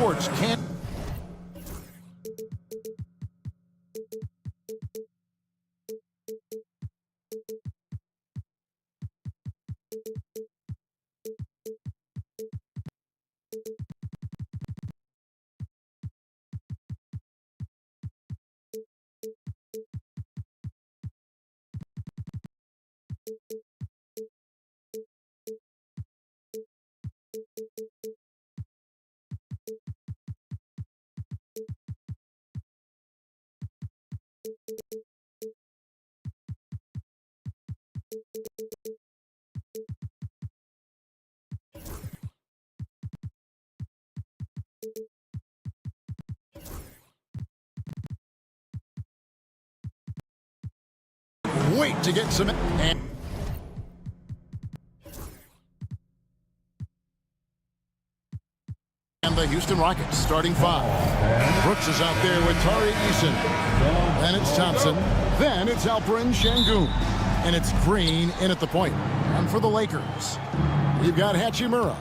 Sports can't. Wait to get some. And the Houston Rockets starting five. Brooks is out there with Tari Eason. Then it's Thompson. Then it's Alperen Şengün. And it's Green in at the point. And for the Lakers, we've got Hachimura.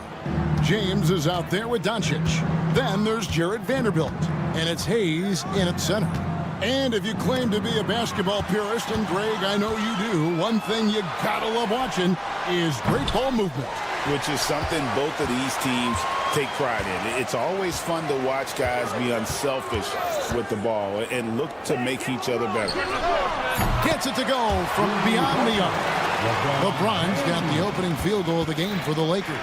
James is out there with Doncic. Then there's Jared Vanderbilt. And it's Hayes in at center. And if you claim to be a basketball purist, and Greg, I know you do, one thing you gotta love watching is great ball movement. Which is something both of these teams take pride in. It's always fun to watch guys be unselfish with the ball and look to make each other better. Gets it to go from beyond the arc. LeBron's got the opening field goal of the game for the Lakers.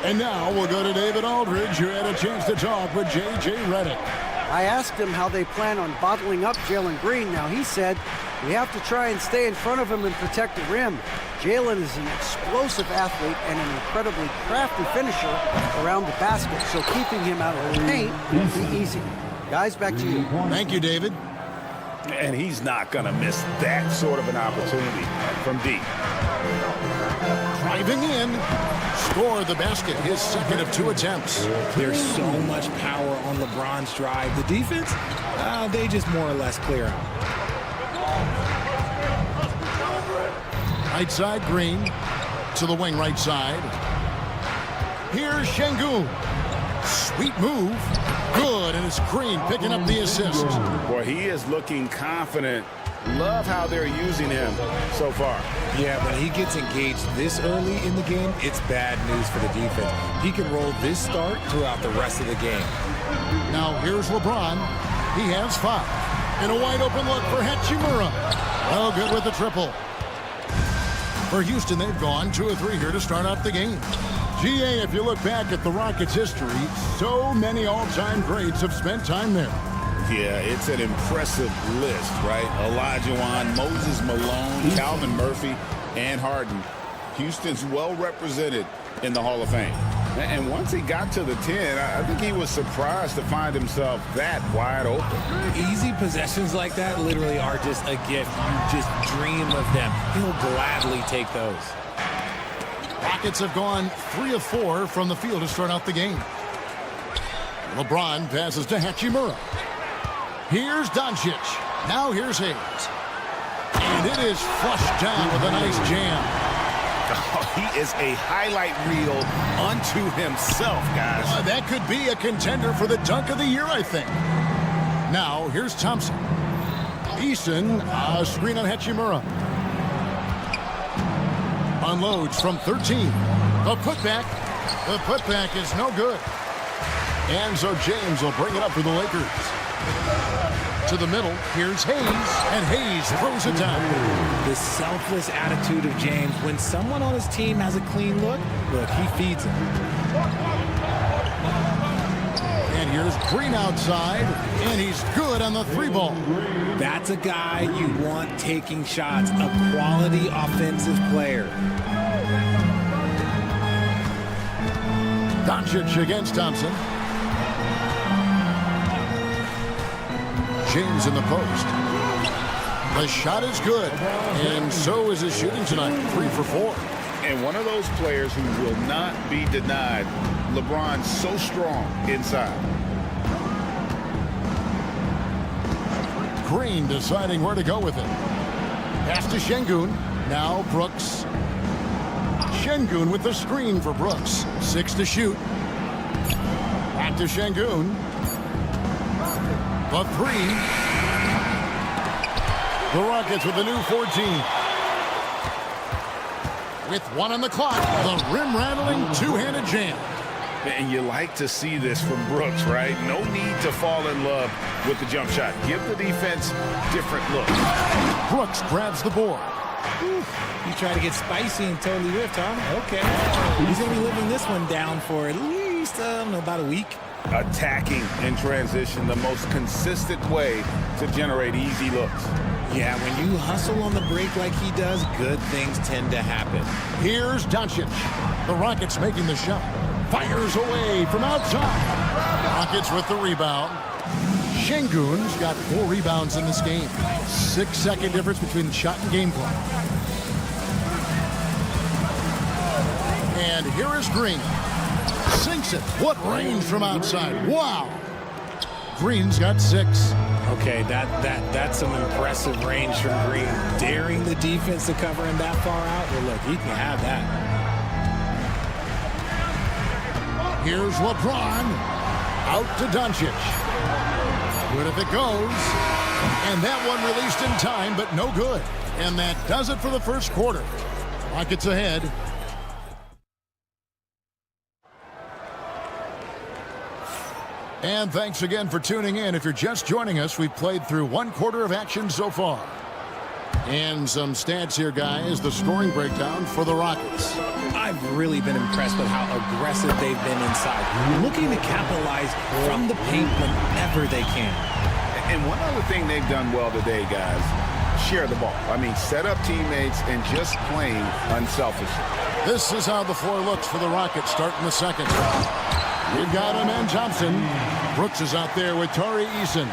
And now we'll go to David Aldridge, who had a chance to talk with J.J. Redick. I asked him how they plan on bottling up Jalen Green. Now, he said, we have to try and stay in front of him and protect the rim. Jalen is an explosive athlete and an incredibly crafty finisher around the basket, so keeping him out of the paint will be easy. Guys, back to you. Thank you, David. And he's not going to miss that sort of an opportunity from deep. Driving in, score the basket, his second of 2 attempts. There's so much power on LeBron's drive. The defense, they just more or less clear out. Right side, Green to the wing right side. Here's Şengün. Sweet move. Good, and it's Green picking up the assist. Boy, he is looking confident. Love how they're using him so far. Yeah, when he gets engaged this early in the game, it's bad news for the defense. He can roll this start throughout the rest of the game. Now here's LeBron. He has 5. And a wide open look for Hachimura. Oh, good with the triple. For Houston, they've gone 2 of 3 here to start out the game. GA, if you look back at the Rockets' history, so many all-time greats have spent time there. Yeah, it's an impressive list, right? Olajuwon, Moses Malone, Calvin Murphy, and Harden. Houston's well represented in the Hall of Fame. And once he got to the 10, I think he was surprised to find himself that wide open. Easy possessions like that literally are just a gift. You just dream of them. He'll gladly take those. Rockets have gone 3 of 4 from the field to start out the game. LeBron passes to Hachimura. Here's Doncic. Now here's Hayes. And it is flushed down with a nice jam. Oh, he is a highlight reel unto himself, guys. That could be a contender for the dunk of the year, I think. Now, here's Thompson. Eason, a screen on Hachimura. Unloads from 13. The putback. The putback is no good. And so James will bring it up for the Lakers. To the middle, here's Hayes, and Hayes throws it down. The selfless attitude of James. When someone on his team has a clean look, he feeds him. And here's Green outside, and he's good on the 3-ball. That's a guy you want taking shots, a quality offensive player. Doncic against Thompson. James in the post. The shot is good, and so is his shooting tonight, 3 for 4. And one of those players who will not be denied. LeBron's so strong inside. Green deciding where to go with it. Pass to Şengün. Now Brooks. Şengün with the screen for Brooks. 6 to shoot. Back to Şengün. The 3. The Rockets with a new 14. With 1 on the clock, the rim-rattling two-handed jam. And you like to see this from Brooks, right? No need to fall in love with the jump shot. Give the defense different looks. Brooks grabs the board. You try to get spicy and totally ripped, huh? Okay. He's going to be living this one down for at least, about a week. Attacking in transition, the most consistent way to generate easy looks. Yeah, when you hustle on the break like he does, good things tend to happen. Here's Doncic. The Rockets making the shot. Fires away from outside. Rockets with the rebound. Şengün's got 4 rebounds in this game. 6-second difference between the shot and game clock. And here is Green. Sinks it. What range from outside. Wow. Green's got 6. Okay, that's some impressive range from Green. Daring the defense to cover him that far out. Well, look, he can have that. Here's LeBron. Out to Doncic. Good if it goes. And that one released in time, but no good. And that does it for the first quarter. Rockets ahead. And thanks again for tuning in. If you're just joining us, we've played through 1 quarter of action so far. And some stats here, guys. The scoring breakdown for the Rockets. I've really been impressed with how aggressive they've been inside. Looking to capitalize from the paint whenever they can. And one other thing they've done well today, guys, share the ball. I mean, set up teammates and just playing unselfishly. This is how the floor looks for the Rockets starting the second. We've got him and Thompson. Brooks is out there with Tari Eason.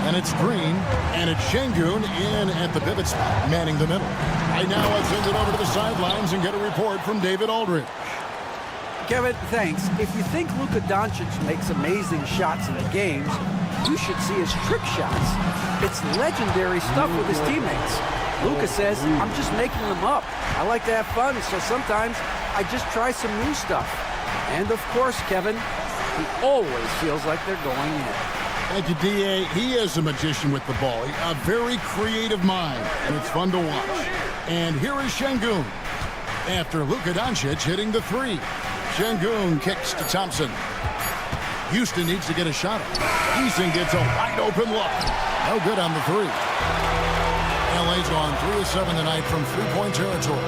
And it's Green. And it's Şengün in at the pivot spot, manning the middle. Right now, let's send it over to the sidelines and get a report from David Aldridge. Kevin, thanks. If you think Luka Doncic makes amazing shots in the games, you should see his trick shots. It's legendary stuff with his teammates. Luka says, I'm just making them up. I like to have fun, so sometimes I just try some new stuff. And of course, Kevin, he always feels like they're going in. Thank you, D.A. He is a magician with the ball. A very creative mind, and it's fun to watch. And here is Şengün. After Luka Doncic hitting the 3. Şengün kicks to Thompson. Houston needs to get a shot up. Eason gets a wide open look. No good on the 3. LA's gone 3 of 7 tonight from 3-point territory.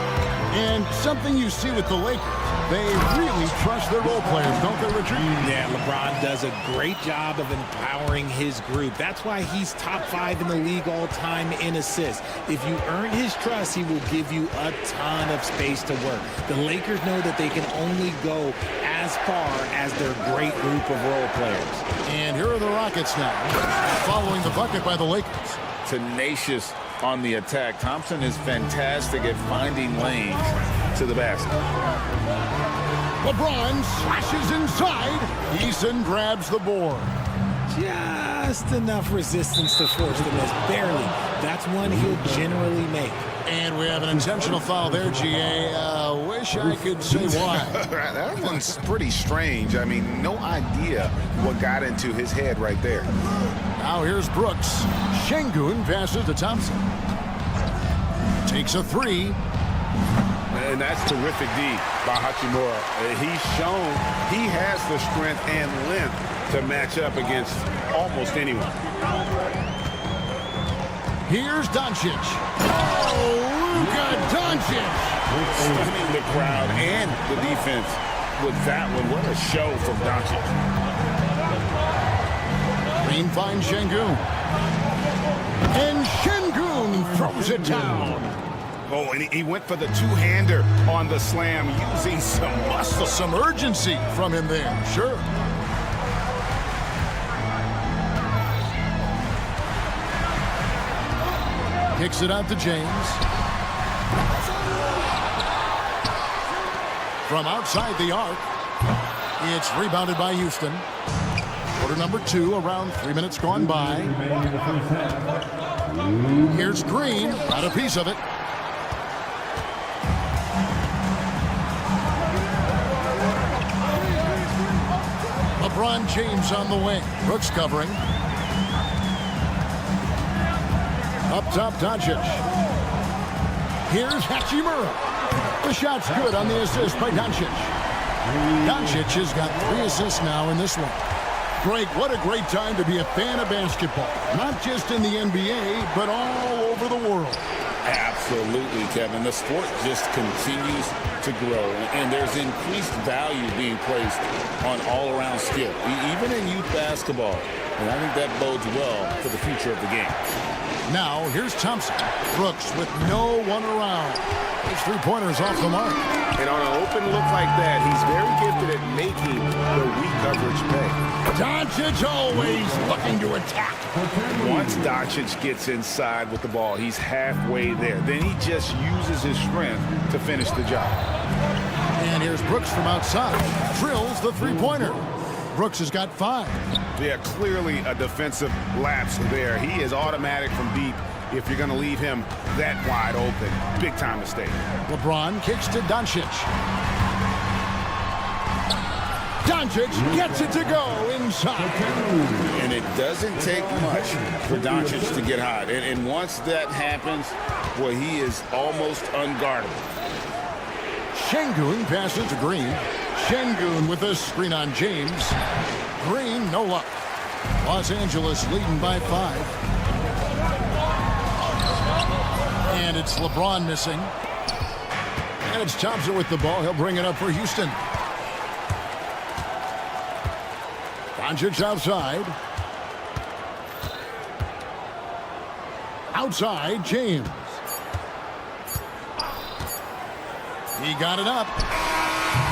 And something you see with the Lakers, they really trust their role players, don't they, Richard? Yeah, LeBron does a great job of empowering his group. That's why he's top 5 in the league all time in assists. If you earn his trust, he will give you a ton of space to work. The Lakers know that they can only go as far as their great group of role players. And here are the Rockets now, following the bucket by the Lakers. Tenacious on the attack. Thompson is fantastic at finding lanes to the basket. LeBron slashes inside. Eason grabs the board. Just enough resistance to force the miss. Barely. That's one he'll generally make. And we have an intentional foul there, GA. Wish I could say why. That one's pretty strange. I mean, no idea what got into his head right there. Now here's Brooks. Şengün passes to Thompson. Takes a three. And that's terrific D by Hachimura. He's shown he has the strength and length to match up against almost anyone. Here's Doncic. Oh, Luka Doncic! Stunning the crowd and the defense with that one. What a show from Doncic. Green finds Şengün. And Şengün throws it down. Oh, and he went for the two-hander on the slam, using some muscle. Some urgency from him there, sure. Kicks it out to James. From outside the arc, it's rebounded by Houston. Quarter number 2, around 3 minutes gone by. Here's Green, got a piece of it. LeBron James on the wing. Brooks covering. Up top, Doncic. Here's Hachimura. The shot's good on the assist by Doncic. Doncic has got 3 assists now in this one. Greg, what a great time to be a fan of basketball. Not just in the NBA, but all over the world. Absolutely, Kevin. The sport just continues to grow, and there's increased value being placed on all-around skill, even in youth basketball. And I think that bodes well for the future of the game. Now, here's Thompson. Brooks with no one around. His three-pointer's off the mark. And on an open look like that, he's very gifted at making the weak coverage pay. Doncic always looking to attack. Once Doncic gets inside with the ball, he's halfway there. Then he just uses his strength to finish the job. And here's Brooks from outside. Drills the three-pointer. Brooks has got 5. Yeah, clearly a defensive lapse there. He is automatic from deep if you're going to leave him that wide open. Big time mistake. LeBron kicks to Doncic. Doncic gets it to go inside. And it doesn't take much for Doncic to get hot. And once that happens, well, he is almost unguardable. Şengün passes to Green. Şengün with a screen on James. Green, no luck. Los Angeles leading by 5. And it's LeBron missing. And it's Thompson with the ball. He'll bring it up for Houston. Doncic outside. Outside, James. He got it up.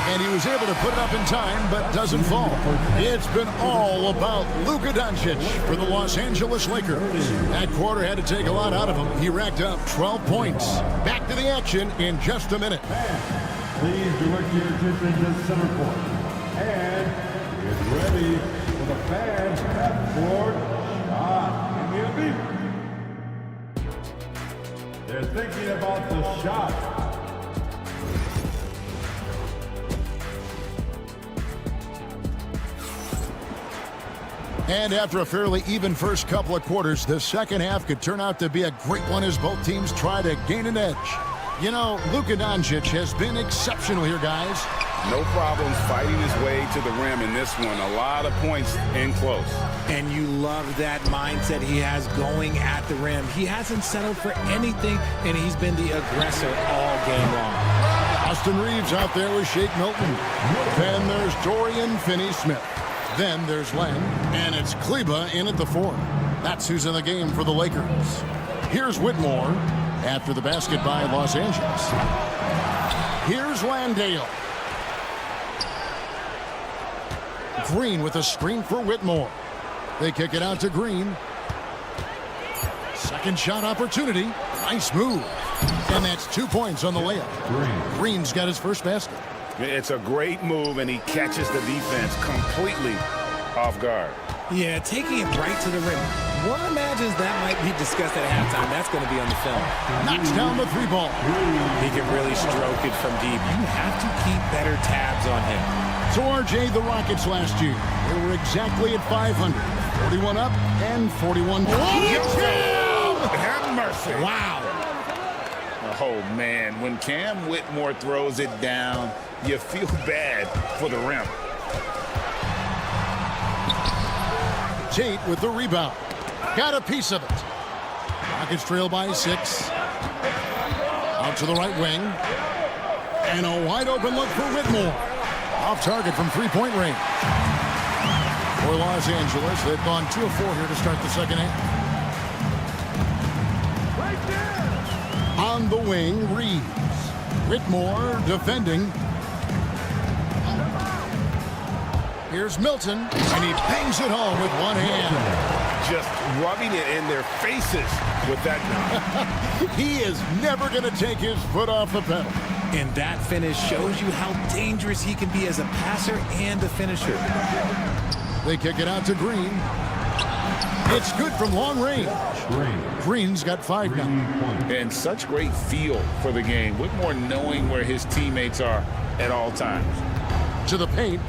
And he was able to put it up in time, but doesn't fall. It's been all about Luka Doncic for the Los Angeles Lakers. That quarter had to take a lot out of him. He racked up 12 points. Back to the action in just a minute. Please direct your attention to center court. And get ready for the fans half-court shot. They're thinking about the shot. And after a fairly even first couple of quarters, the second half could turn out to be a great one as both teams try to gain an edge. You know, Luka Doncic has been exceptional here, guys. No problems fighting his way to the rim in this one. A lot of points in close. And you love that mindset he has going at the rim. He hasn't settled for anything, and he's been the aggressor all game long. Austin Reeves out there with Shake Milton. Then there's Dorian Finney-Smith. Then there's Len, and it's Kleba in at the 4. That's who's in the game for the Lakers. Here's Whitmore after the basket by Los Angeles. Here's Landale. Green with a screen for Whitmore. They kick it out to Green. Second shot opportunity. Nice move. And that's 2 points on the layup. Green's got his first basket. It's a great move, and he catches the defense completely off guard. Yeah, taking it right to the rim. One imagines that might be discussed at halftime. That's going to be on the film. Knocks down the three ball. He can really stroke it from deep. You have to keep better tabs on him. So, RJ, the Rockets last year, they were exactly at 500. 41 up and 41 down. Have mercy. Wow. Oh, man, when Cam Whitmore throws it down, you feel bad for the rim. Tate with the rebound. Got a piece of it. Rockets trail by 6. Out to the right wing. And a wide open look for Whitmore. Off target from three-point range. For Los Angeles, they've gone 2 of 4 here to start the second half. On the wing, Reeves. Whitmore defending. Here's Milton, and he bangs it home with one hand. Just rubbing it in their faces with that. He is never going to take his foot off the pedal. And that finish shows you how dangerous he can be as a passer and a finisher. They kick it out to Green. It's good from long range. Green's got 5 now. And such great feel for the game. Whitmore knowing where his teammates are at all times. To the paint.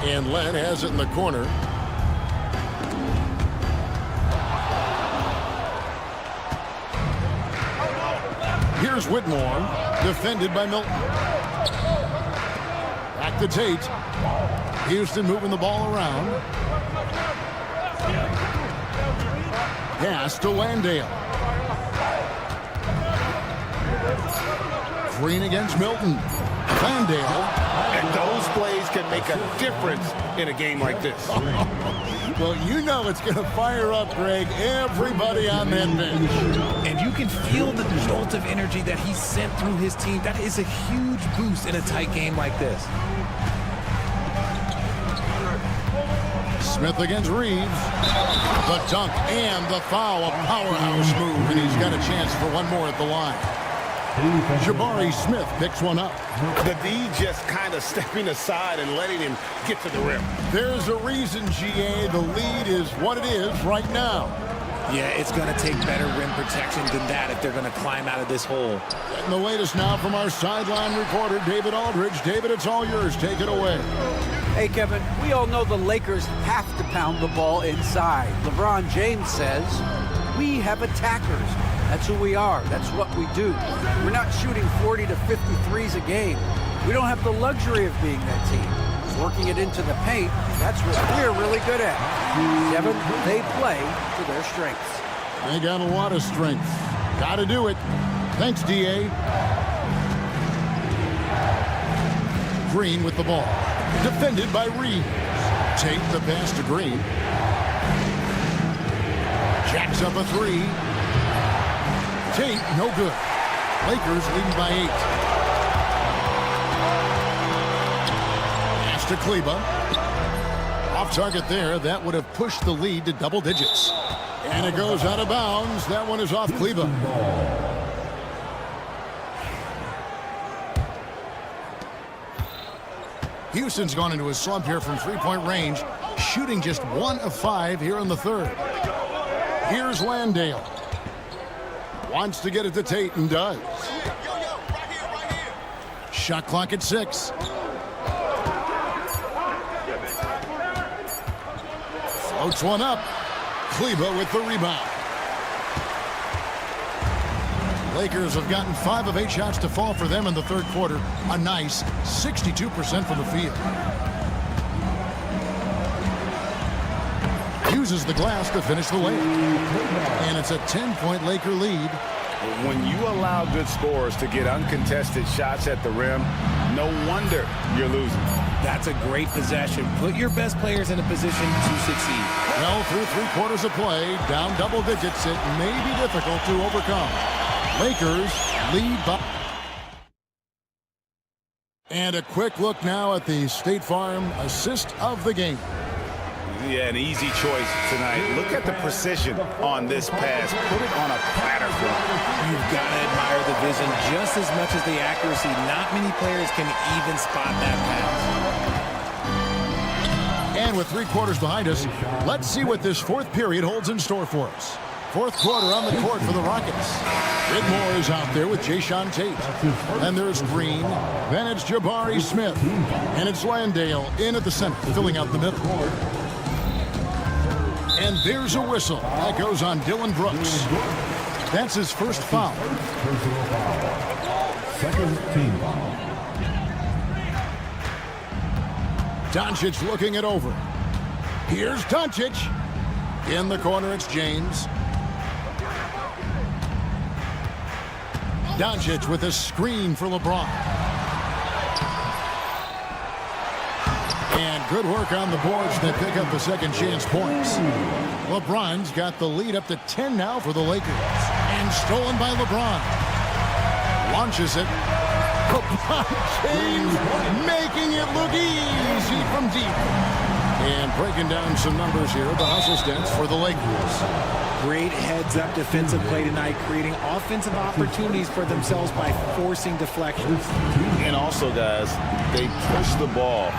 And Len has it in the corner. Here's Whitmore, defended by Milton. Back to Tate. Houston moving the ball around. Pass to Landale. Green against Milton. Landale. And those plays can make a difference in a game like this. Well, you know it's going to fire up, Greg, everybody on that bench. And you can feel the jolt of energy that he sent through his team. That is a huge boost in a tight game like this. Smith against Reeves. The dunk and the foul, a powerhouse move, and he's got a chance for one more at the line. Jabari Smith picks one up. The D just kind of stepping aside and letting him get to the rim. There's a reason, GA, the lead is what it is right now. Yeah, it's going to take better rim protection than that if they're going to climb out of this hole. And the latest now from our sideline reporter, David Aldridge. David, it's all yours. Take it away. Hey, Kevin, we all know the Lakers have to pound the ball inside. LeBron James says, we have attackers. That's who we are. That's what we do. We're not shooting 40 to 53s a game. We don't have the luxury of being that team. Working it into the paint, that's what we're really good at. Kevin, they play to their strengths. They got a lot of strength. Got to do it. Thanks, D.A. Green with the ball. Defended by Reeves. Tate the pass to Green. Jacks up a 3. Tate, no good. Lakers leading by 8. Pass to Kleba. Off target there. That would have pushed the lead to double digits. And it goes out of bounds. That one is off Kleba. Houston's gone into a slump here from three-point range, shooting just 1 of 5 here in the third. Here's Landale. Wants to get it to Tate and does. Shot clock at 6. Floats one up. Kleba with the rebound. Lakers have gotten 5 of 8 shots to fall for them in the third quarter. A nice 62% from the field. Uses the glass to finish the layup. And it's a 10-point Laker lead. When you allow good scorers to get uncontested shots at the rim, no wonder you're losing. That's a great possession. Put your best players in a position to succeed. Well, through 3 quarters of play, down double digits, it may be difficult to overcome. Lakers lead by. And a quick look now at the State Farm assist of the game. Yeah, an easy choice tonight. Look at the precision on this pass. Put it on a platter for him. You've got to admire the vision just as much as the accuracy. Not many players can even spot that pass. And with 3 quarters behind us, let's see what this fourth period holds in store for us. Fourth quarter on the court for the Rockets. Whitmore is out there with Jayshawn Tate. Then there's Green. Then it's Jabari Smith. And it's Landale in at the center, filling out the middle. And there's a whistle. That goes on Dylan Brooks. That's his first foul. Personal foul. Second team foul. Doncic looking it over. Here's Doncic. In the corner, it's James. Doncic with a screen for LeBron. And good work on the boards that pick up the second chance points. LeBron's got the lead up to 10 now for the Lakers. And stolen by LeBron. Launches it. LeBron James making it look easy from deep. And breaking down some numbers here, the hustle stats for the Lakers. Great heads-up defensive play tonight, creating offensive opportunities for themselves by forcing deflections. And also, guys, they push the ball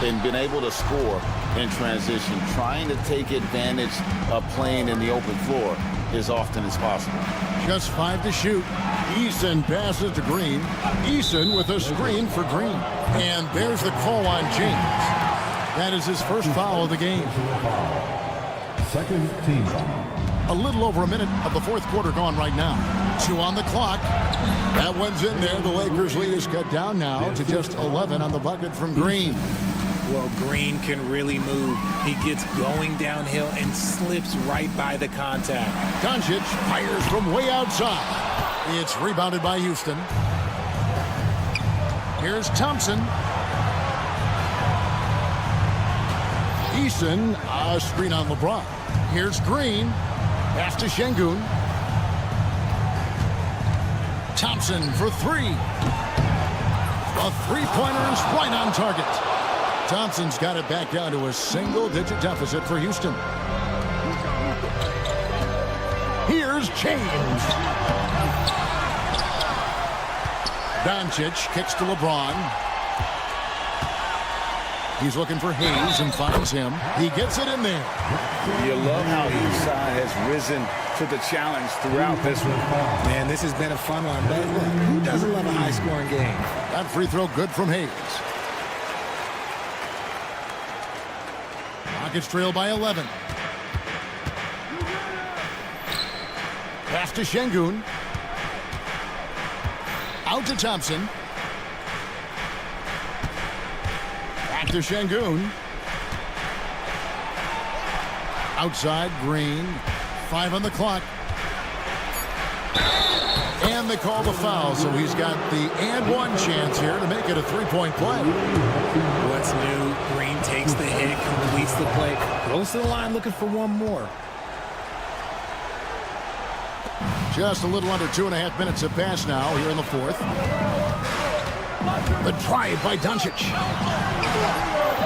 and been able to score in transition, trying to take advantage of playing in the open floor as often as possible. Just 5 to shoot. Eason passes to Green. Eason with a screen for Green. And there's the call on James. That is his first foul of the game. Second team foul. A little over a minute of the fourth quarter gone right now. 2 on the clock. That one's in there. The Lakers lead is cut down now to just 11 on the bucket from Green. Well, Green can really move. He gets going downhill and slips right by the contact. Doncic fires from way outside. It's rebounded by Houston. Here's Thompson. Eason, a screen on LeBron. Here's Green. Pass to Şengün. Thompson for 3. A three-pointer is right on target. Thompson's got it back down to a single-digit deficit for Houston. Here's James. Doncic kicks to LeBron. He's looking for Hayes and finds him. He gets it in there. You love how each side has risen to the challenge throughout this one. Man, this has been a fun one. But look, who doesn't love a high-scoring game? That free throw good from Hayes. Rockets trail by 11. Pass to Şengün. Out to Thompson. Back to Şengün. Outside, Green. 5 on the clock. And they call the foul, so he's got the and one chance here to make it a three-point play. What's new? Green takes the hit, completes the play, goes to the line looking for one more. Just a little under 2.5 minutes have passed now here in the fourth. The drive by Doncic.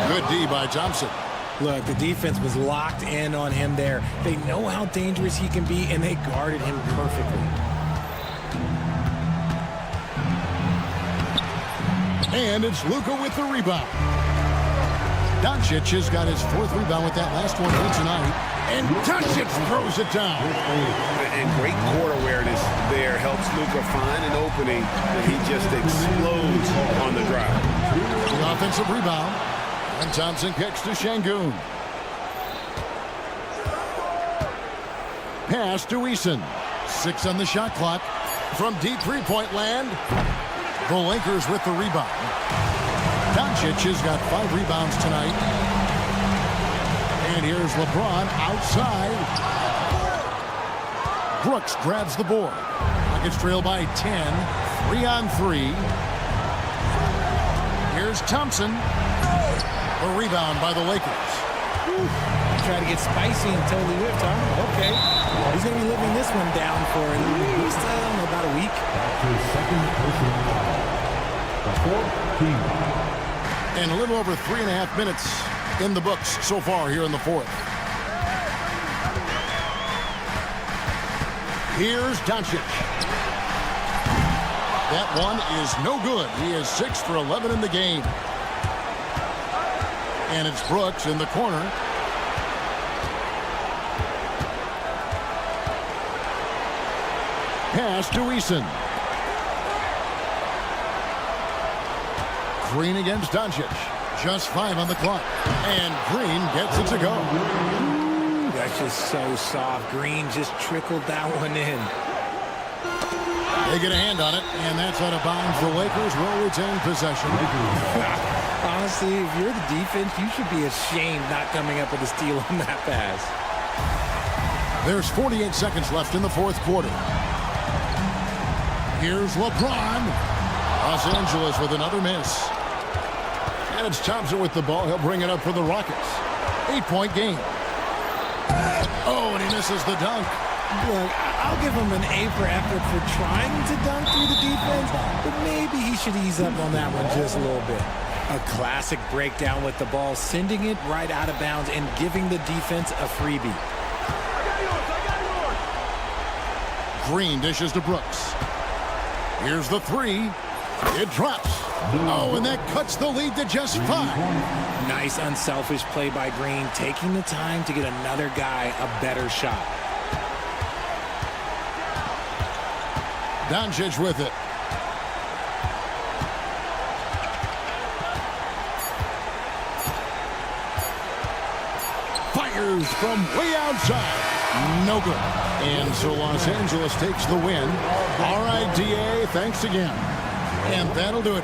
Good D by Thompson. Look, the defense was locked in on him there. They know how dangerous he can be, and they guarded him perfectly. And it's Luka with the rebound. Doncic has got his 4th rebound with that last one here tonight. And Doncic throws it down. And great court awareness there helps Luka find an opening, and he just explodes on the drive. The offensive rebound. And Thompson kicks to Şengün. Pass to Eason. 6 on the shot clock. From deep three-point land. The Lakers with the rebound. Doncic has got 5 rebounds tonight. And here's LeBron outside. Brooks grabs the board. Rockets trail by 10. 3 on 3. Here's Thompson. A rebound by the Lakers. Try to get spicy and totally whipped, huh? Okay. He's going to be living this one down for at least, I don't know, about a week. That's his second personal foul. The fourth team foul. And a little over 3.5 minutes in the books so far here in the fourth. Here's Doncic. That one is no good. He is 6 for 11 in the game. And it's Brooks in the corner. Pass to Eason. Green against Doncic. Just 5 on the clock. And Green gets it to go. That's just so soft. Green just trickled that one in. They get a hand on it, and that's out of bounds. The Lakers will retain possession. Honestly, if you're the defense, you should be ashamed not coming up with a steal on that pass. There's 48 seconds left in the fourth quarter. Here's LeBron. Los Angeles with another miss. And it's Thompson with the ball. He'll bring it up for the Rockets. 8-point game. Oh, and he misses the dunk. Look, I'll give him an A for effort for trying to dunk through the defense, but maybe he should ease up on that one just a little bit. A classic breakdown with the ball, sending it right out of bounds and giving the defense a freebie. Green dishes to Brooks. Here's the three. It drops. Oh, and that cuts the lead to just 5. Nice unselfish play by Green, taking the time to get another guy a better shot. Doncic with it. Fires from way outside. No good. And so Los Angeles takes the win. All right, DA, thanks again. And that'll do it.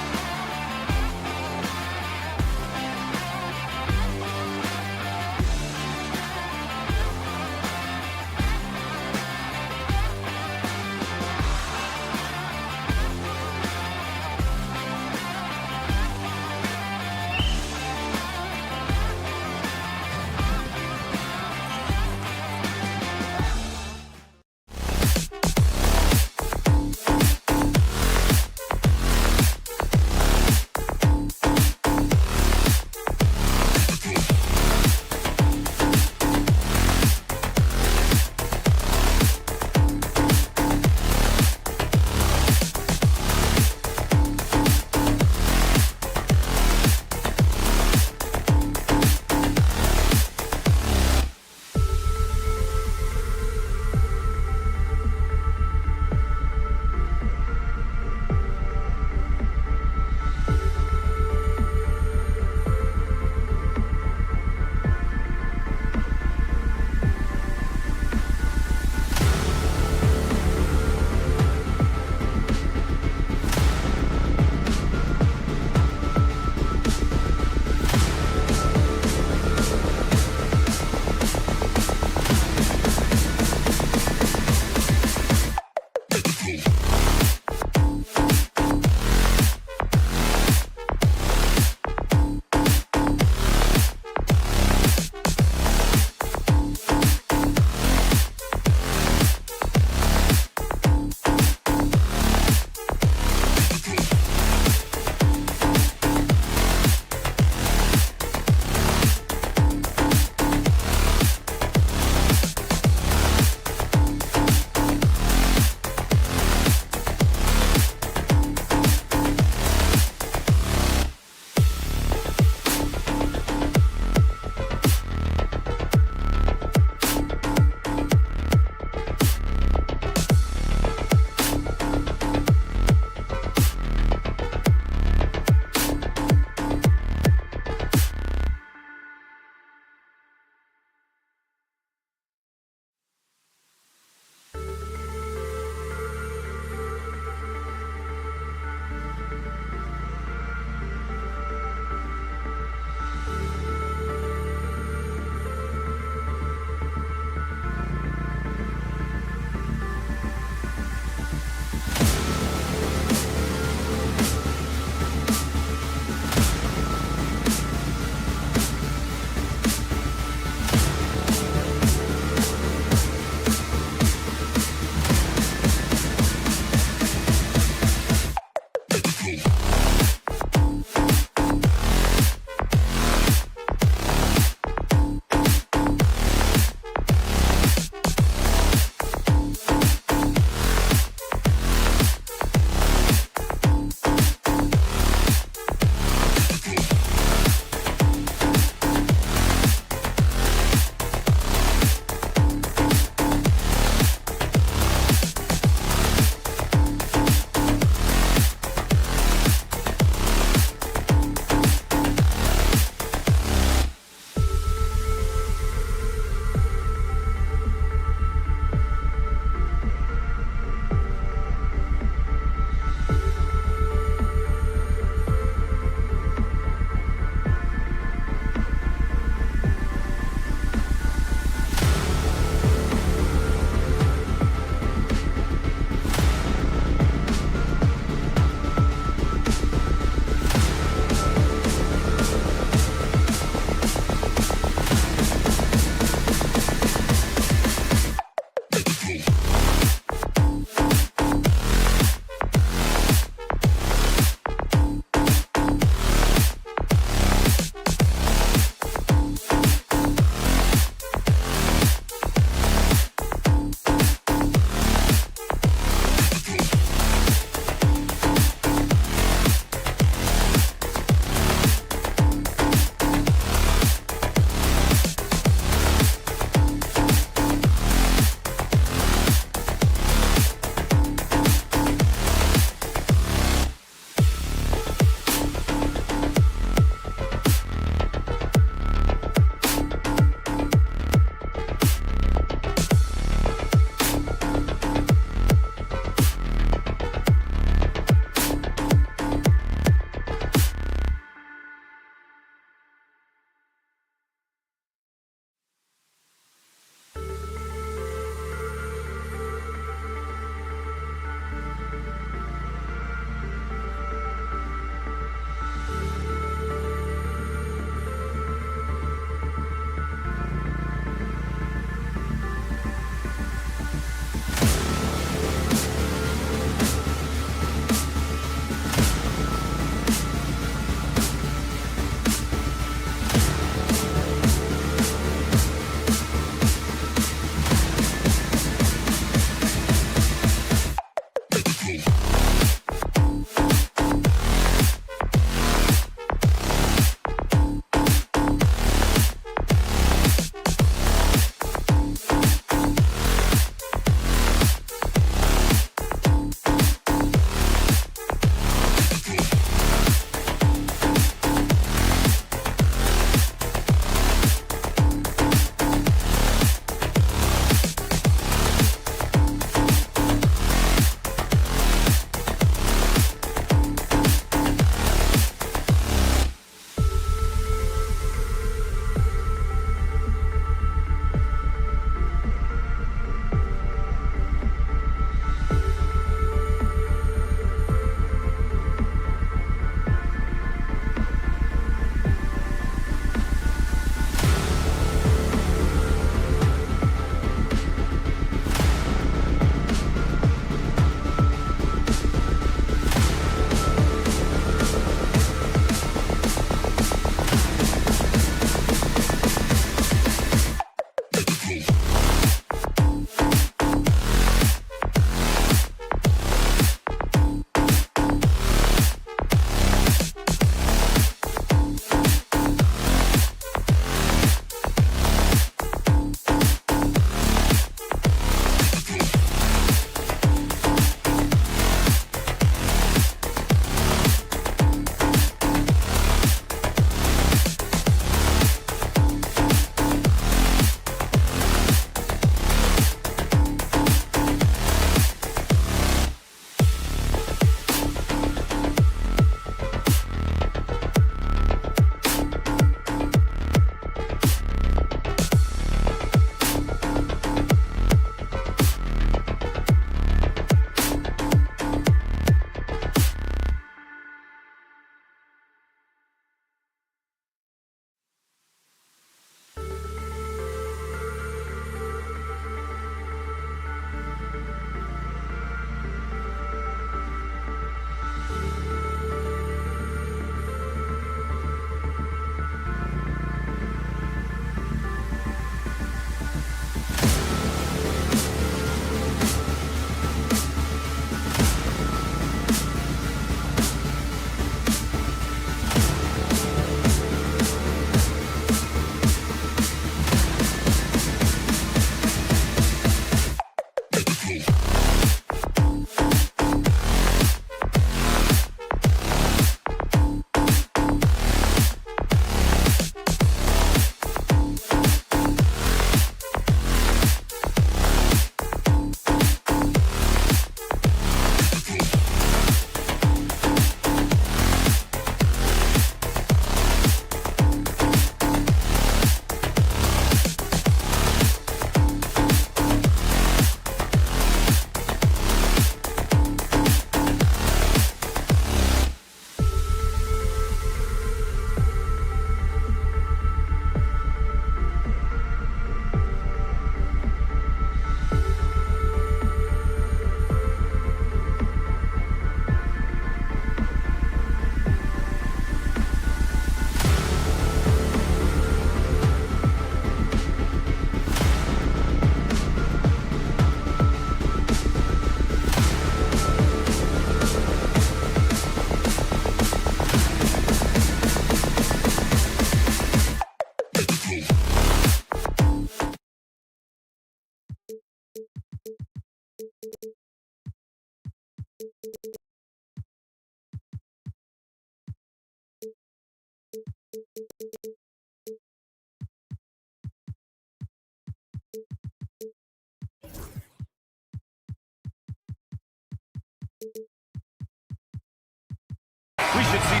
should see.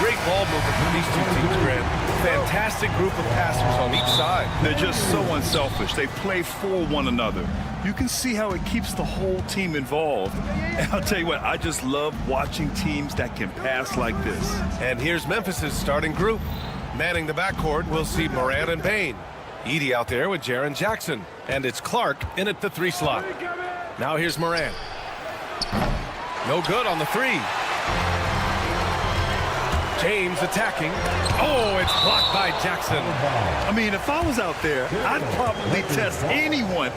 Great ball movement from these two teams, Grant. Fantastic group of passers on each side. They're just so unselfish. They play for one another. You can see how it keeps the whole team involved. And I'll tell you what, I just love watching teams that can pass like this. And here's Memphis's starting group. Manning the backcourt, we'll see Moran and Bain. Edey out there with Jaren Jackson. And it's Clark in at the 3 slot. Now here's Moran. No good on the 3. James attacking. Oh, it's blocked by Jackson. I mean, if I was out there, I'd probably test anyone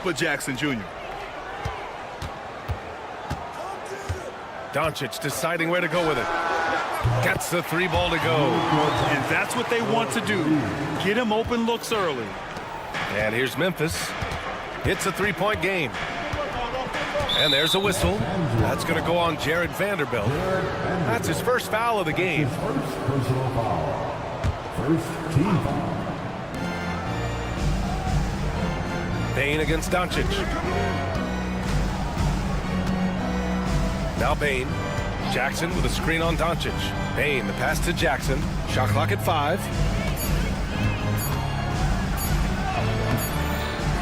but Jackson Jr. Doncic deciding where to go with it. Gets the 3 ball to go. And that's what they want to do. Get him open looks early. And here's Memphis. It's a 3-point game. And there's a whistle. That's going to go on Jared Vanderbilt. That's his first foul of the game. First personal foul. First team foul. Bain against Doncic. Now Bain. Jackson with a screen on Doncic. Bain, the pass to Jackson. Shot clock at 5.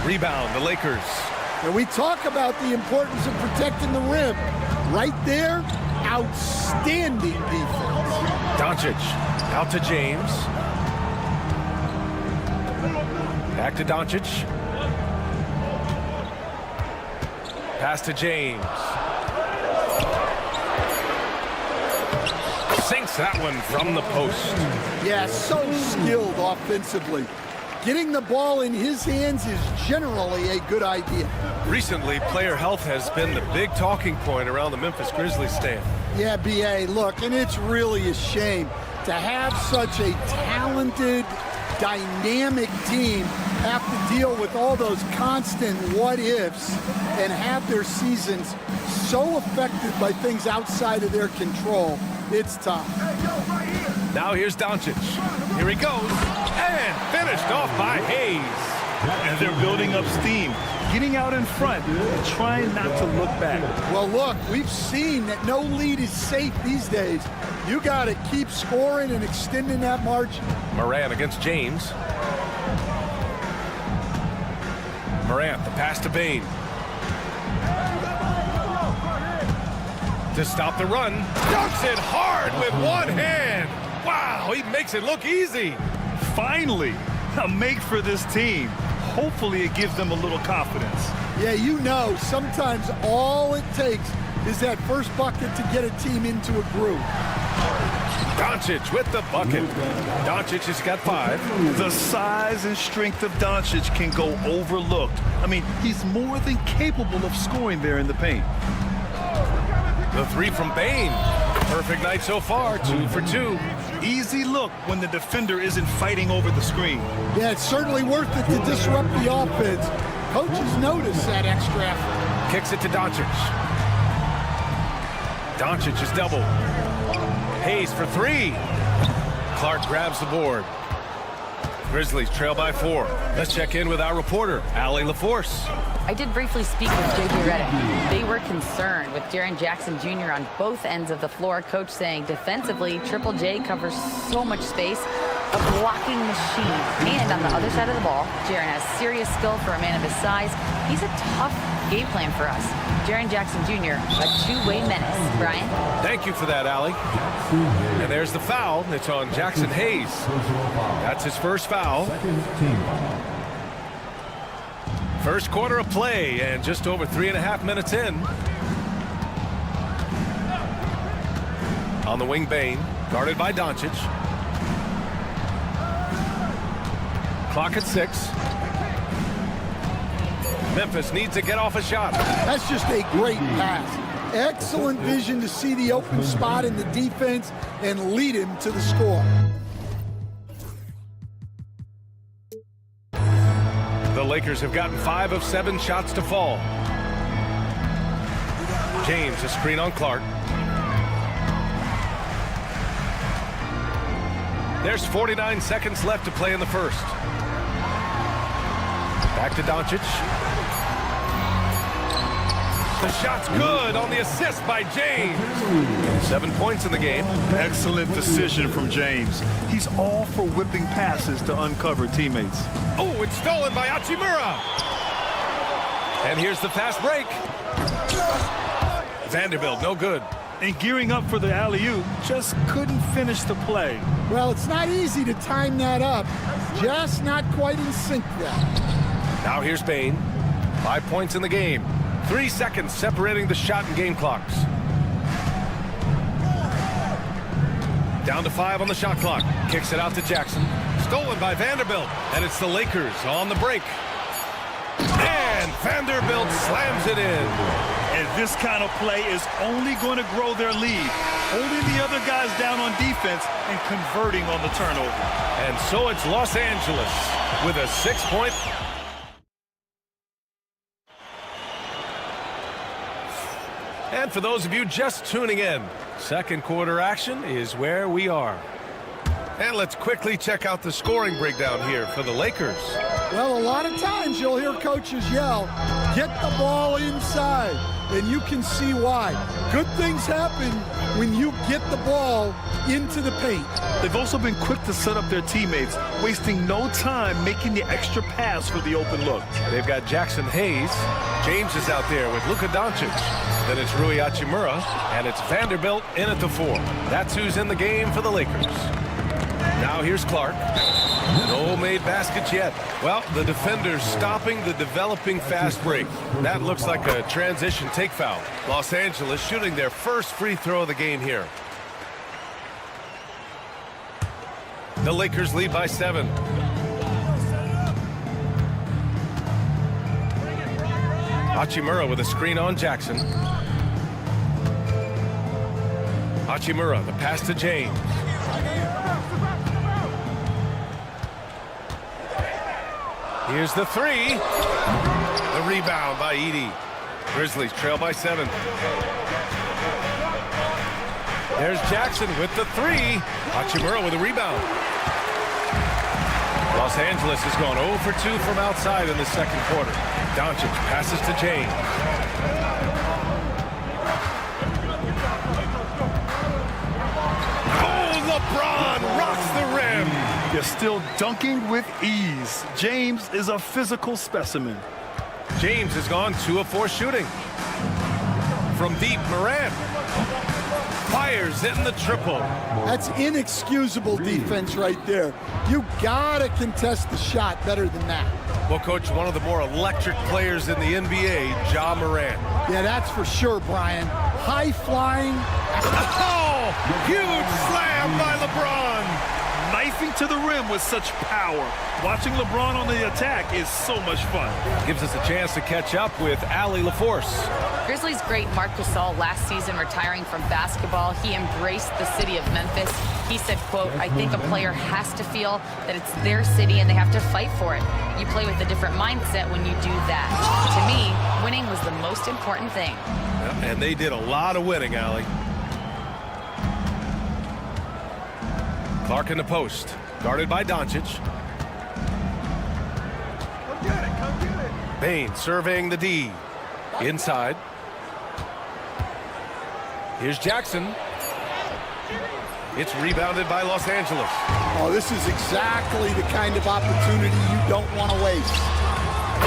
Rebound, the Lakers. And we talk about the importance of protecting the rim. Right there, outstanding defense. Doncic out to James. Back to Doncic. Pass to James. Sinks that one from the post. Yeah, so skilled offensively. Getting the ball in his hands is generally a good idea. Recently, player health has been the big talking point around the Memphis Grizzlies stand. Yeah, B.A., look, and it's really a shame to have such a talented, dynamic team have to deal with all those constant what-ifs and have their seasons so affected by things outside of their control. It's tough. Now here's Doncic. Here he goes. And finished off by Hayes. And they're building up steam, getting out in front and trying not to look back. Well, look, we've seen that no lead is safe these days. You got to keep scoring and extending that margin. Morant against James. Morant, the pass to Bain. To stop the run. Dunks it hard with one hand. Wow, he makes it look easy. Finally, a make for this team. Hopefully it gives them a little confidence. Yeah, you know, sometimes all it takes is that first bucket to get a team into a groove. Doncic with the bucket. Doncic has got 5. The size and strength of Doncic can go overlooked. I mean, he's more than capable of scoring there in the paint. The 3 from Bain. Perfect night so far, 2 for 2. Easy look when the defender isn't fighting over the screen. Yeah, it's certainly worth it to disrupt the offense. Coaches notice that extra effort. Kicks it to Doncic. Doncic is doubled. Hayes for 3. Clark grabs the board. Grizzlies trail by 4. Let's check in with our reporter, Allie LaForce. I did briefly speak with J.J. Redick. They were concerned with Jaren Jackson Jr. on both ends of the floor. Coach saying defensively, Triple J covers so much space, a blocking machine. And on the other side of the ball, Jaren has serious skill for a man of his size. He's a tough game plan for us. Jaren Jackson Jr., a two-way menace. Brian? Thank you for that, Allie. And there's the foul. It's on Jackson Hayes. That's his first foul. First quarter of play, and just over 3.5 minutes in. On the wing, Bain, guarded by Doncic. Clock at 6. Memphis needs to get off a shot. That's just a great pass. Excellent vision to see the open spot in the defense and lead him to the score. The Lakers have gotten 5 of 7 shots to fall. James, a screen on Clark. There's 49 seconds left to play in the first. Back to Doncic. The shot's good on the assist by James. 7 points in the game. Excellent decision from James. He's all for whipping passes to uncover teammates. Oh, it's stolen by Hachimura. And here's the fast break. Vanderbilt, no good. And gearing up for the alley-oop, just couldn't finish the play. Well, it's not easy to time that up. Just not quite in sync there. Now here's Bain. 5 points in the game. 3 seconds separating the shot and game clocks. Down to 5 on the shot clock. Kicks it out to Jackson. Stolen by Vanderbilt. And it's the Lakers on the break. And Vanderbilt slams it in. And this kind of play is only going to grow their lead. Holding the other guys down on defense and converting on the turnover. And so it's Los Angeles with a 6-point. And for those of you just tuning in, second quarter action is where we are. And let's quickly check out the scoring breakdown here for the Lakers. Well, a lot of times you'll hear coaches yell, "Get the ball inside," and you can see why. Good things happen when you get the ball into the paint. They've also been quick to set up their teammates, wasting no time making the extra pass for the open look. They've got Jackson Hayes. James is out there with Luka Doncic. Then it's Rui Hachimura, and it's Vanderbilt in at the 4. That's who's in the game for the Lakers. Now here's Clark. No made baskets yet. Well, the defender's stopping the developing fast break. That looks like a transition take foul. Los Angeles shooting their first free throw of the game here. The Lakers lead by 7. Hachimura with a screen on Jackson. Hachimura, the pass to James. Here's the 3. The rebound by Edey. Grizzlies trail by 7. There's Jackson with the 3. Hachimura with a rebound. Los Angeles has gone 0 for 2 from outside in the second quarter. Doncic passes to James. Oh, LeBron rocks the rim. You're still dunking with ease. James is a physical specimen. James has gone 2 of 4 shooting. From deep, Morant fires in the triple. That's inexcusable defense right there. You gotta contest the shot better than that. Well, Coach, one of the more electric players in the NBA, Ja Morant. Yeah, that's for sure, Brian. High flying. Oh, huge slam by LeBron. Knifing to the rim with such power. Watching LeBron on the attack is so much fun. Gives us a chance to catch up with Allie LaForce. Grizzlies great Marc Gasol last season retiring from basketball. He embraced the city of Memphis. He said, quote, "I think a player has to feel that it's their city and they have to fight for it. You play with a different mindset when you do that." To me, winning was the most important thing. Yeah, and they did a lot of winning, Allie. Clark in the post, guarded by Doncic. Bain surveying the D. Inside. Here's Jackson. It's rebounded by Los Angeles. Oh, this is exactly the kind of opportunity you don't want to waste.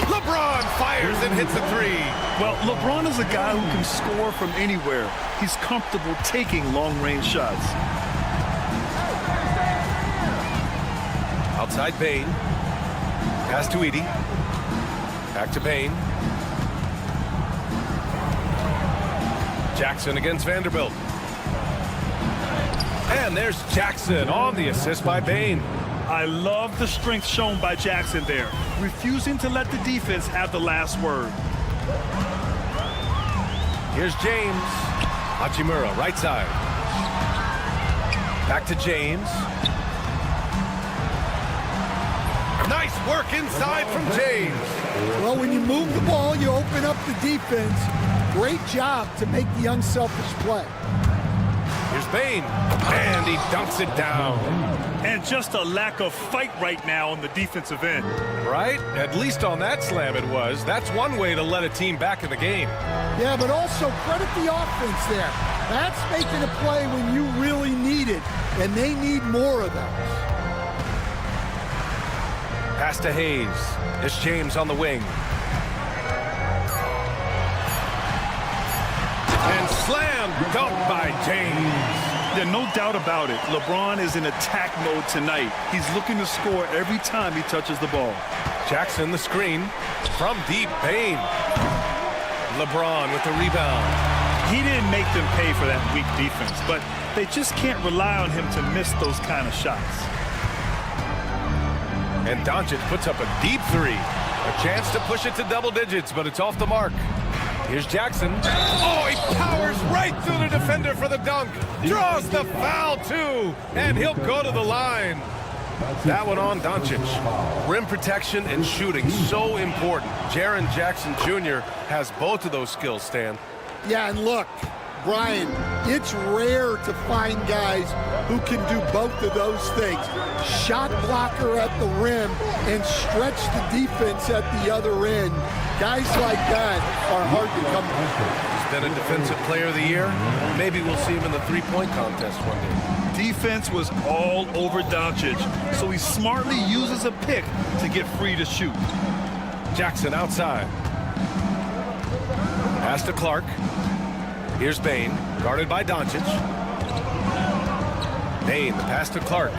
LeBron fires and hits a 3. Well, LeBron is a guy who can score from anywhere. He's comfortable taking long-range shots. Outside Bain. Pass to Edey. Back to Bain. Jackson against Vanderbilt. And there's Jackson on the assist by Bain. I love the strength shown by Jackson there, refusing to let the defense have the last word. Here's James. Hachimura, right side. Back to James. Nice work inside from James. Well, when you move the ball, you open up the defense. Great job to make the unselfish play. Here's Bane, and he dunks it down. And just a lack of fight right now on the defensive end. Right? At least on that slam it was. That's one way to let a team back in the game. Yeah, but also credit the offense there. That's making a play when you really need it, and they need more of those. Pass to Hayes. It's James on the wing. And slam dunked by James. Yeah, no doubt about it. LeBron is in attack mode tonight. He's looking to score every time he touches the ball. Jackson the screen. From deep, Bane. LeBron with the rebound. He didn't make them pay for that weak defense, but they just can't rely on him to miss those kind of shots. And Doncic puts up a deep three. A chance to push it to double digits, but it's off the mark. Here's Jackson. Oh, he powers right through the defender for the dunk. Draws the foul, too. And he'll go to the line. That one on Doncic. Rim protection and shooting, so important. Jaren Jackson Jr. has both of those skills, Stan. Yeah, and look, Brian, it's rare to find guys who can do both of those things. Shot blocker at the rim and stretch the defense at the other end. Guys like that are hard to come by. He's been a defensive player of the year. Maybe we'll see him in the three-point contest one day. Defense was all over Doncic, so he smartly uses a pick to get free to shoot. Jackson outside. Pass to Clark. Here's Bane, guarded by Doncic. Bane, the pass to Clark.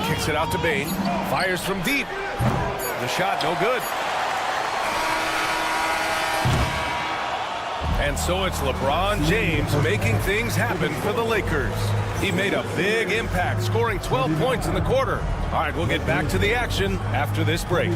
Kicks it out to Bane. Fires from deep. The shot, no good. And so it's LeBron James making things happen for the Lakers. He made a big impact, scoring 12 points in the quarter. All right, we'll get back to the action after this break.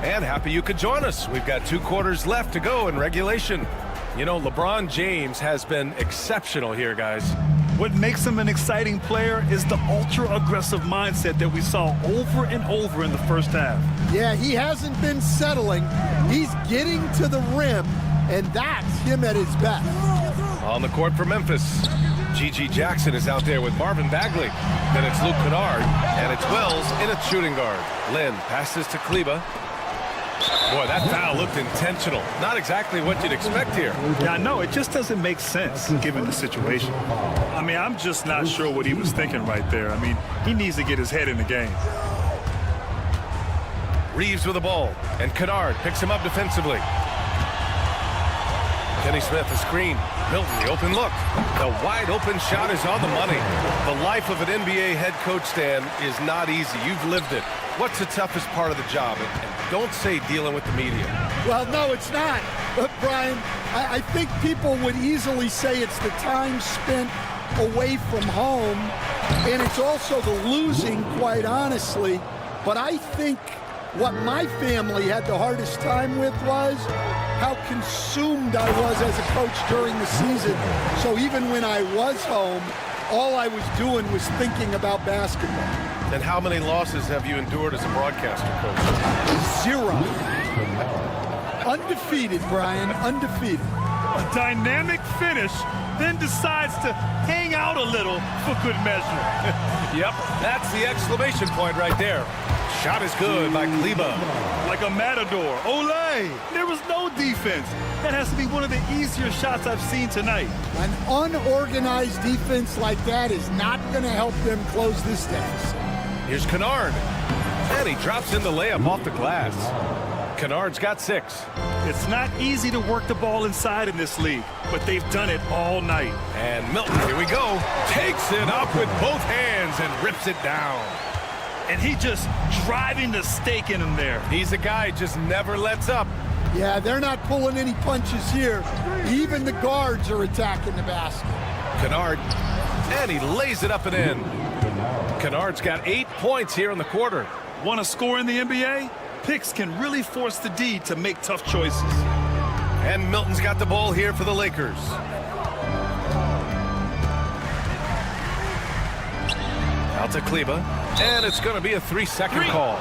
And happy you could join us. We've got 2 quarters left to go in regulation. You know, LeBron James has been exceptional here, guys. What makes him an exciting player is the ultra-aggressive mindset that we saw over and over in the first half. Yeah, he hasn't been settling. He's getting to the rim, and that's him at his best. On the court for Memphis, G.G. Jackson is out there with Marvin Bagley. Then it's Luke Kennard, and it's Wells in at shooting guard. Lynn passes to Kleba. Boy, that foul looked intentional. Not exactly what you'd expect here. Yeah, I know. It just doesn't make sense given the situation. I mean, I'm just not sure what he was thinking right there. I mean, he needs to get his head in the game. Reeves with the ball, and Kennard picks him up defensively. Kenny Smith, a screen. Milton, the open look. The wide open shot is on the money. The life of an NBA head coach, Stan, is not easy. You've lived it. What's the toughest part of the job? And don't say dealing with the media. Well, no, it's not. But, Brian, I think people would easily say it's the time spent away from home, and it's also the losing, quite honestly. But I think what my family had the hardest time with was how consumed I was as a coach during the season. So even when I was home, all I was doing was thinking about basketball. And how many losses have you endured as a broadcaster, Coach? 0. Undefeated, Brian, undefeated. A dynamic finish, then decides to hang out a little for good measure. Yep, that's the exclamation point right there. Shot is good by Kleba. Like a matador. Olay! There was no defense. That has to be one of the easier shots I've seen tonight. An unorganized defense like that is not going to help them close this deficit. Here's Kennard. And he drops in the layup off the glass. Kennard's got 6. It's not easy to work the ball inside in this league, but they've done it all night. And Milton, here we go, takes it up with both hands and rips it down. And he just driving the stake in him there. He's a guy who just never lets up. Yeah, they're not pulling any punches here. Even the guards are attacking the basket. Kennard, and he lays it up and in. Kennard's got 8 points here in the quarter. Want to score in the NBA? Picks can really force the D to make tough choices. And Milton's got the ball here for the Lakers. Out to Kleba, and it's going to be a 3-second call.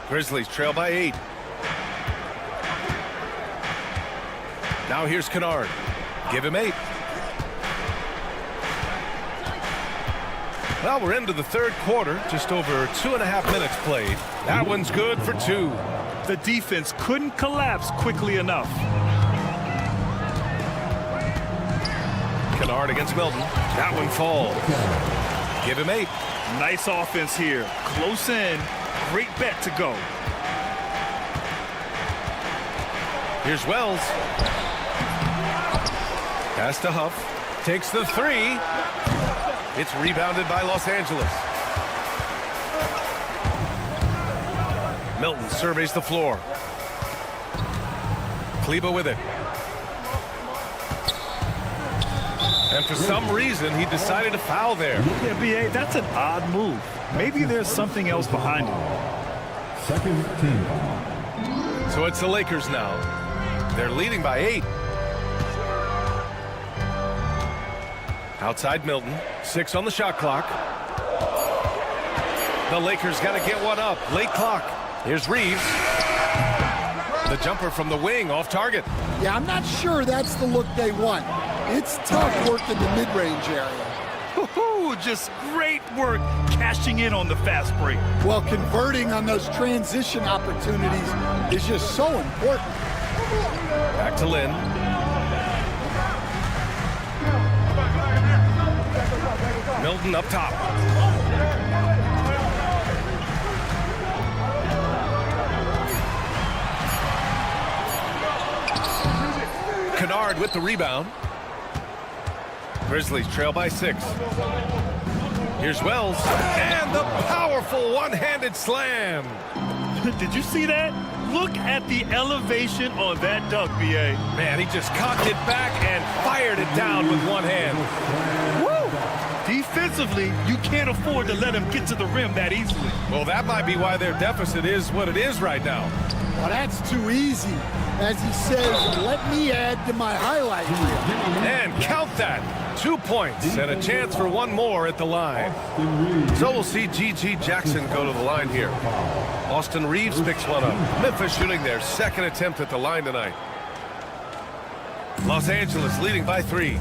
Grizzlies trail by 8. Now here's Kennard. Give him 8. Well, we're into the third quarter. Just over 2.5 minutes played. That one's good for 2. The defense couldn't collapse quickly enough. Kennard against Milton. That one falls. Give him 8. Nice offense here. Close in. Great bet to go. Here's Wells. Pass to Huff. Takes the 3. It's rebounded by Los Angeles. Milton surveys the floor. Kleba with it. And for some reason, he decided to foul there. Yeah, B.A., that's an odd move. Maybe there's something else behind it. Second team. So it's the Lakers now. They're leading by 8. Outside Milton. 6 on the shot clock. The Lakers got to get one up. Late clock. Here's Reeves. The jumper from the wing off target. Yeah, I'm not sure that's the look they want. It's tough working the mid-range area. Just great work cashing in on the fast break. Well, converting on those transition opportunities is just so important. Back to Lynn. Milton up top. Kennard with the rebound. Grizzlies trail by 6. Here's Wells, and the powerful one-handed slam. Did you see that? Look at the elevation on that dunk, B.A. Man, he just cocked it back and fired it down with one hand. Woo! Defensively, you can't afford to let him get to the rim that easily. Well, that might be why their deficit is what it is right now. Well, that's too easy. As he says, let me add to my highlight reel. And count that. 2 points and a chance for one more at the line. So we'll see G.G. Jackson go to the line here. Austin Reeves picks one up. Memphis shooting their second attempt at the line tonight. Los Angeles leading by 3.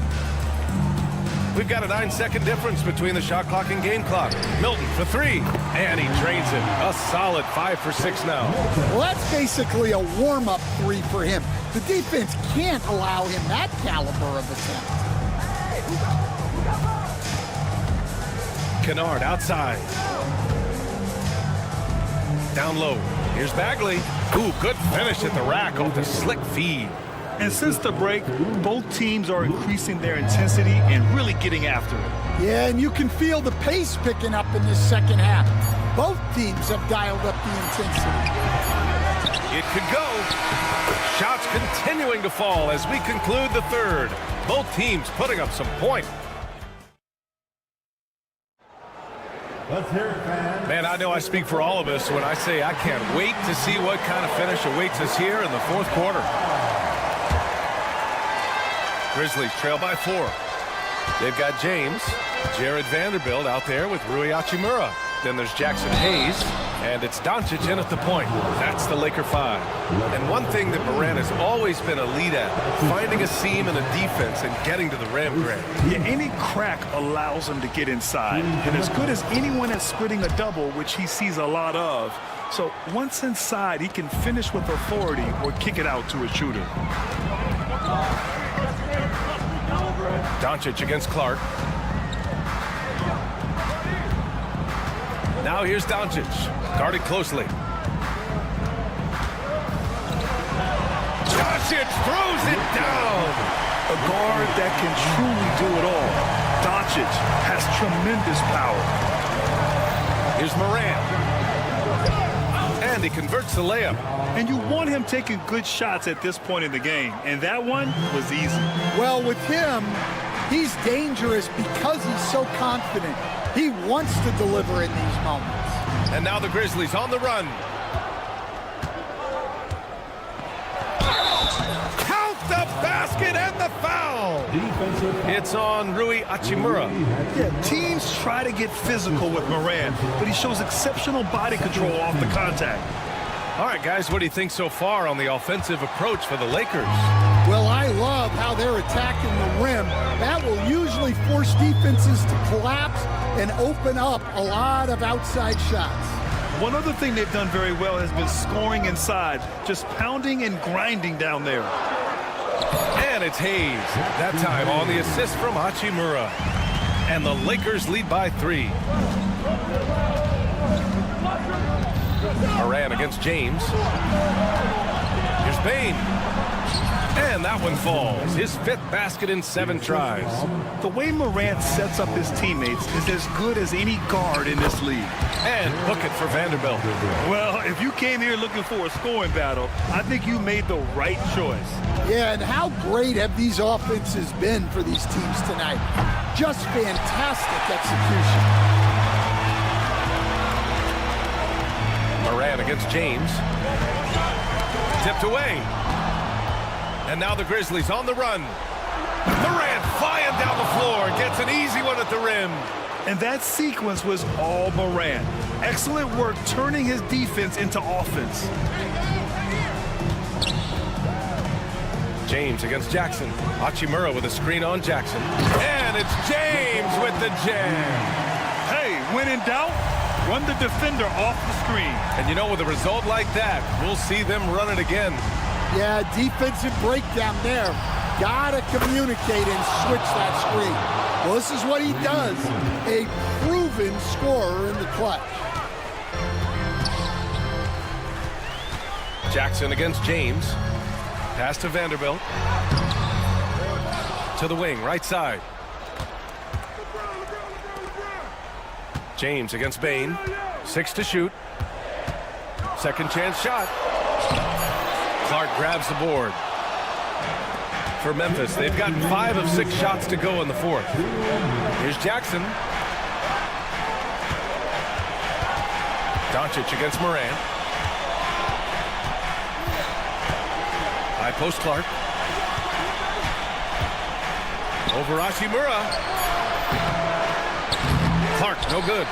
We've got a 9-second difference between the shot clock and game clock. Milton for 3, and he drains it. A solid 5 for 6 now. Well, that's basically a warm-up 3 for him. The defense can't allow him that caliber of attempt. Kennard outside. Down low. Here's Bagley. Ooh, good finish at the rack off the slick feed. And since the break, both teams are increasing their intensity and really getting after it. Yeah, and you can feel the pace picking up in this second half. Both teams have dialed up the intensity. It could go. Shots continuing to fall as we conclude the third. Both teams putting up some points. Let's hear it, fans. Man, I know I speak for all of us when I say I can't wait to see what kind of finish awaits us here in the fourth quarter. Grizzlies trail by 4. They've got James, Jared Vanderbilt out there with Rui Hachimura. Then there's Jackson Hayes, and it's Doncic in at the point. That's the Laker 5. And one thing that Morant has always been a lead at, finding a seam in a defense and getting to the rim, Grant. Yeah, any crack allows him to get inside. And as good as anyone at splitting a double, which he sees a lot of. So once inside, he can finish with authority or kick it out to a shooter. Doncic against Clark. Now here's Doncic, guarded closely. Doncic throws it down. A guard that can truly do it all. Doncic has tremendous power. Here's Morant. And he converts the layup. And you want him taking good shots at this point in the game. And that one was easy. Well, with him, he's dangerous because he's so confident. He wants to deliver in these moments. And now the Grizzlies on the run. Count the basket and the foul. It's on Rui Hachimura. Yeah, teams try to get physical with Morant, but he shows exceptional body control off the contact. All right, guys, what do you think so far on the offensive approach for the Lakers? Well, I love how they're attacking the rim. That will usually force defenses to collapse and open up a lot of outside shots. One other thing they've done very well has been scoring inside, just pounding and grinding down there. And it's Hayes, that time on the assist from Hachimura. And the Lakers lead by 3. Moran against James. Here's Bane. And that one falls. His 5th basket in 7 tries. The way Morant sets up his teammates is as good as any guard in this league. And hook it for Vanderbilt. Well, if you came here looking for a scoring battle, I think you made the right choice. Yeah, and how great have these offenses been for these teams tonight? Just fantastic execution. Moran against James. Tipped away. And now the Grizzlies on the run. Morant flying down the floor. Gets an easy one at the rim. And that sequence was all Morant. Excellent work turning his defense into offense. James against Jackson. Hachimura with a screen on Jackson. And it's James with the jam. Hey, when in doubt, run the defender off the screen. And you know, with a result like that, we'll see them run it again. Yeah, defensive breakdown there. Gotta communicate and switch that screen. Well, this is what he does. A proven scorer in the clutch. Jackson against James. Pass to Vanderbilt. To the wing, right side. James against Bane. 6 to shoot. Second chance shot. Clark grabs the board. For Memphis, they've got 5 of 6 shots to go in the 4th. Here's Jackson. Doncic against Morant. High post Clark. Over Hachimura. Clark, no good.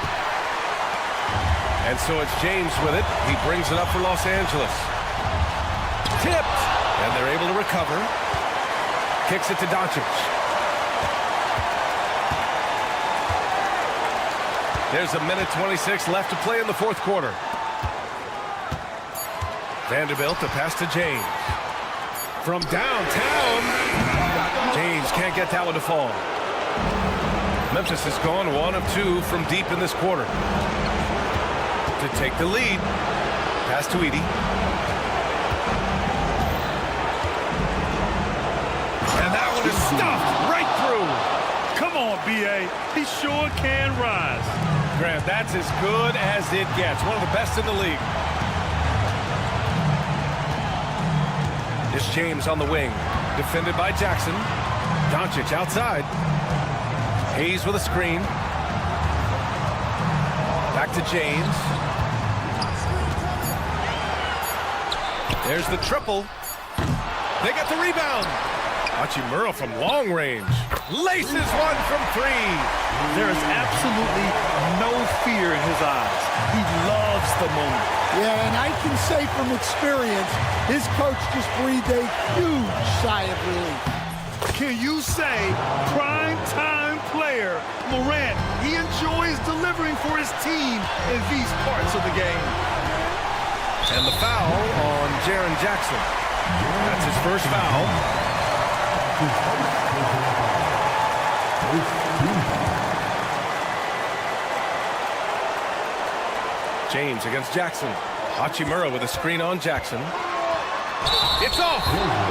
And so it's James with it. He brings it up for Los Angeles. Tipped. And they're able to recover. Kicks it to Doncic. There's a minute 26 left to play in the 4th quarter. Vanderbilt, the pass to James. From downtown. James can't get that one to fall. Memphis has gone 1 of 2 from deep in this quarter. To take the lead. Pass to Edey. And that one is stuffed right through. Come on, B.A. He sure can rise. Grant, that's as good as it gets. One of the best in the league. It's James on the wing. Defended by Jackson. Doncic outside. Hayes with a screen. Back to James. There's the triple. They get the rebound. Hachimura from long range. Laces one from 3. There is absolutely no fear in his eyes. He loves the moment. Yeah, and I can say from experience, his coach just breathed a huge sigh of relief. Can you say prime-time player Morant, he enjoys delivering for his team in these parts of the game. And the foul on Jaren Jackson. That's his first foul. James against Jackson. Hachimura with a screen on Jackson. It's off!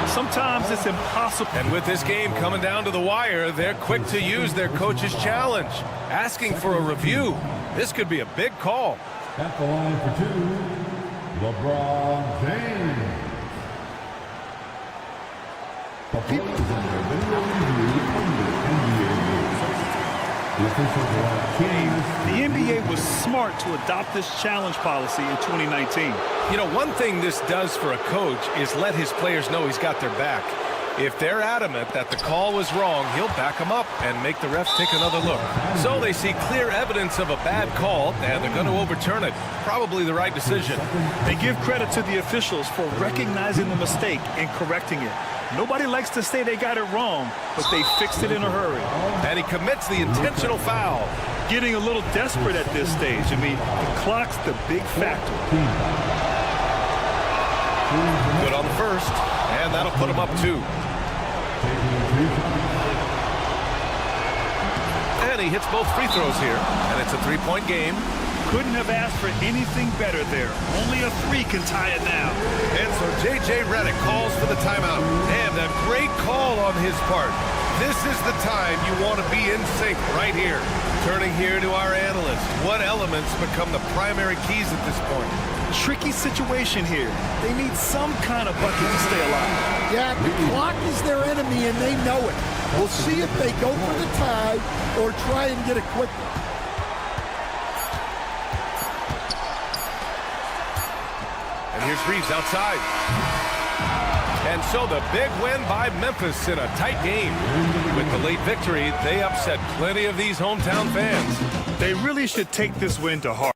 Sometimes it's impossible. And with this game coming down to the wire, they're quick to use their coach's challenge, asking for a review. This could be a big call. At the line for 2, LeBron James. The people is under video review under NBA rules. The officials are James. The NBA was smart to adopt this challenge policy in 2019. You know, one thing this does for a coach is let his players know he's got their back. If they're adamant that the call was wrong, he'll back them up and make the refs take another look. So they see clear evidence of a bad call, and they're going to overturn it. Probably the right decision. They give credit to the officials for recognizing the mistake and correcting it. Nobody likes to say they got it wrong, but they fixed it in a hurry. And he commits the intentional foul. Getting a little desperate at this stage. I mean, the clock's the big factor. Good on the first, and that'll put him up 2. And he hits both free throws here, and it's a 3-point game. Couldn't have asked for anything better there. Only a 3 can tie it now. And so J.J. Redick calls for the timeout. And a great call on his part. This is the time you want to be in sync right here. Turning here to our analysts. What elements become the primary keys at this point? Tricky situation here. They need some kind of bucket to stay alive. Yeah, the clock is their enemy, and they know it. We'll see if they go for the tie or try and get a quick one. And here's Reeves outside. And so the big win by Memphis in a tight game. With the late victory, they upset plenty of these hometown fans. They really should take this win to heart.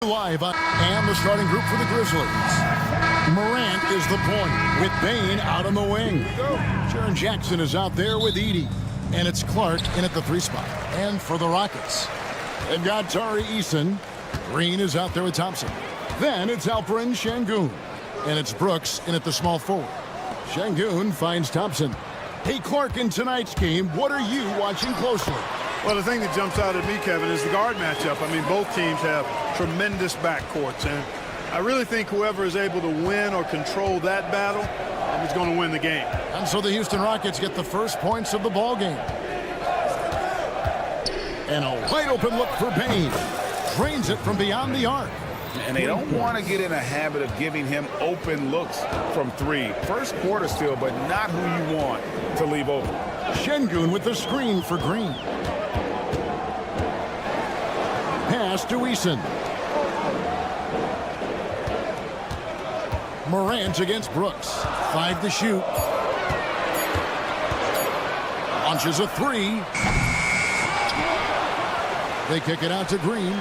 Live on and the starting group for the Grizzlies. Morant is the point with Bane out on the wing. Jaren Jackson is out there with Edey. And it's Clark in at the 3 spot. And for the Rockets, they've got Tari Eason. Green is out there with Thompson. Then it's Alperen Şengün. And it's Brooks in at the small forward. Şengün finds Thompson. Hey, Clark, in tonight's game, what are you watching closely? Well, the thing that jumps out at me, Kevin, is the guard matchup. I mean, both teams have tremendous backcourts, and I really think whoever is able to win or control that battle is going to win the game. And so the Houston Rockets get the first points of the ball game. And a wide open look for Bane. Drains it from beyond the arc. And they don't want to get in a habit of giving him open looks from 3. First quarter still, but not who you want to leave open. Şengün with the screen for Green. Pass to Eason. Morant against Brooks. 5 to shoot. Launches a 3. They kick it out to Green.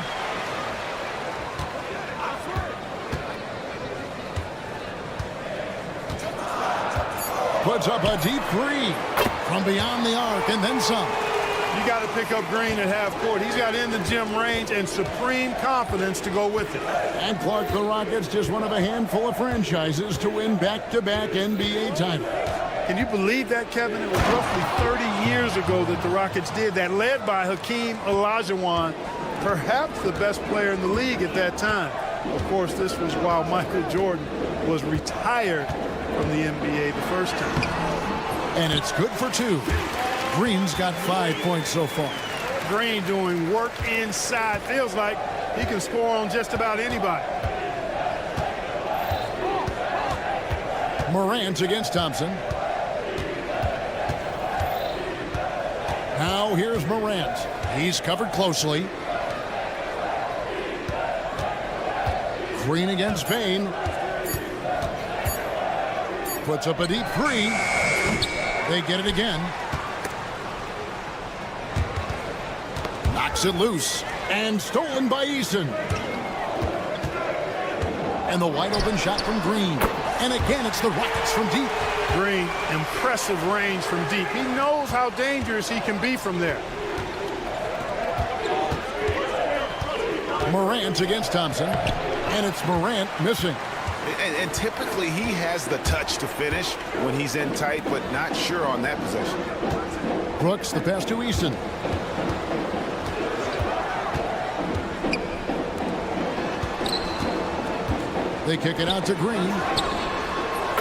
Puts up a deep 3 from beyond the arc and then some. You got to pick up Green at half court. He's got in the gym range and supreme confidence to go with it. And Clark, the Rockets, just one of a handful of franchises to win back-to-back NBA titles. Can you believe that, Kevin? It was roughly 30 years ago that the Rockets did that, led by Hakeem Olajuwon, perhaps the best player in the league at that time. Of course, this was while Michael Jordan was retired from the NBA the first time. And it's good for 2. Green's got 5 points so far. Green doing work inside. Feels like he can score on just about anybody. Morant against Thompson. Now here's Morant. He's covered closely. Green against Bane. Puts up a deep 3. They get it again. Knocks it loose. And stolen by Eason. And the wide open shot from Green. And again, it's the Rockets from deep. Green, impressive range from deep. He knows how dangerous he can be from there. Morant against Thompson. And it's Morant missing. And typically he has the touch to finish when he's in tight, but not sure on that possession. Brooks, the pass to Eason. They kick it out to Green.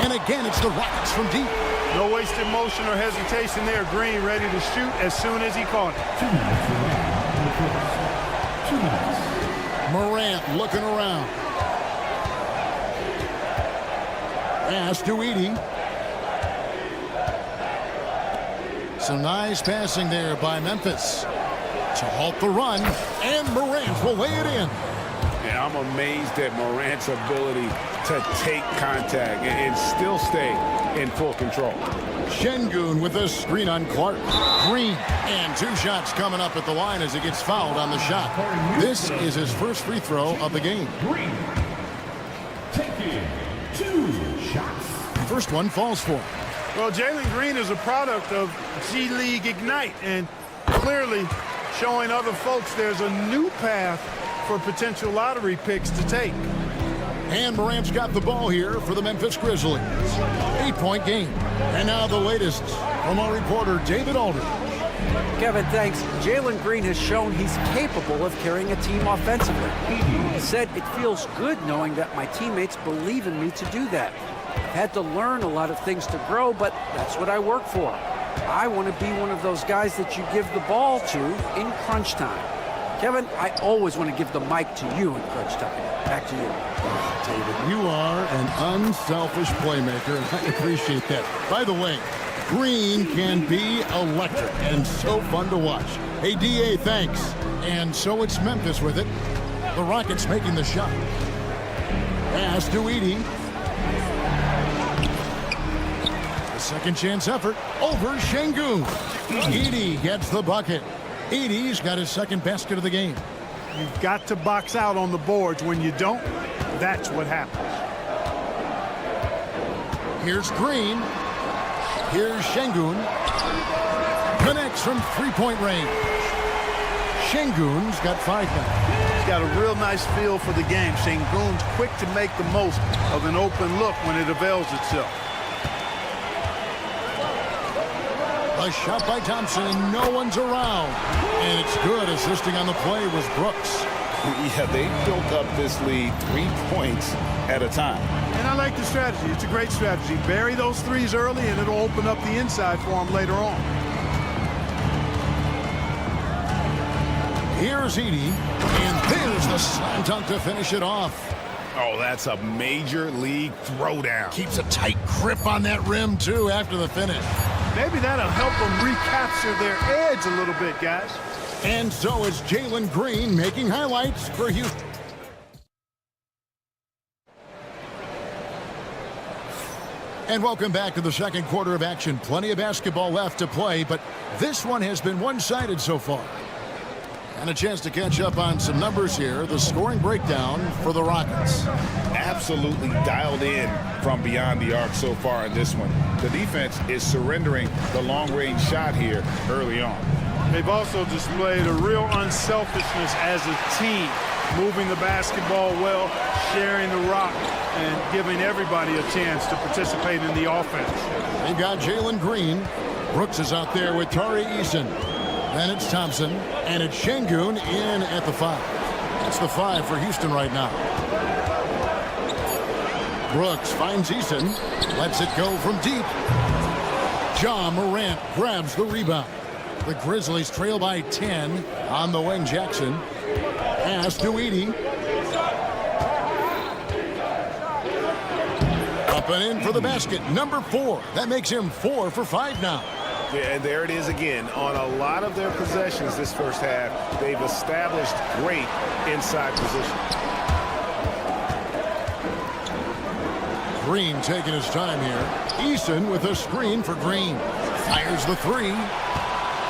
And again, it's the Rockets from deep. No wasted motion or hesitation there. Green ready to shoot as soon as he caught it. 2 minutes. Morant looking around. Pass to Edey. Some nice passing there by Memphis to halt the run. And Morant will lay it in. And I'm amazed at Morant's ability to take contact and still stay in full control. Şengün with a screen on Clark. Green. And 2 shots coming up at the line as he gets fouled on the shot. This is his first free throw of the game. Green taking 2 shots. First one falls for him. Well, Jalen Green is a product of G League Ignite and clearly showing other folks there's a new path for potential lottery picks to take. And Morant's got the ball here for the Memphis Grizzlies. 8-point game. And now the latest from our reporter, David Aldridge. Kevin, thanks. Jalen Green has shown he's capable of carrying a team offensively. He said, it feels good knowing that my teammates believe in me to do that. I've had to learn a lot of things to grow, but that's what I work for. I want to be one of those guys that you give the ball to in crunch time. Kevin, I always want to give the mic to you in crunch time. Back to you. David, you are an unselfish playmaker, and I appreciate that. By the way, Green can be electric and so fun to watch. Hey, DA, thanks. And so it's Memphis with it. The Rockets making the shot. Pass to Edey. The Second chance effort over Şengün. Edey gets the bucket. Edey's got his second basket of the game. You've got to box out on the boards. When you don't, that's what happens. Here's Green. Here's Şengün. Connects from three-point range. Şengün's got 5 now. He's got a real nice feel for the game. Şengün's quick to make the most of an open look when it avails itself. A shot by Thompson, and no one's around. And it's good. Assisting on the play was Brooks. Yeah, they built up this lead 3 points at a time. And I like the strategy. It's a great strategy. Bury those threes early, and it'll open up the inside for him later on. Here's Edey, and there's the slam dunk to finish it off. Oh, that's a major league throwdown. Keeps a tight grip on that rim, too, after the finish. Maybe that'll help them recapture their edge a little bit, guys. And so is Jalen Green making highlights for Houston. And welcome back to the second quarter of action. Plenty of basketball left to play, but this one has been one-sided so far. And a chance to catch up on some numbers here. The scoring breakdown for the Rockets. Absolutely dialed in from beyond the arc so far in this one. The defense is surrendering the long-range shot here early on. They've also displayed a real unselfishness as a team, moving the basketball well, sharing the rock, and giving everybody a chance to participate in the offense. They've got Jalen Green. Brooks is out there with Tari Eason. Then it's Thompson, and it's Şengün in at the 5. That's the 5 for Houston right now. Brooks finds Eason, lets it go from deep. Ja Morant grabs the rebound. The Grizzlies trail by 10 on the wing. Jackson. Pass to Edey. Up and in for the basket. Number 4. That makes him 4 for 5 now. Yeah, and there it is again. On a lot of their possessions this first half, they've established great inside position. Green taking his time here. Eason with a screen for Green. Fires the 3.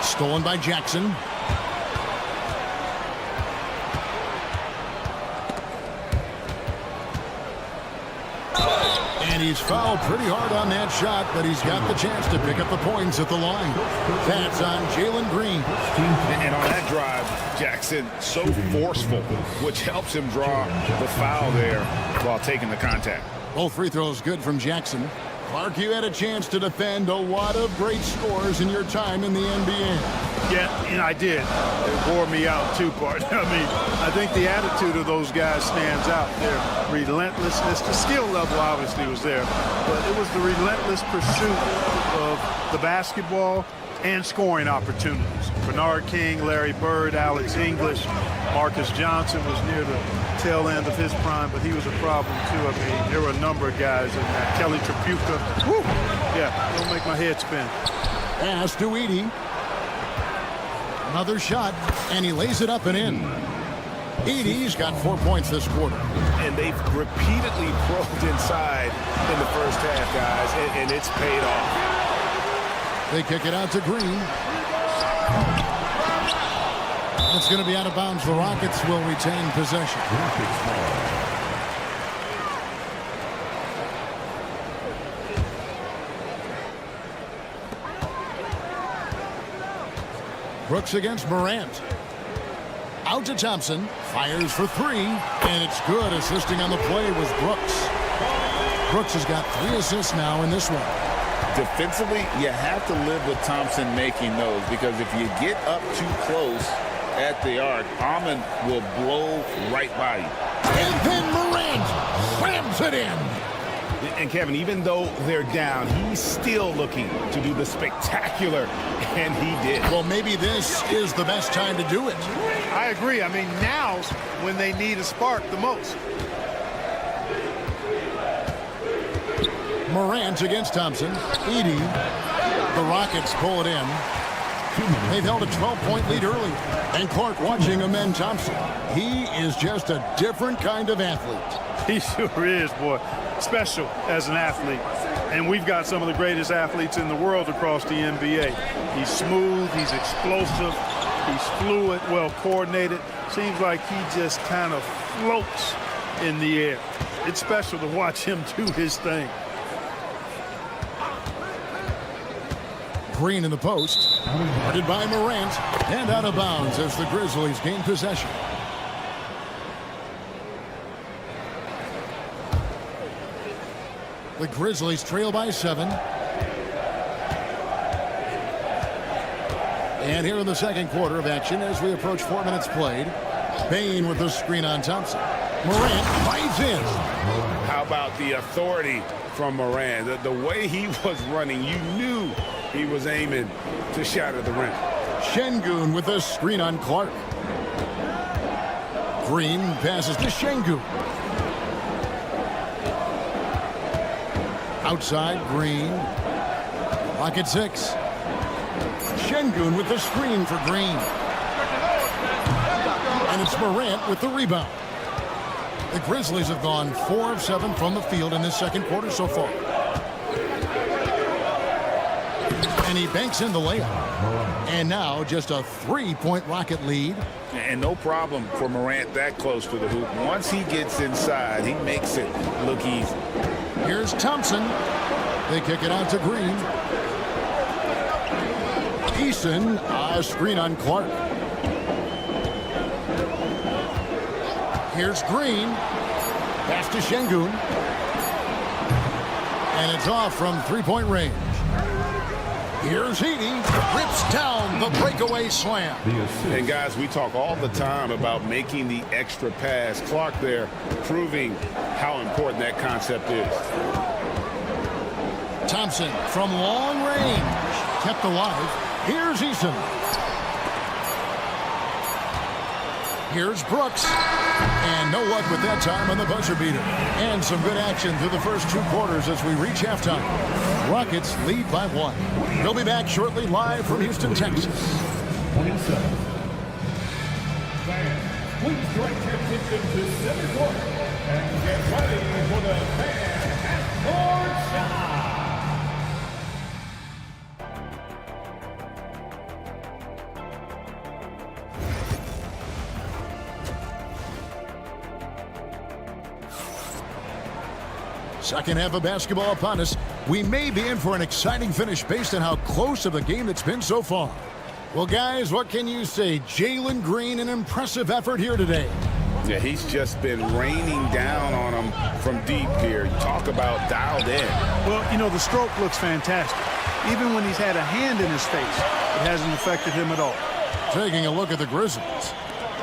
Stolen by Jackson. And he's fouled pretty hard on that shot, but he's got the chance to pick up the points at the line. That's on Jalen Green. And on that drive, Jackson so forceful, which helps him draw the foul there while taking the contact. Both free throws good from Jackson. Clark, you had a chance to defend a lot of great scores in your time in the NBA. Yeah, and I did. It wore me out too, partner. I mean, I think the attitude of those guys stands out. Their relentlessness, the skill level obviously was there, but it was the relentless pursuit of the basketball and scoring opportunities. Bernard King, Larry Bird, Alex English, Marcus Johnson was near the tail end of his prime, but he was a problem too. I mean, there were a number of guys in that. Kelly Tripucka. Woo! Yeah, don't make my head spin. Pass to Edey. Another shot, and he lays it up and in. Edey's got 4 points this quarter. And they've repeatedly probed inside in the first half, guys, and it's paid off. They kick it out to Green. It's going to be out of bounds. The Rockets will retain possession. Brooks against Morant. Out to Thompson. Fires for 3. And it's good. Assisting on the play was Brooks. Brooks has got 3 assists now in this one. Defensively, you have to live with Thompson making those, because if you get up too close at the arc, Ahmed will blow right by you. And then Morant slams it in. And Kevin, even though they're down, he's still looking to do the spectacular, and he did. Well, maybe this is the best time to do it. I agree. I mean, now's when they need a spark the most. Morant against Thompson. Edey. The Rockets pull it in. They've held a 12-point lead early. And Clark watching amend Thompson. He is just a different kind of athlete. He sure is, boy. Special as an athlete. And we've got some of the greatest athletes in the world across the NBA. He's smooth, he's explosive, he's fluid, well coordinated. Seems like he just kind of floats in the air. It's special to watch him do his thing. Green in the post. Guarded by Morant. And out of bounds as the Grizzlies gain possession. The Grizzlies trail by 7. And here in the second quarter of action as we approach 4 minutes played. Payne with the screen on Thompson. Morant finds in. How about the authority from Morant? The way he was running, you knew he was aiming to shatter the rim. Şengün with the screen on Clark. Green passes to Şengün. Outside, Green. Lock at 6. Şengün with the screen for Green. And it's Morant with the rebound. The Grizzlies have gone 4 of 7 from the field in this second quarter so far. And he banks in the layup. And now just a 3-point Rocket lead. And no problem for Morant that close to the hoop. Once he gets inside, he makes it look easy. Here's Thompson. They kick it out to Green. Eason, a screen on Clark. Here's Green. Pass to Şengün. And it's off from 3-point range. Here's Heaney. Rips down the breakaway slam. And guys, we talk all the time about making the extra pass. Clark there proving how important that concept is. Thompson from long range. Kept alive. Here's Eason. Here's Brooks. And no luck with that time on the buzzer beater. And some good action through the first 2 quarters as we reach halftime. Rockets lead by 1. We'll be back shortly live from Houston, Texas. 27. Fans, please direct your attention to center court and get ready for the fan half-court shot. Second half of basketball upon us. We may be in for an exciting finish based on how close of a game it's been so far. Well, guys, what can you say? Jalen Green, an impressive effort here today. Yeah, he's just been raining down on him from deep here. Talk about dialed in. Well, you know, the stroke looks fantastic. Even when he's had a hand in his face, it hasn't affected him at all. Taking a look at the Grizzlies.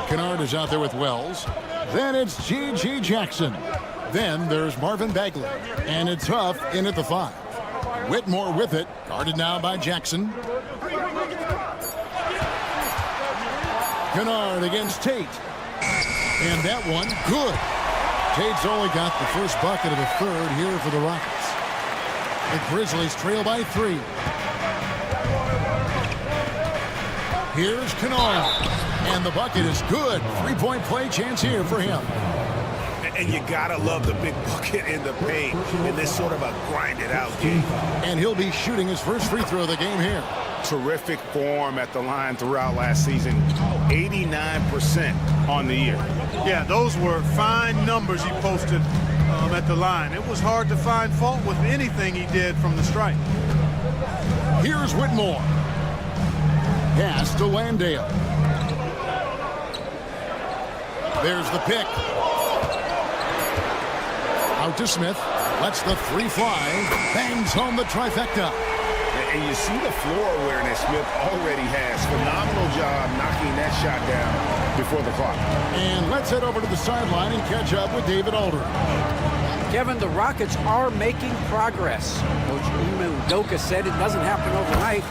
Kennard is out there with Wells. Then it's G.G. Jackson. Then there's Marvin Bagley. And it's Huff in at the 5. Whitmore with it. Guarded now by Jackson. Kennard against Tate. And that one, good. Tate's only got the first bucket of the third here for the Rockets. The Grizzlies trail by 3. Here's Kennard. And the bucket is good. 3-point play chance here for him. And you gotta love the big bucket in the paint in this sort of a grind-it-out game. And he'll be shooting his first free throw of the game here. Terrific form at the line throughout last season. 89% on the year. Yeah, those were fine numbers he posted at the line. It was hard to find fault with anything he did from the stripe. Here's Whitmore. Pass to Landale. There's the pick. Out to Smith. Lets the 3 fly. Bangs home the trifecta. And you see the floor awareness Smith already has. Phenomenal job knocking that shot down before the clock. And let's head over to the sideline and catch up with David Aldridge. Kevin, the Rockets are making progress. Coach Ime Udoka said it doesn't happen overnight.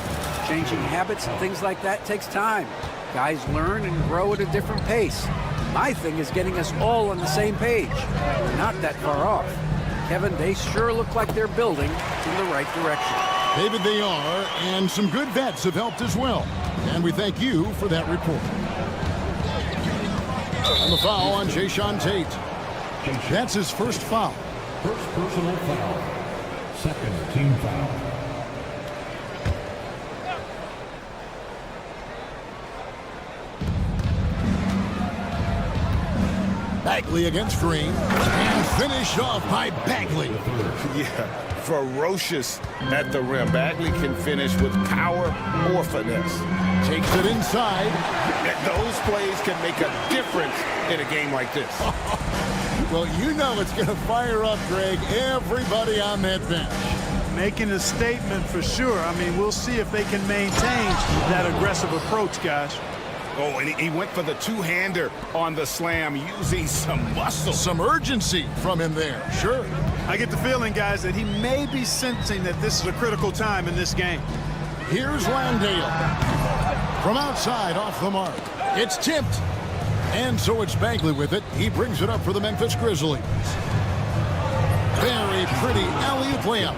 Changing habits and things like that takes time. Guys learn and grow at a different pace. My thing is getting us all on the same page. We're not that far off. Kevin, they sure look like they're building in the right direction. David, they are, and some good vets have helped as well. And we thank you for that report. And the foul on Jae'Sean Tate. That's his first foul. First personal foul. Second team foul. Bagley against Green. And finished off by Bagley. Yeah, ferocious at the rim. Bagley can finish with power or finesse. Takes it inside. Those plays can make a difference in a game like this. Well, you know it's going to fire up, Greg, everybody on that bench. Making a statement for sure. I mean, we'll see if they can maintain that aggressive approach, guys. Oh, and he went for the two-hander on the slam using some muscle. Some urgency from him there, sure. I get the feeling, guys, that he may be sensing that this is a critical time in this game. Here's Landale. From outside, off the mark. It's tipped. And so it's Bagley with it. He brings it up for the Memphis Grizzlies. Very pretty alley-oop layup.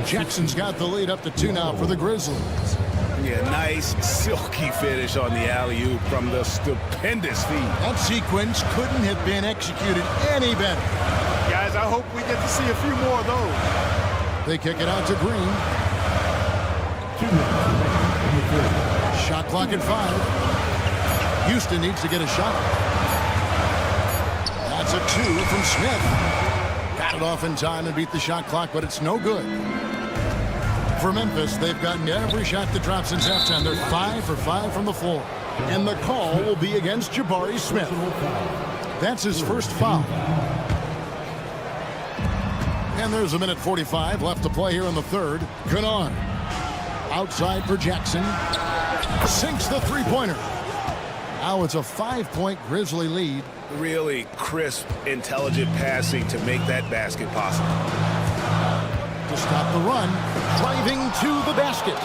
Jackson's got the lead up to 2 now for the Grizzlies. Yeah, nice silky finish on the alley-oop from the stupendous feed. That sequence couldn't have been executed any better. Guys, I hope we get to see a few more of those. They kick it out to Green. 2 minutes remaining in the third. Shot clock at 5. Houston needs to get a shot. That's a 2 from Smith. Got it off in time and beat the shot clock, but it's no good. For Memphis, they've gotten every shot that dropped since halftime. They're 5 for 5 from the floor. And the call will be against Jabari Smith. That's his first foul. And there's 1:45 left to play here in the third. Kennard outside for Jackson. Sinks the three-pointer. Now it's a 5-point Grizzly lead. Really crisp, intelligent passing to make that basket possible. To stop the run, driving to the basket.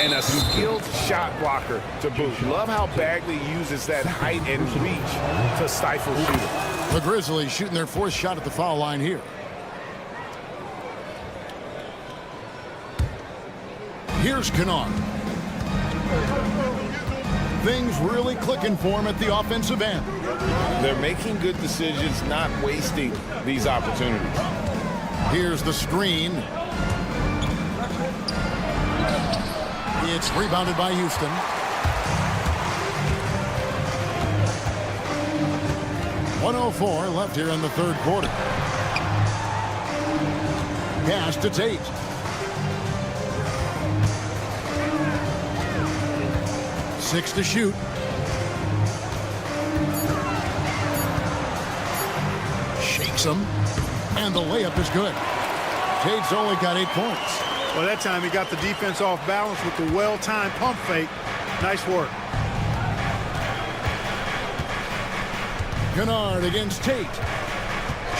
And a skilled shot blocker to boot. Love how Bagley uses that height and reach to stifle shooting. The Grizzlies shooting their 4th shot at the foul line here. Here's Kennard. Things really clicking for him at the offensive end. They're making good decisions, not wasting these opportunities. Here's the screen. It's rebounded by Houston. .104 left here in the third quarter. Pass to Tate. Six to shoot. Shakes him. And the layup is good. Tate's only got 8 points. Well, that time he got the defense off balance with the well-timed pump fake. Nice work. Kennard against Tate.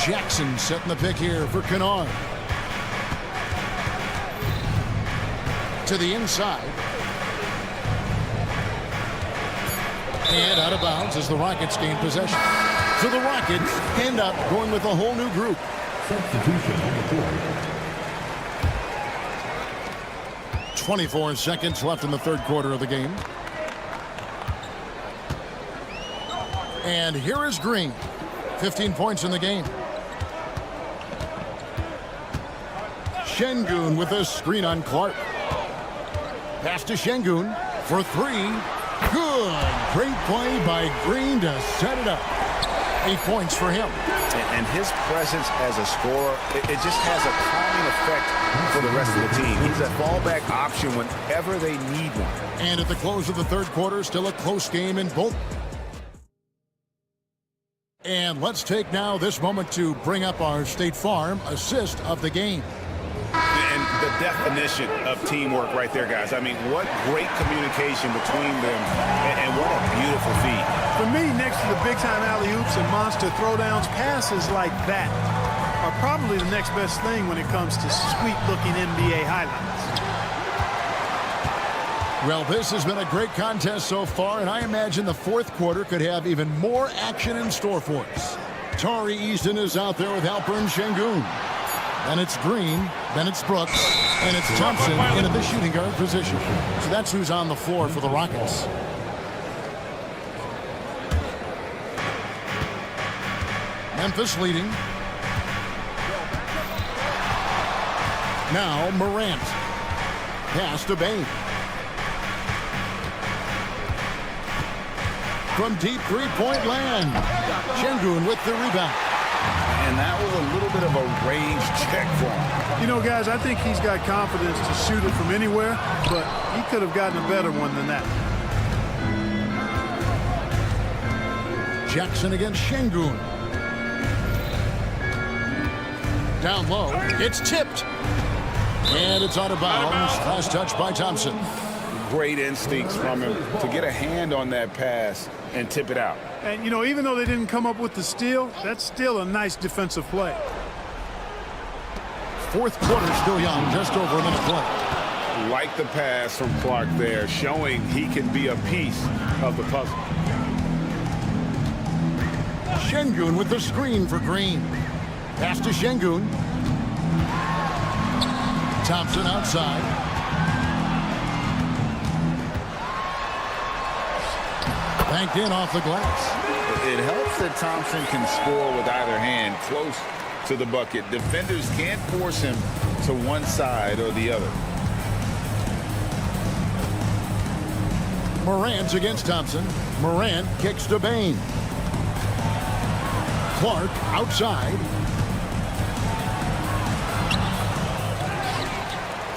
Jackson setting the pick here for Kennard. To the inside. And out of bounds as the Rockets gain possession. So the Rockets end up going with a whole new group. Substitution on the court. 24 seconds left in the third quarter of the game. And here is Green. 15 points in the game. Şengün with a screen on Clark. Pass to Şengün for 3. Good. Great play by Green to set it up. 8 points for him. And his presence as a scorer, it just has a calming effect for the rest of the team. He's a fallback option whenever they need one. And at the close of the third quarter, still a close game in both. And let's take now this moment to bring up our State Farm assist of the game. And the definition of teamwork right there, guys. I mean, what great communication between them, and what a beautiful feat. For me, next to the big-time alley-oops and monster throwdowns, passes like that are probably the next best thing when it comes to sweet-looking NBA highlights. Well, this has been a great contest so far, and I imagine the fourth quarter could have even more action in store for us. Tari Easton is out there with Alperen Şengün. Then it's Green, then it's Brooks, and it's Thompson into the shooting guard position. So that's who's on the floor for the Rockets. Memphis leading. Now Morant. Pass to Bain. From deep three-point land. Şengün with the rebound. And that was a little bit of a range check for him. You know, guys, I think he's got confidence to shoot it from anywhere, but he could have gotten a better one than that. Jackson against Şengün. Down low. It's tipped. And it's out of bounds. Last touch by Thompson. Great instincts from him to get a hand on that pass and tip it out. And, you know, even though they didn't come up with the steal, that's still a nice defensive play. Fourth quarter still young, just over a minute play. Like the pass from Clark there, showing he can be a piece of the puzzle. Şengün with the screen for Green. Pass to Şengün. Thompson outside. Banked in off the glass. It helps that Thompson can score with either hand close to the bucket. Defenders can't force him to one side or the other. Morant against Thompson. Morant kicks to Bain. Clark outside.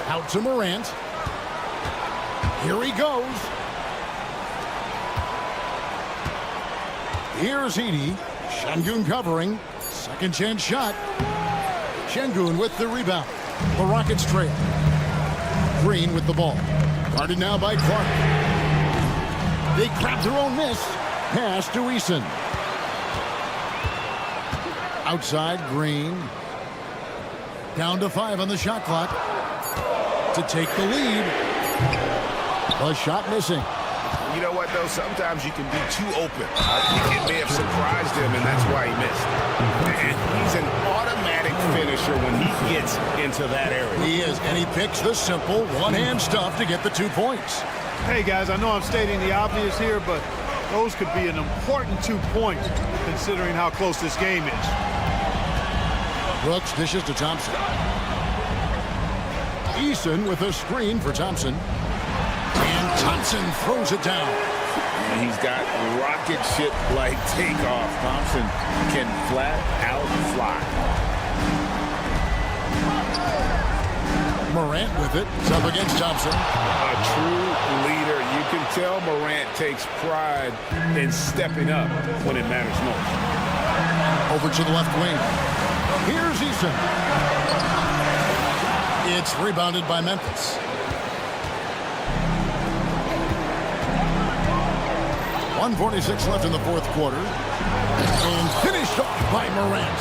Out to Morant. Here he goes. Here's Edey. Şengün covering. Second chance shot. Şengün with the rebound. The Rockets trail. Green with the ball. Guarded now by Clark. They grab their own miss. Pass to Eason. Outside Green. Down to 5 on the shot clock. To take the lead. A shot missing. You know what, though? Sometimes you can be too open. I think it may have surprised him, and that's why he missed. And he's an automatic finisher when he gets into that area. He is, and he picks the simple one-hand stuff to get the 2 points. Hey, guys, I know I'm stating the obvious here, but those could be an important 2 points considering how close this game is. Brooks dishes to Thompson. Eason with a screen for Thompson. And Thompson throws it down. And he's got rocket ship-like takeoff. Thompson can flat out fly. Morant with it. It's up against Thompson. A true leader. You can tell Morant takes pride in stepping up when it matters most. Over to the left wing. Here's Eason. It's rebounded by Memphis. 1:46 left in the fourth quarter. And finished off by Morant.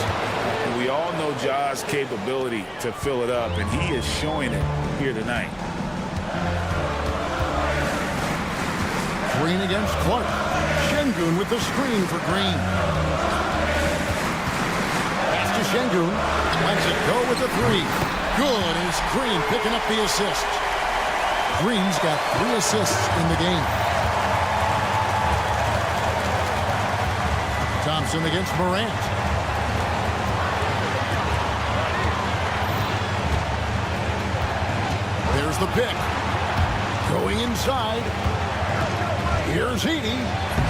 We all know Ja's capability to fill it up, and he is showing it here tonight. Green against Clark. Şengün with the screen for Green. Pass to Şengün. Lets it go with the 3. Good, and it's Green picking up the assist. Green's got 3 assists in the game. Thompson against Morant. There's the pick. Going inside. Here's Edey.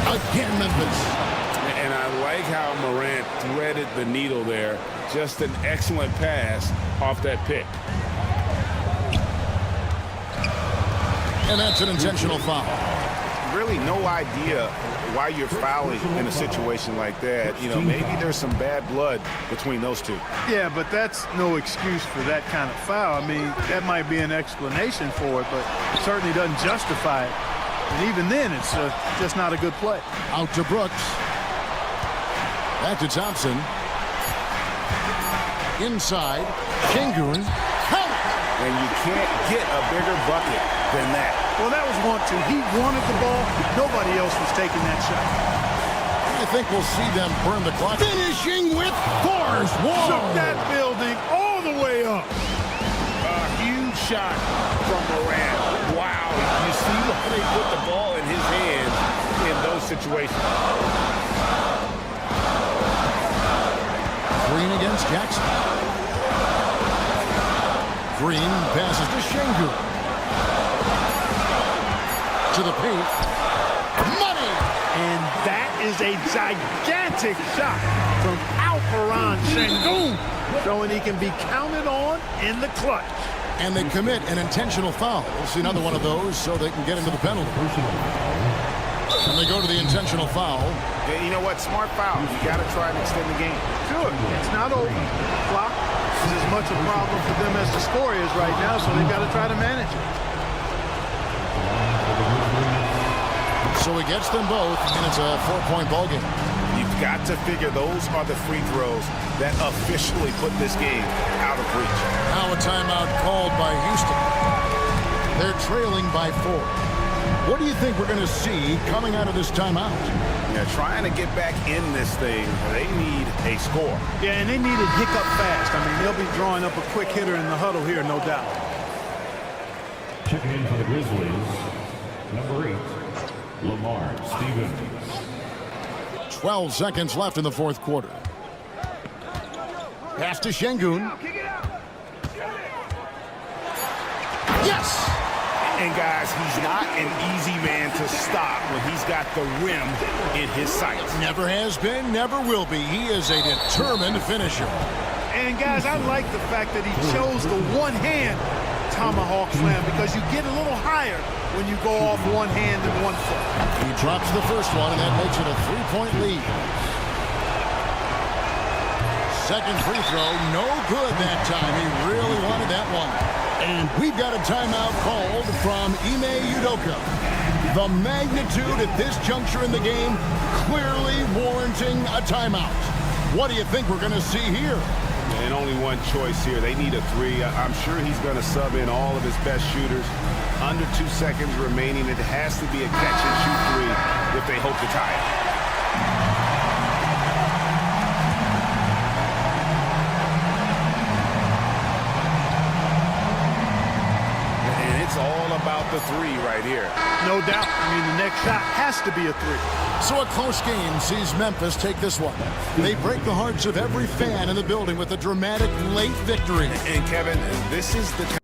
Again, Memphis. And I like how Morant threaded the needle there. Just an excellent pass off that pick. And that's an intentional foul. Really no idea why you're fouling in a situation like that. You know, maybe there's some bad blood between those two. Yeah, but that's no excuse for that kind of foul. I mean, that might be an explanation for it, but it certainly doesn't justify it. And even then, it's just not a good play. Out to Brooks. Back to Thompson. Inside. Şengün. And you can't get a bigger bucket than that. Well, that was want to. He wanted the ball. Nobody else was taking that shot. I think we'll see them burn the clock. Finishing with force. Whoa. Took that building all the way up. A huge shot from Morant. Wow. You see why they put the ball in his hands in those situations. Green against Jackson. Green passes to Şengün. To the paint. Money! And that is a gigantic shot from Alperen Şengün, showing he can be counted on in the clutch. And they commit an intentional foul. We'll see another one of those so they can get into the penalty. And they go to the intentional foul. Yeah, you know what? Smart foul. You got to try and extend the game. Sure, it's not over. Clock is as much a problem for them as the score is right now, so they've got to try to manage it. So he gets them both, and it's a 4-point ball game. You've got to figure those are the free throws that officially put this game out of reach. Now a timeout called by Houston. They're trailing by 4. What do you think we're going to see coming out of this timeout? Yeah, trying to get back in this thing, they need a score. Yeah, and they need it hiccup fast. I mean, they'll be drawing up a quick hitter in the huddle here, no doubt. Checking in for the Grizzlies, number 8, Lamar Stevens. 12 seconds left in the fourth quarter. Pass to Şengün. Yes! And guys, he's not an easy man to stop when he's got the rim in his sights. Never has been, never will be. He is a determined finisher. And guys, I like the fact that he chose the one-hand tomahawk slam because you get a little higher when you go off one hand and one foot. He drops the first one, and that makes it a 3-point lead. Second free throw, no good that time. He really wanted that one. And we've got a timeout called from Ime Udoka. The magnitude at this juncture in the game clearly warranting a timeout. What do you think we're going to see here? And only one choice here. They need a 3. I'm sure he's going to sub in all of his best shooters. Under 2 seconds remaining. It has to be a catch-and-shoot 3 if they hope to tie it. And it's all about the 3 right here. No doubt. I mean, the next shot has to be a 3. So a close game sees Memphis take this one. They break the hearts of every fan in the building with a dramatic late victory. And Kevin, this is the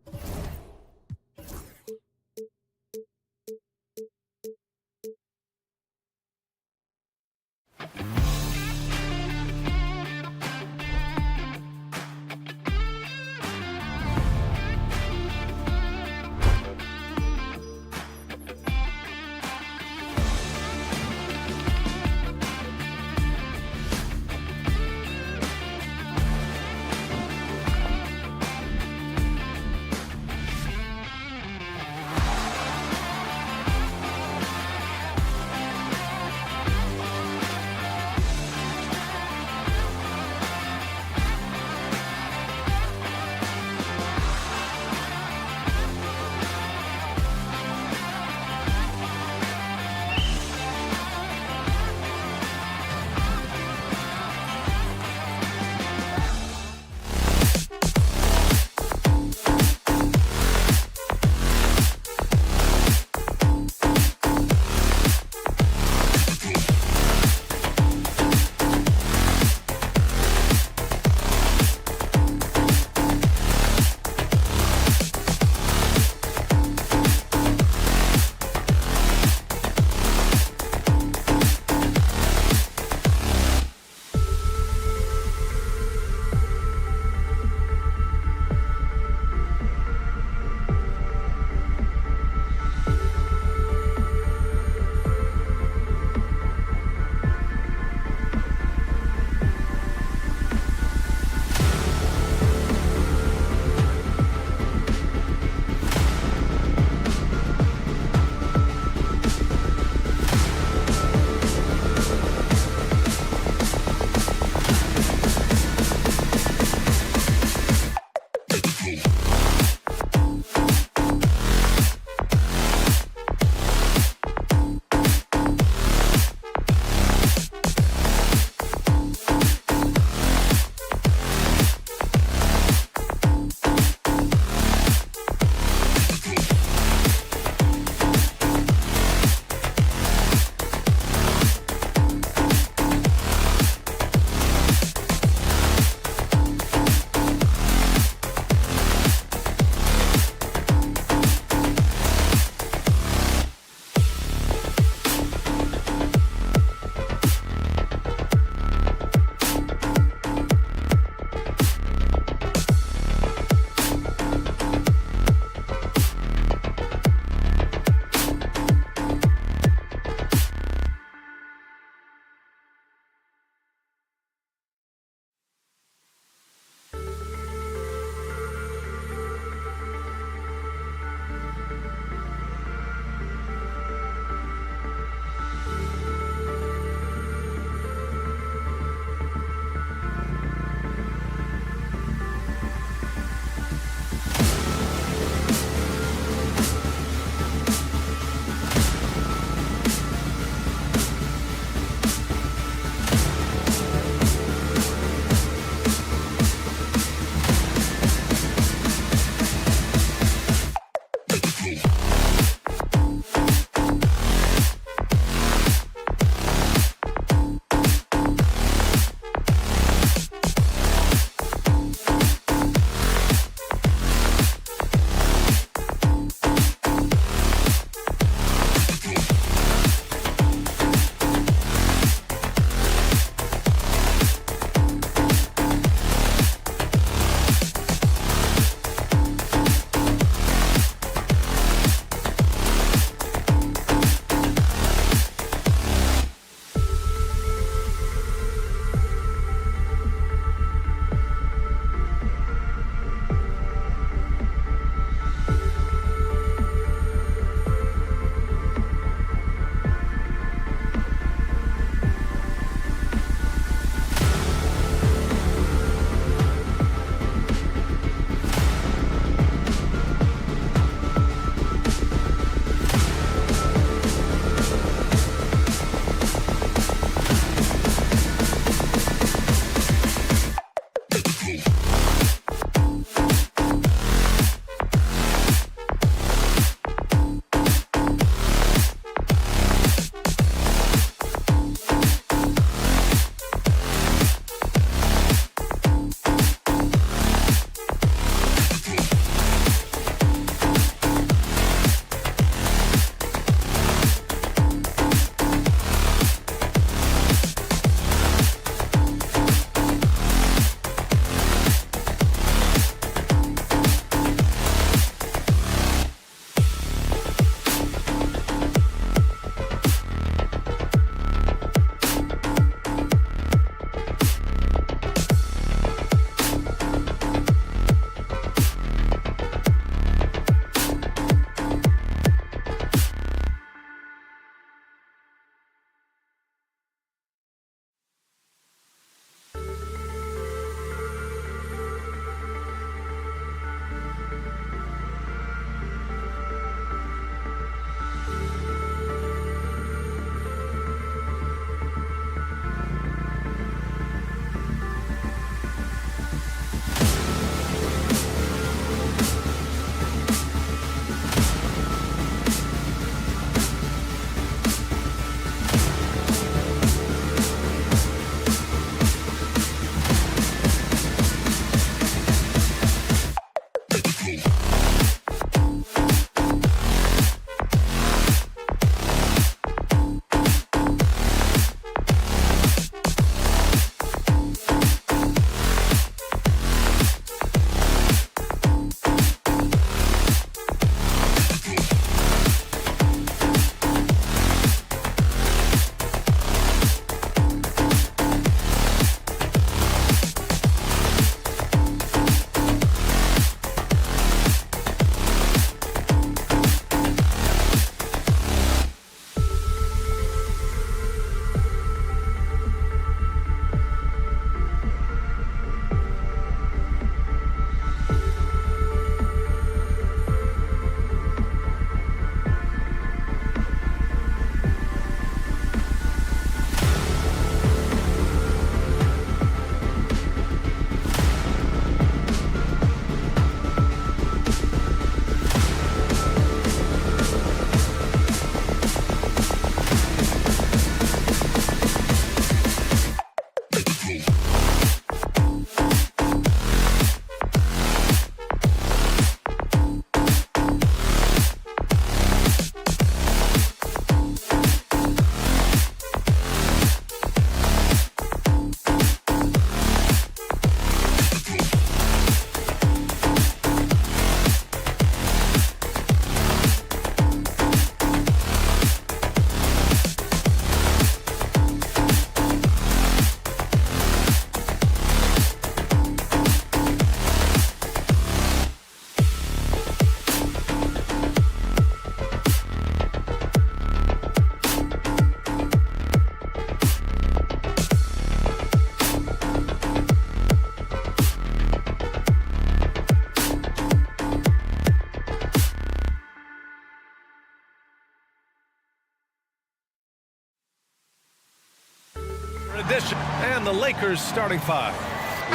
addition. And the Lakers starting 5.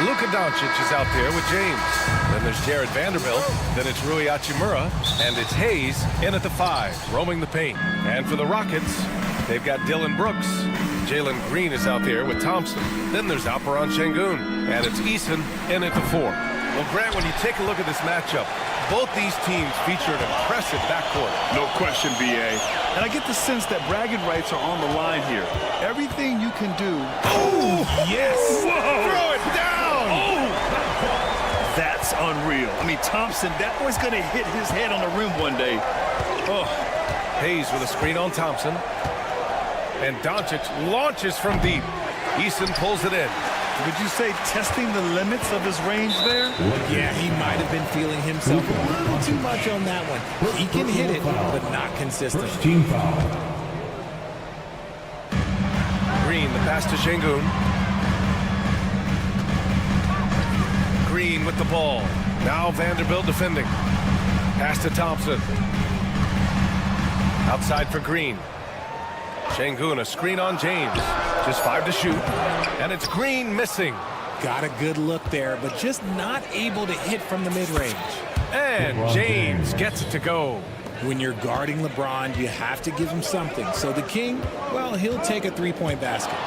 Luka Doncic is out there with James. Then there's Jared Vanderbilt. Then it's Rui Hachimura. And it's Hayes in at the 5, roaming the paint. And for the Rockets, they've got Dylan Brooks. Jalen Green is out there with Thompson. Then there's Alperen Şengün. And it's Eason in at the 4. Well, Grant, when you take a look at this matchup, both these teams feature an impressive backcourt. No question, B.A. And I get the sense that bragging rights are on the line here. Everything you can do. Oh, yes! Whoa. Throw it down! Oh! That's unreal. I mean, Thompson, that boy's going to hit his head on the rim one day. Oh. Hayes with a screen on Thompson. And Doncic launches from deep. Eason pulls it in. Would you say testing the limits of his range there? Yeah, he might have been feeling himself a little too much on that one. He can hit it, but not consistent. Team foul. Green, the pass to Şengün. Green with the ball. Now Vanderbilt defending. Pass to Thompson. Outside for Green. Şengün, a screen on James. Just 5 to shoot. And it's Green missing. Got a good look there, but just not able to hit from the mid-range. And James gets it to go. When you're guarding LeBron, you have to give him something. So the King, well, he'll take a three-point basket.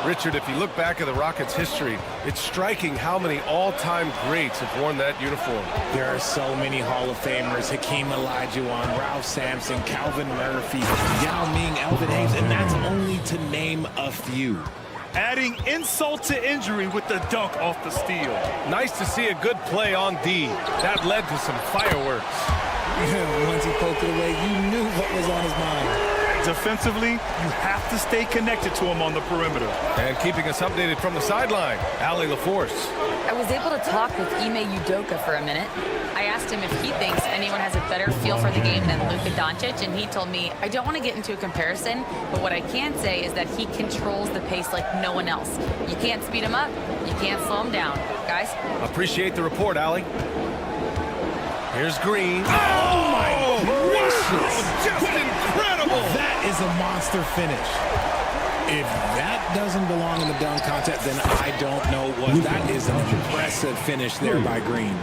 Richard, if you look back at the Rockets' history, it's striking how many all-time greats have worn that uniform. There are so many Hall of Famers: Hakeem Olajuwon, Ralph Sampson, Calvin Murphy, Yao Ming, Elvin Hayes, and that's only to name a few. Adding insult to injury with the dunk off the steal. Nice to see a good play on D. That led to some fireworks. Once he poked it away, you knew what was on his mind. Defensively, you have to stay connected to him on the perimeter. And keeping us updated from the sideline, Allie LaForce. I was able to talk with Ime Udoka for a minute. I asked him if he thinks anyone has a better feel for the game than Luka Doncic, and he told me, I don't want to get into a comparison, but what I can say is that he controls the pace like no one else. You can't speed him up, you can't slow him down. Guys? Appreciate the report, Allie. Here's Green. Oh my gracious! Just incredible! That is a monster finish. If that doesn't belong in the dunk contest, then I don't know what. That is an impressive finish there by Green.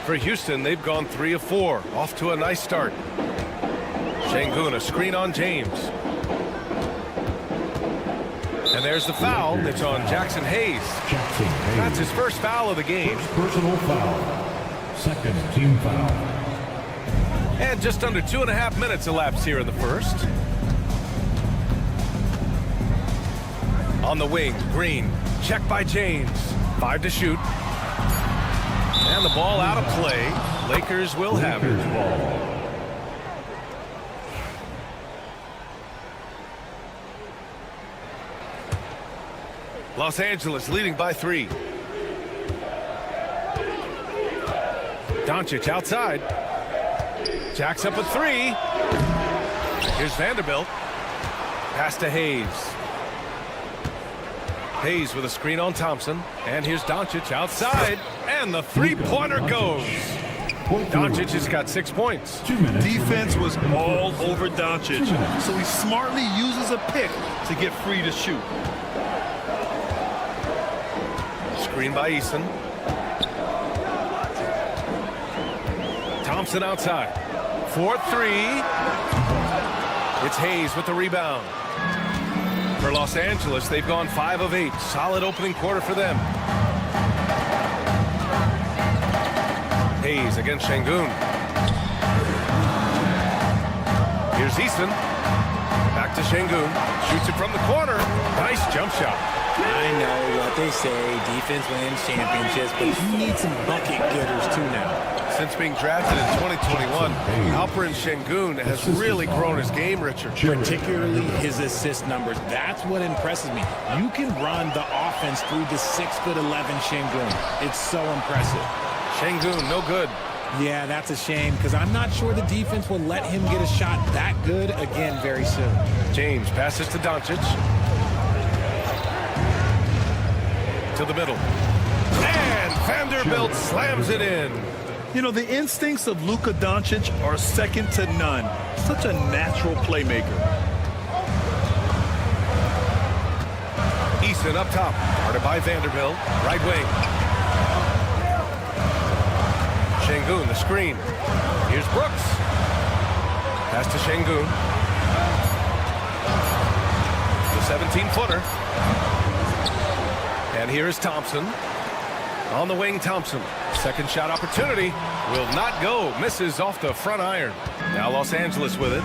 For Houston, they've gone 3 of 4. Off to a nice start. Şengün, a screen on James. And there's the foul. It's on Jackson Hayes. That's his first foul of the game. Personal foul. Second team foul. And just under 2.5 minutes elapsed here in the first. On the wing, Green. Check by James. 5 to shoot. And the ball out of play. Lakers will have it. Los Angeles leading by 3. Doncic outside. Jacks up a 3. Here's Vanderbilt. Pass to Hayes. Hayes with a screen on Thompson. And here's Doncic outside. And the three-pointer goes. Doncic has got 6 points. Defense was all over Doncic, so he smartly uses a pick to get free to shoot. Screen by Eason. Thompson outside. 4-3. It's Hayes with the rebound. For Los Angeles, they've gone 5 of 8. Solid opening quarter for them. Hayes against Şengün. Here's Eason. Back to Şengün. Shoots it from the corner. Nice jump shot. I know what they say, defense wins championships, but you need some bucket getters too now. Since being drafted in 2021, Alperen Şengün has really grown his game, Richard. Particularly his assist numbers. That's what impresses me. You can run the offense through the 6'11" Şengün. It's so impressive. Şengün, no good. Yeah, that's a shame, because I'm not sure the defense will let him get a shot that good again very soon. James passes to Doncic. To the middle. And Vanderbilt slams it in. You know, the instincts of Luka Doncic are second to none. Such a natural playmaker. Eason up top. Guarded by Vanderbilt. Right wing. Şengün, the screen. Here's Brooks. Pass to Şengün. The 17-footer. And here is Thompson. On the wing, Thompson. Second shot opportunity. Will not go. Misses off the front iron. Now Los Angeles with it.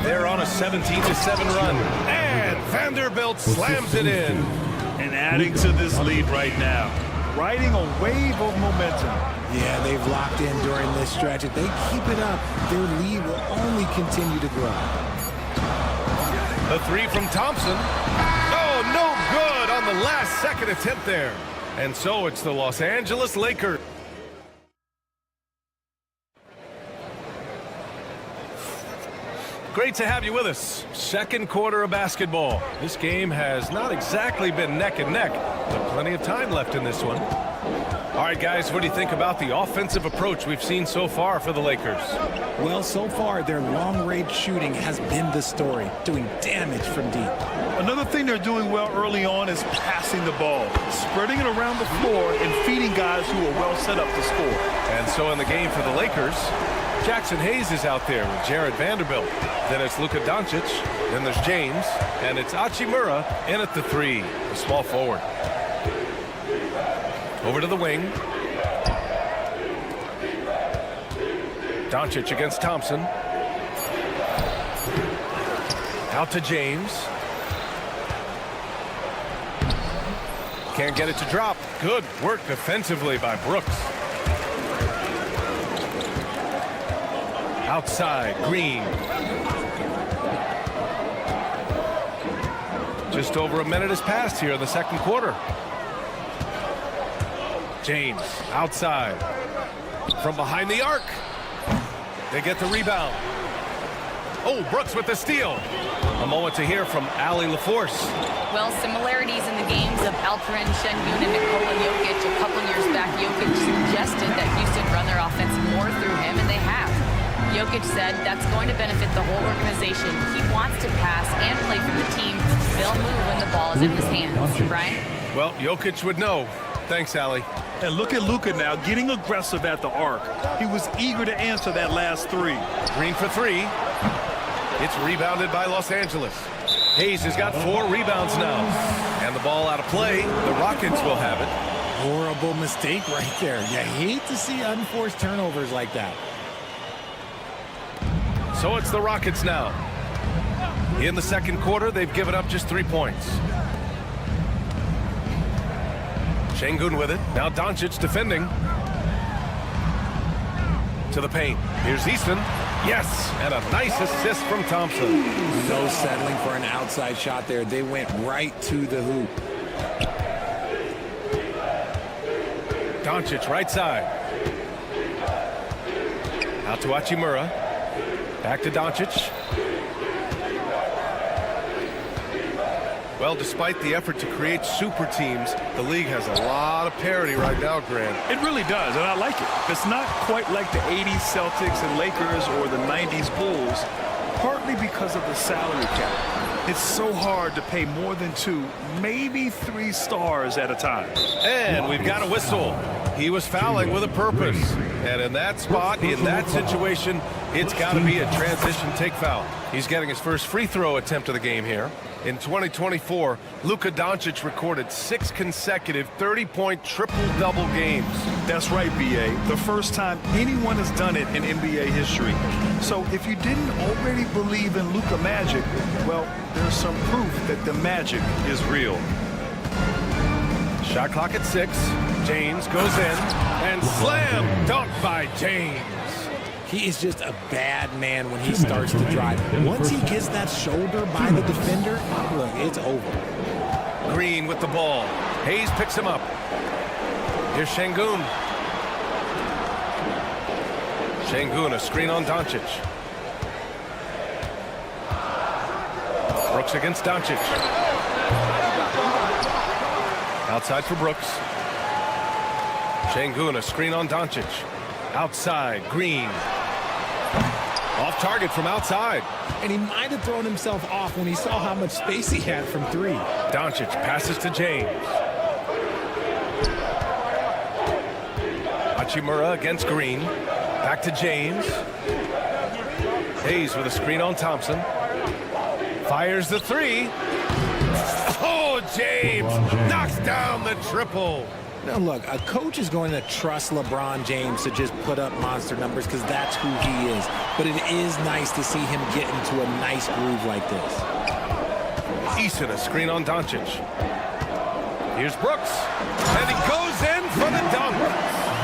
They're on a 17-7 run. And Vanderbilt slams it in. And adding to this lead right now. Riding a wave of momentum. Yeah, they've locked in during this stretch. If they keep it up, their lead will only continue to grow. The three from Thompson. Oh, no good on the last second attempt there. And so it's the Los Angeles Lakers. Great to have you with us. Second quarter of basketball. This game has not exactly been neck and neck, but plenty of time left in this one. All right, guys, what do you think about the offensive approach we've seen so far for the Lakers? Well, so far, their long-range shooting has been the story, doing damage from deep. Another thing they're doing well early on is passing the ball, spreading it around the floor and feeding guys who are well set up to score. And so in the game for the Lakers, Jackson Hayes is out there with Jared Vanderbilt. Then it's Luka Doncic. Then there's James. And it's Hachimura in at the three, the small forward. Over to the wing. Doncic against Thompson. Out to James. Can't get it to drop. Good work defensively by Brooks. Outside, Green. Just over a minute has passed here in the second quarter. James, outside. From behind the arc. They get the rebound. Oh, Brooks with the steal. A moment to hear from Allie LaForce. Well, similarities in the games of Alperen Şengün and Nikola Jokic. A couple years back, Jokic suggested that Houston run their offense more through him, and they have. Jokic said that's going to benefit the whole organization. He wants to pass and play for the team. They'll move when the ball is in his hands. Brian? Well, Jokic would know. Thanks, Allie. And look at Luka now getting aggressive at the arc. He was eager to answer that last three. Green for three. It's rebounded by Los Angeles. Hayes has got 4 rebounds now. And the ball out of play. The Rockets will have it. Horrible mistake right there. You hate to see unforced turnovers like that. So it's the Rockets now. In the second quarter, they've given up just 3 points. Şengün with it. Now Doncic defending. To the paint. Here's Eason. Yes, and a nice assist from Thompson. No settling for an outside shot there. They went right to the hoop. Doncic right side. Out to Hachimura. Back to Doncic. Well, despite the effort to create super teams, the league has a lot of parity right now, Grant. It really does, and I like it. It's not quite like the 80s Celtics and Lakers or the 90s Bulls, partly because of the salary cap. It's so hard to pay more than 2, maybe 3 stars at a time. And we've got a whistle. He was fouling with a purpose. And in that spot, in that situation, it's got to be a transition take foul. He's getting his first free throw attempt of the game here. In 2024, Luka Doncic recorded 6 consecutive 30-point triple-double games. That's right, B.A. The first time anyone has done it in NBA history. So if you didn't already believe in Luka magic, well, there's some proof that the magic is real. Shot clock at 6. James goes in and slam dunk by James. He is just a bad man when he starts to drive. Once he gets that shoulder by the defender, look, it's over. Green with the ball. Hayes picks him up. Here's Şengün. Şengün, a screen on Doncic. Brooks against Doncic. Outside for Brooks. Şengün, a screen on Doncic. Outside, Green. Off target from outside. And he might have thrown himself off when he saw how much space he had from three. Doncic passes to James. Hachimura against Green. Back to James. Hayes with a screen on Thompson. Fires the three. Oh, James knocks down the triple. Now, look, a coach is going to trust LeBron James to just put up monster numbers because that's who he is. But it is nice to see him get into a nice groove like this. Eason, a screen on Doncic. Here's Brooks. And he goes in for the dunk.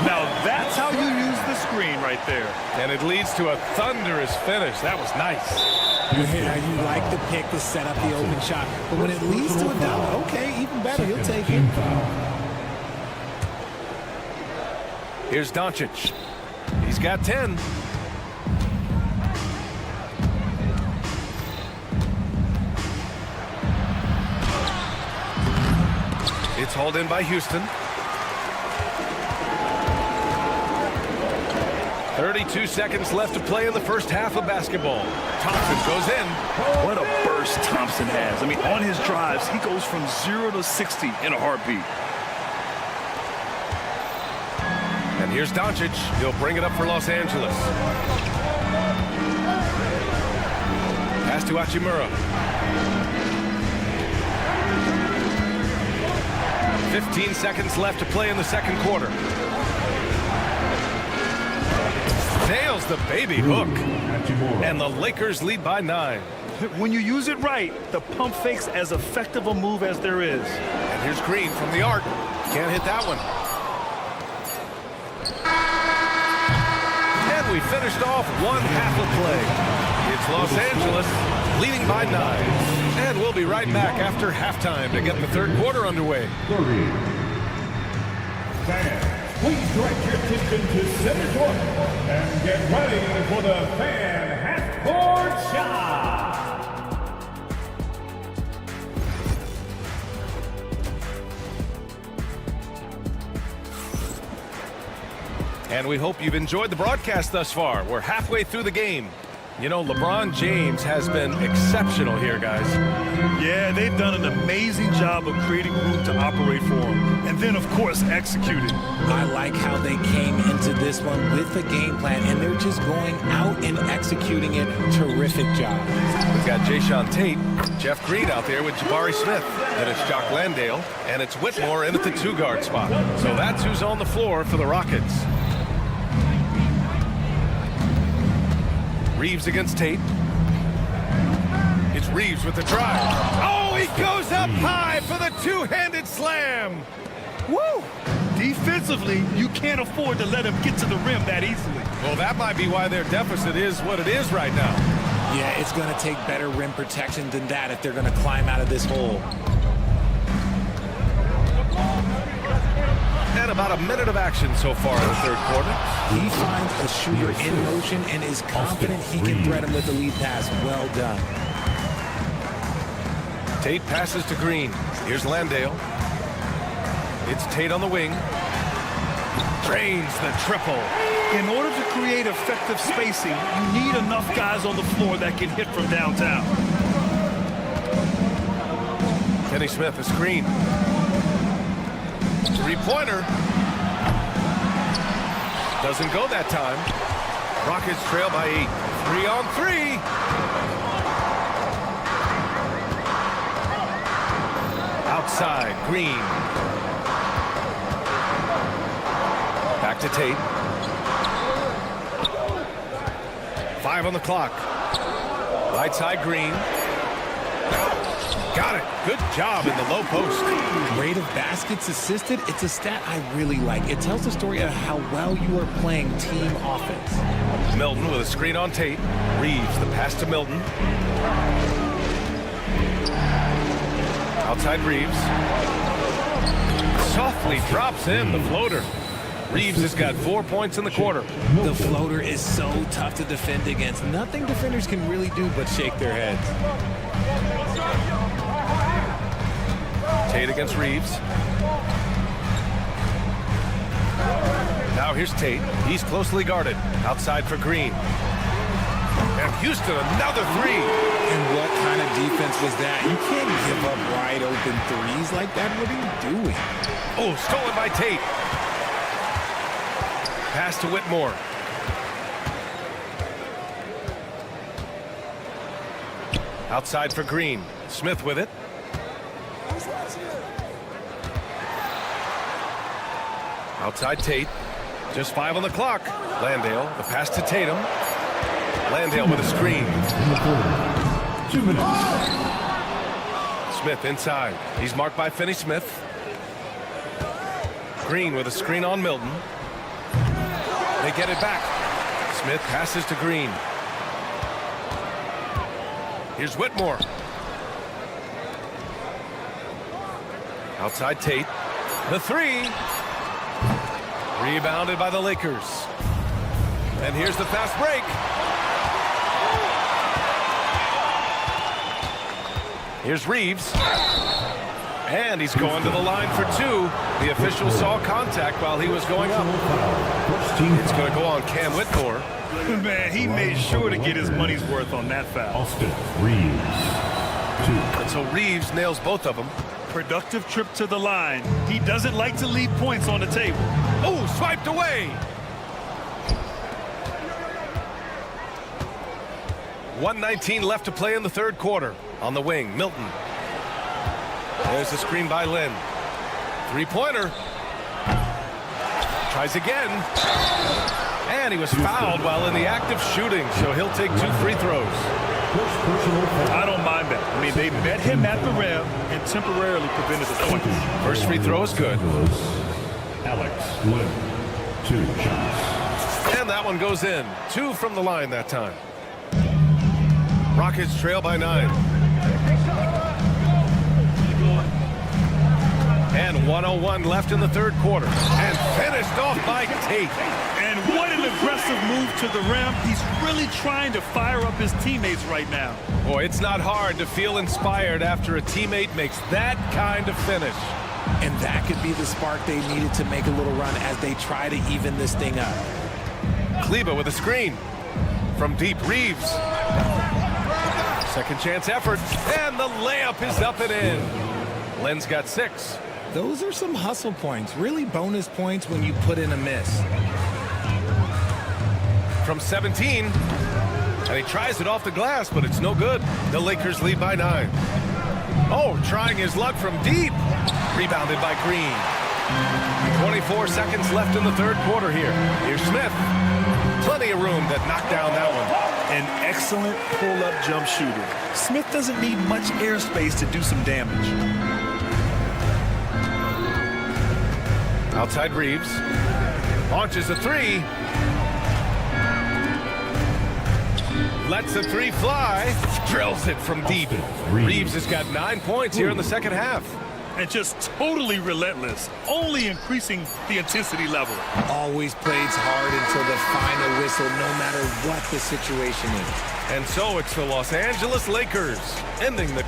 Now that's how you use the screen right there. And it leads to a thunderous finish. That was nice. Yeah, you like the pick to set up the open shot. But when it leads to a dunk, okay, even better. He'll take it. Here's Doncic. He's got 10. It's hauled in by Houston. 32 seconds left to play in the first half of basketball. Thompson goes in. What a burst Thompson has. I mean, on his drives, he goes from 0 to 60 in a heartbeat. And here's Doncic. He'll bring it up for Los Angeles. Pass to Hachimura. 15 seconds left to play in the second quarter. Nails the baby hook. And the Lakers lead by 9. When you use it right, the pump fake's as effective a move as there is. And here's Green from the arc. Can't hit that one. And we finished off one half of play. It's Los Angeles leading by 9. And we'll be right back after halftime to get the third quarter underway. Please direct your attention to center court and get ready for the fan half-court shot. And we hope you've enjoyed the broadcast thus far. We're halfway through the game. You know, LeBron James has been exceptional here, guys. Yeah, they've done an amazing job of creating room to operate for him. And then, of course, executing. I like how they came into this one with a game plan, and they're just going out and executing it. Terrific job. We've got Jayshawn Tate, Jeff Green out there with Jabari Smith. Then it's Jock Landale, and it's Whitmore in at the 2-guard spot. So that's who's on the floor for the Rockets. Reeves against Tate. It's Reeves with the drive. Oh, he goes up high for the two-handed slam. Woo! Defensively, you can't afford to let him get to the rim that easily. Well, that might be why their deficit is what it is right now. Yeah, it's going to take better rim protection than that if they're going to climb out of this hole. And about a minute of action so far in the third quarter. He finds a shooter in motion and is confident he can thread him with the lead pass. Well done. Tate passes to Green. Here's Landale. It's Tate on the wing. Drains the triple. In order to create effective spacing, you need enough guys on the floor that can hit from downtown. Kenny Smith, a screen. Three-pointer. Doesn't go that time. Rockets trail by 8. 3-on-3. Outside, Green. Back to Tate. 5 on the clock. Right side, Green. Got it. Good job in the low post. Rate of baskets assisted, it's a stat I really like. It tells the story of how well you are playing team offense. Milton with a screen on Tate. Reeves, the pass to Milton. Outside Reeves. Softly drops in the floater. Reeves has got 4 points in the quarter. The floater is so tough to defend against. Nothing defenders can really do but shake their heads. Tate against Reeves. Now here's Tate. He's closely guarded. Outside for Green. And Houston, another three. And what kind of defense was that? You can't give up wide open threes like that. What are you doing? Oh, stolen by Tate. Pass to Whitmore. Outside for Green. Smith with it. Outside Tate. Just 5 on the clock. Landale, the pass to Tatum. Landale with a screen. 2 minutes. Smith inside. He's marked by Finney-Smith. Green with a screen on Milton. They get it back. Smith passes to Green. Here's Whitmore. Outside Tate. The three. Rebounded by the Lakers. And here's the fast break. Here's Reeves. And he's going to the line for 2. The official saw contact while he was going up. It's going to go on Cam Whitmore. Man, he made sure to get his money's worth on that foul. Austin Reeves. 2. And so Reeves nails both of them. Productive trip to the line. He doesn't like to leave points on the table. Oh, swiped away. 1:19 left to play in the third quarter. On the wing, Milton. There's the screen by Lynn. Three-pointer. Tries again. And he was fouled while in the act of shooting, so he'll take 2 free throws. I don't mind that. I mean, they met him at the rim and temporarily prevented the points. First free throw is good. Alex Lynn. 2 shots. And that one goes in. 2 from the line that time. Rockets trail by 9. And 1:01 left in the third quarter. And finished off by Tate. And what an aggressive move to the rim. He's really trying to fire up his teammates right now. Boy, it's not hard to feel inspired after a teammate makes that kind of finish. And that could be the spark they needed to make a little run as they try to even this thing up. Kleba with a screen. From deep, Reeves. Second chance effort. And the layup is up and in. Len's got 6. Those are some hustle points, really bonus points when you put in a miss. From 17. And he tries it off the glass, but it's no good. The Lakers lead by 9. Oh, trying his luck from deep. Rebounded by Green. 24 seconds left in the third quarter here. Here's Smith. Plenty of room to knock down that one. An excellent pull-up jump shooter. Smith doesn't need much airspace to do some damage. Outside Reeves. Launches a 3. Lets the 3 fly. Drills it from deep. Reeves has got 9 points here in the second half. And just totally relentless, only increasing the intensity level. Always plays hard until the final whistle, no matter what the situation is. And so it's the Los Angeles Lakers ending the...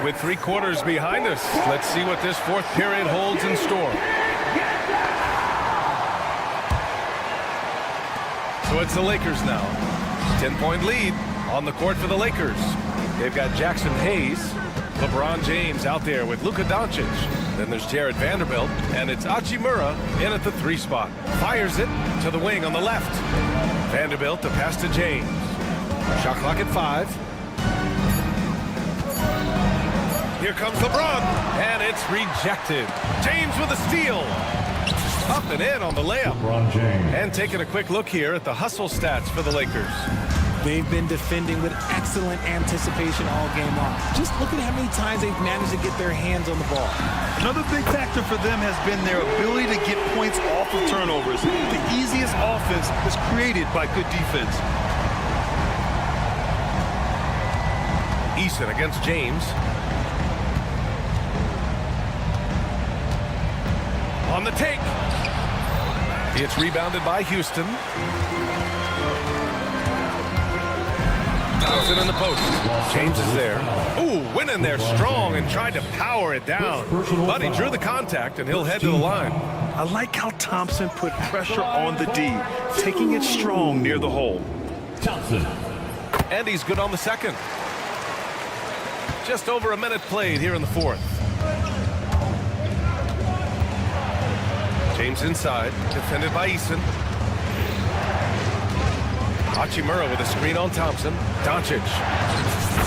With 3 quarters behind us, let's see what this fourth period holds in store. So it's the Lakers now. 10-point lead on the court for the Lakers. They've got Jackson Hayes, LeBron James out there with Luka Doncic. Then there's Jared Vanderbilt, and it's Hachimura in at the 3 spot. Fires it to the wing on the left. Vanderbilt to pass to James. Shot clock at 5. Here comes LeBron, and it's rejected. James with a steal. Up and in on the layup. LeBron James. And taking a quick look here at the hustle stats for the Lakers. They've been defending with excellent anticipation all game long. Just look at how many times they've managed to get their hands on the ball. Another big factor for them has been their ability to get points off of turnovers. The easiest offense is created by good defense. Eason against James. On the take. It's rebounded by Houston. Johnson in the post. James is there. Ooh, went in there strong and tried to power it down. But he drew the contact, and he'll head to the line. I like how Thompson put pressure on the D, taking it strong near the hole. Thompson. And he's good on the second. Just over a minute played here in the fourth. James inside, defended by Eason. Hachimura with a screen on Thompson. Doncic.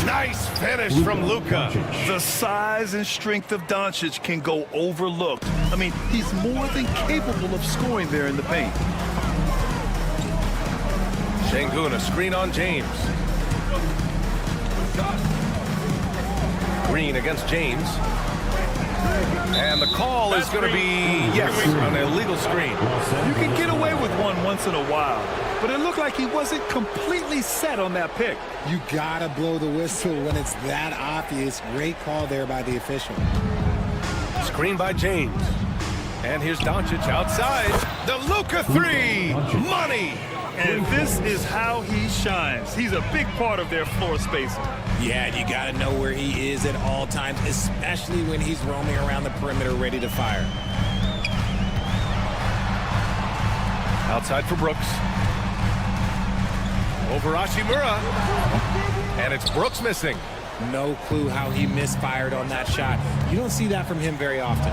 Nice finish from Luka. The size and strength of Doncic can go overlooked. I mean, he's more than capable of scoring there in the paint. Şengün, a screen on James. Green against James. And the call is going to be, yes, an illegal screen. You can get away with one once in a while, but it looked like he wasn't completely set on that pick. You gotta blow the whistle when it's that obvious. Great call there by the official. Screen by James. And here's Doncic outside. The Luka three. Money. And this is how he shines. He's a big part of their floor spacing. Yeah, and you gotta know where he is at all times, especially when he's roaming around the perimeter ready to fire. Outside for Brooks. Over Hachimura. And it's Brooks missing. No clue how he misfired on that shot. You don't see that from him very often.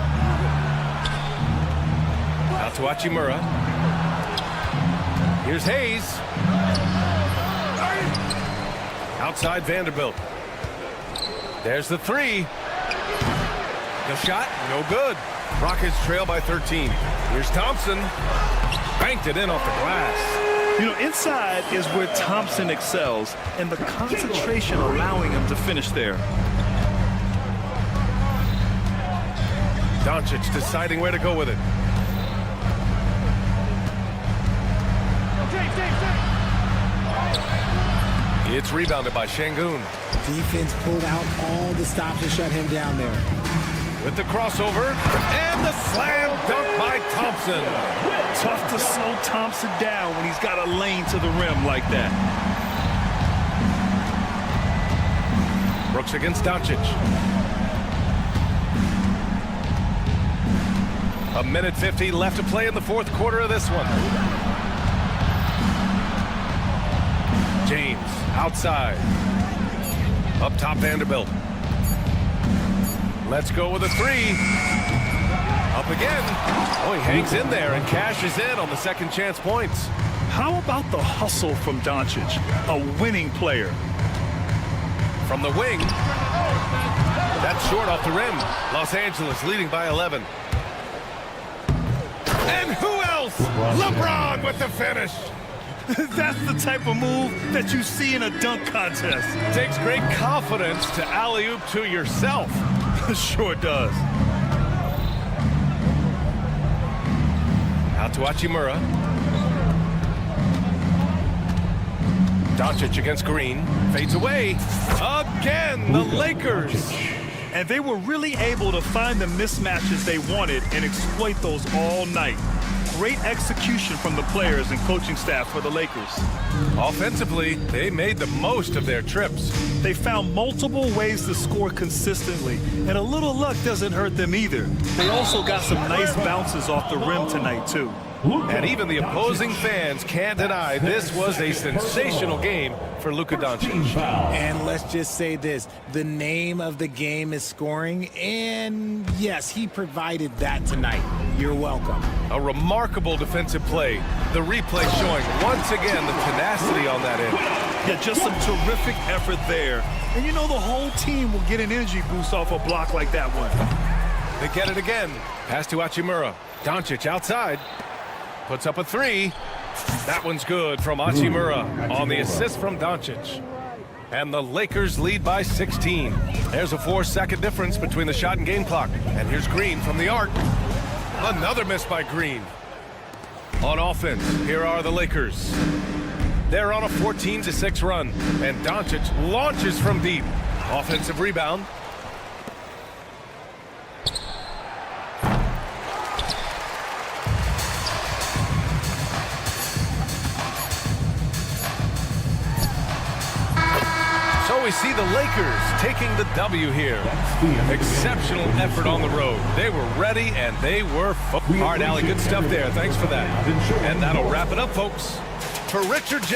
Out to Hachimura. Here's Hayes. Outside Vanderbilt. There's the three. The shot, no good. Rockets trail by 13. Here's Thompson. Banked it in off the glass. You know, inside is where Thompson excels, and the concentration allowing him to finish there. Doncic deciding where to go with it. It's rebounded by Şengün. Defense pulled out all the stops to shut him down there. With the crossover and the slam dunk by Thompson. Tough to slow Thompson down when he's got a lane to the rim like that. Brooks against Doncic. A minute 50 left to play in the fourth quarter of this one. James outside. Up top Vanderbilt. Let's go with a three. Up again. Oh, he hangs in there and cashes in on the second chance points. How about the hustle from Doncic, a winning player? From the wing. That's short off the rim. Los Angeles leading by 11. And who else? LeBron with the finish. That's the type of move that you see in a dunk contest. Takes great confidence to alley-oop to yourself. Sure does. Out to Hachimura. Doncic against Green. Fades away. Again, the Lakers. And they were really able to find the mismatches they wanted and exploit those all night. Great execution from the players and coaching staff for the Lakers. Offensively, they made the most of their trips. They found multiple ways to score consistently, and a little luck doesn't hurt them either. They also got some nice bounces off the rim tonight, too. And even the opposing fans can't deny this was a sensational game for Luka Doncic. And let's just say this, the name of the game is scoring, and yes, he provided that tonight. You're welcome. A remarkable defensive play. The replay showing once again the tenacity on that end. Yeah, just some terrific effort there. And you know the whole team will get an energy boost off a block like that one. They get it again. Pass to Hachimura. Doncic outside. Puts up a three. That one's good from Hachimura on the assist from Doncic. And the Lakers lead by 16. There's a 4-second difference between the shot and game clock. And here's Green from the arc. Another miss by Green. On offense, here are the Lakers. They're on a 14-6 run. And Doncic launches from deep. Offensive rebound. we see the Lakers taking the W here. Exceptional effort on the road. They were ready and they were focused. All right, Allie, good stuff there. Thanks for that. And that'll wrap it up, folks. For Richard J.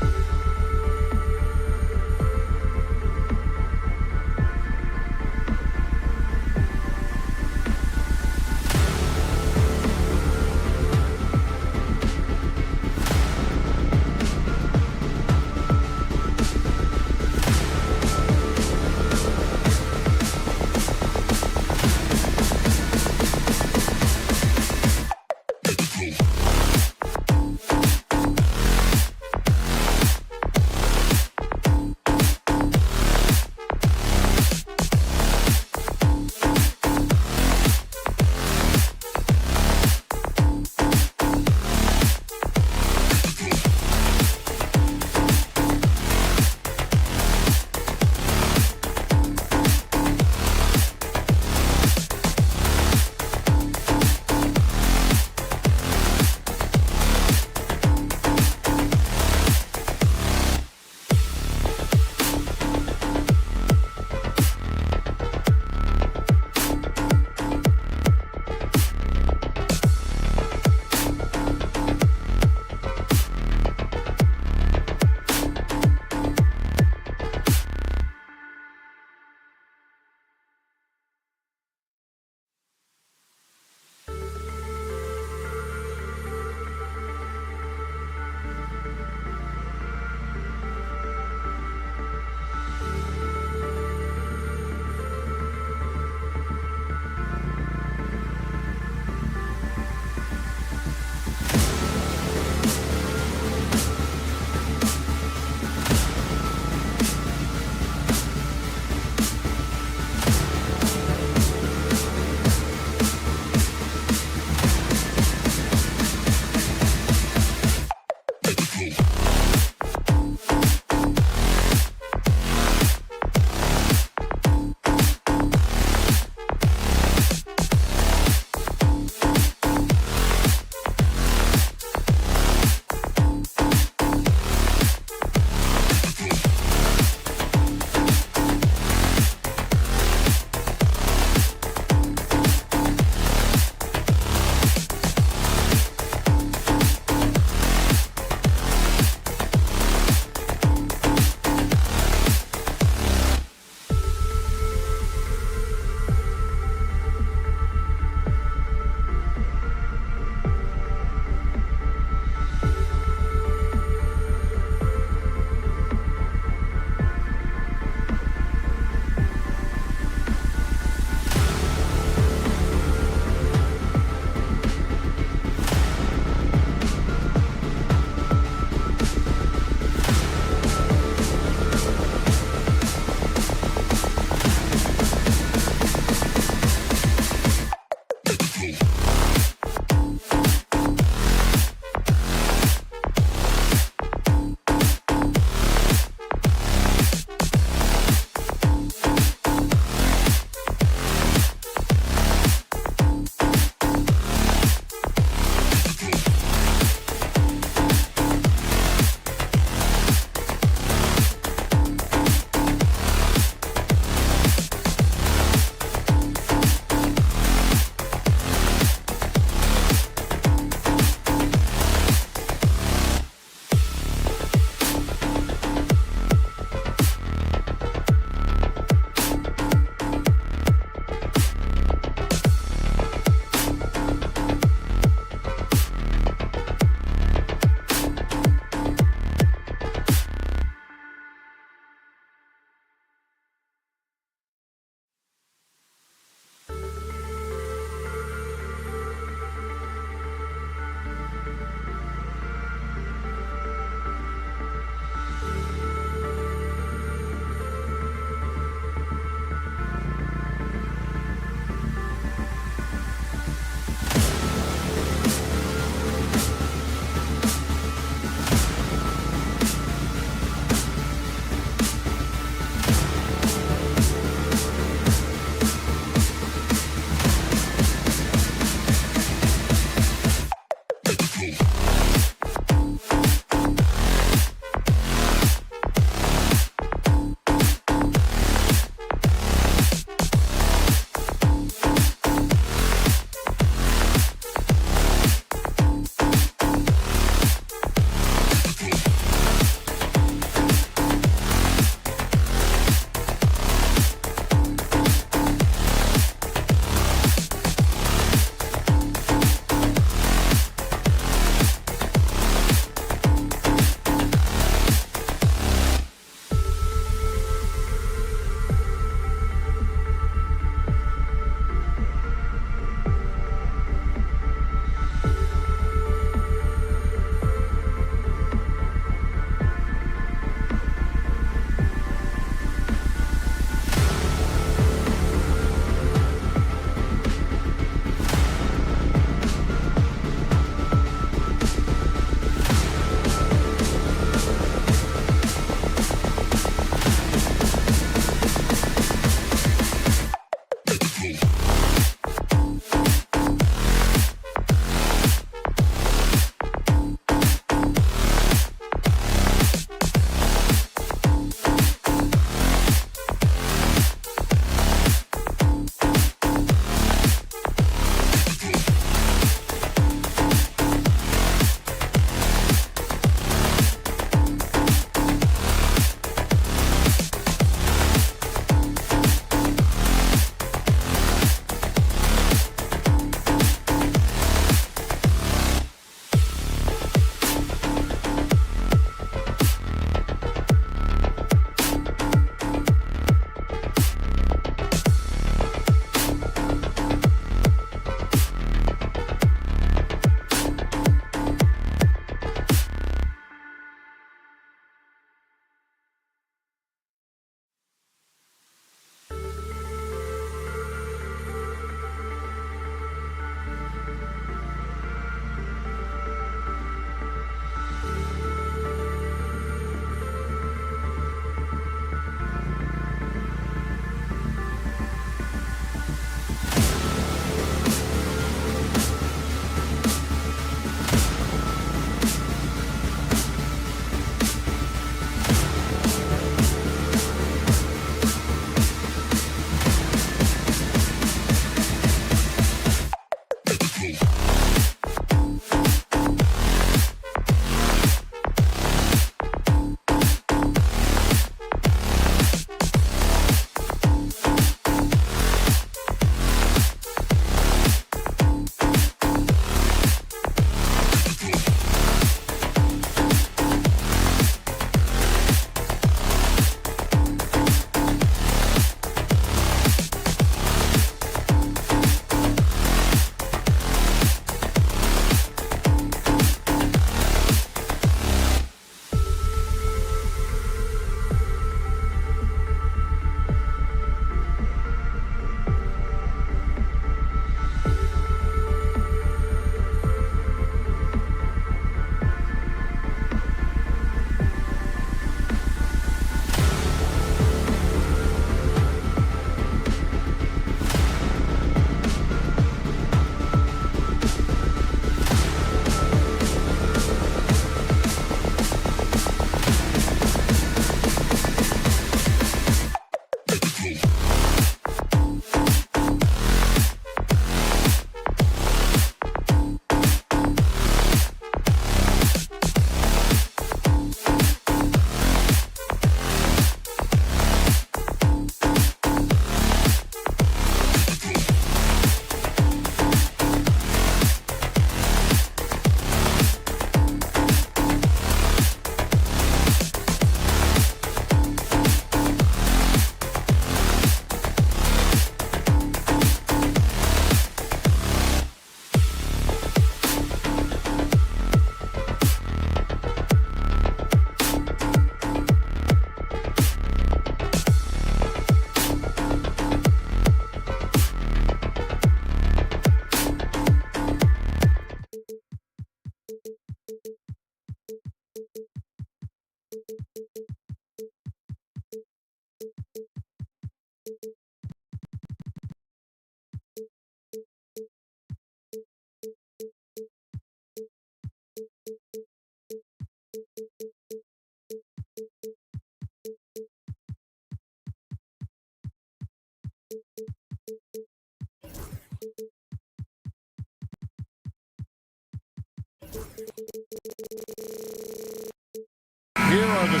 Here are the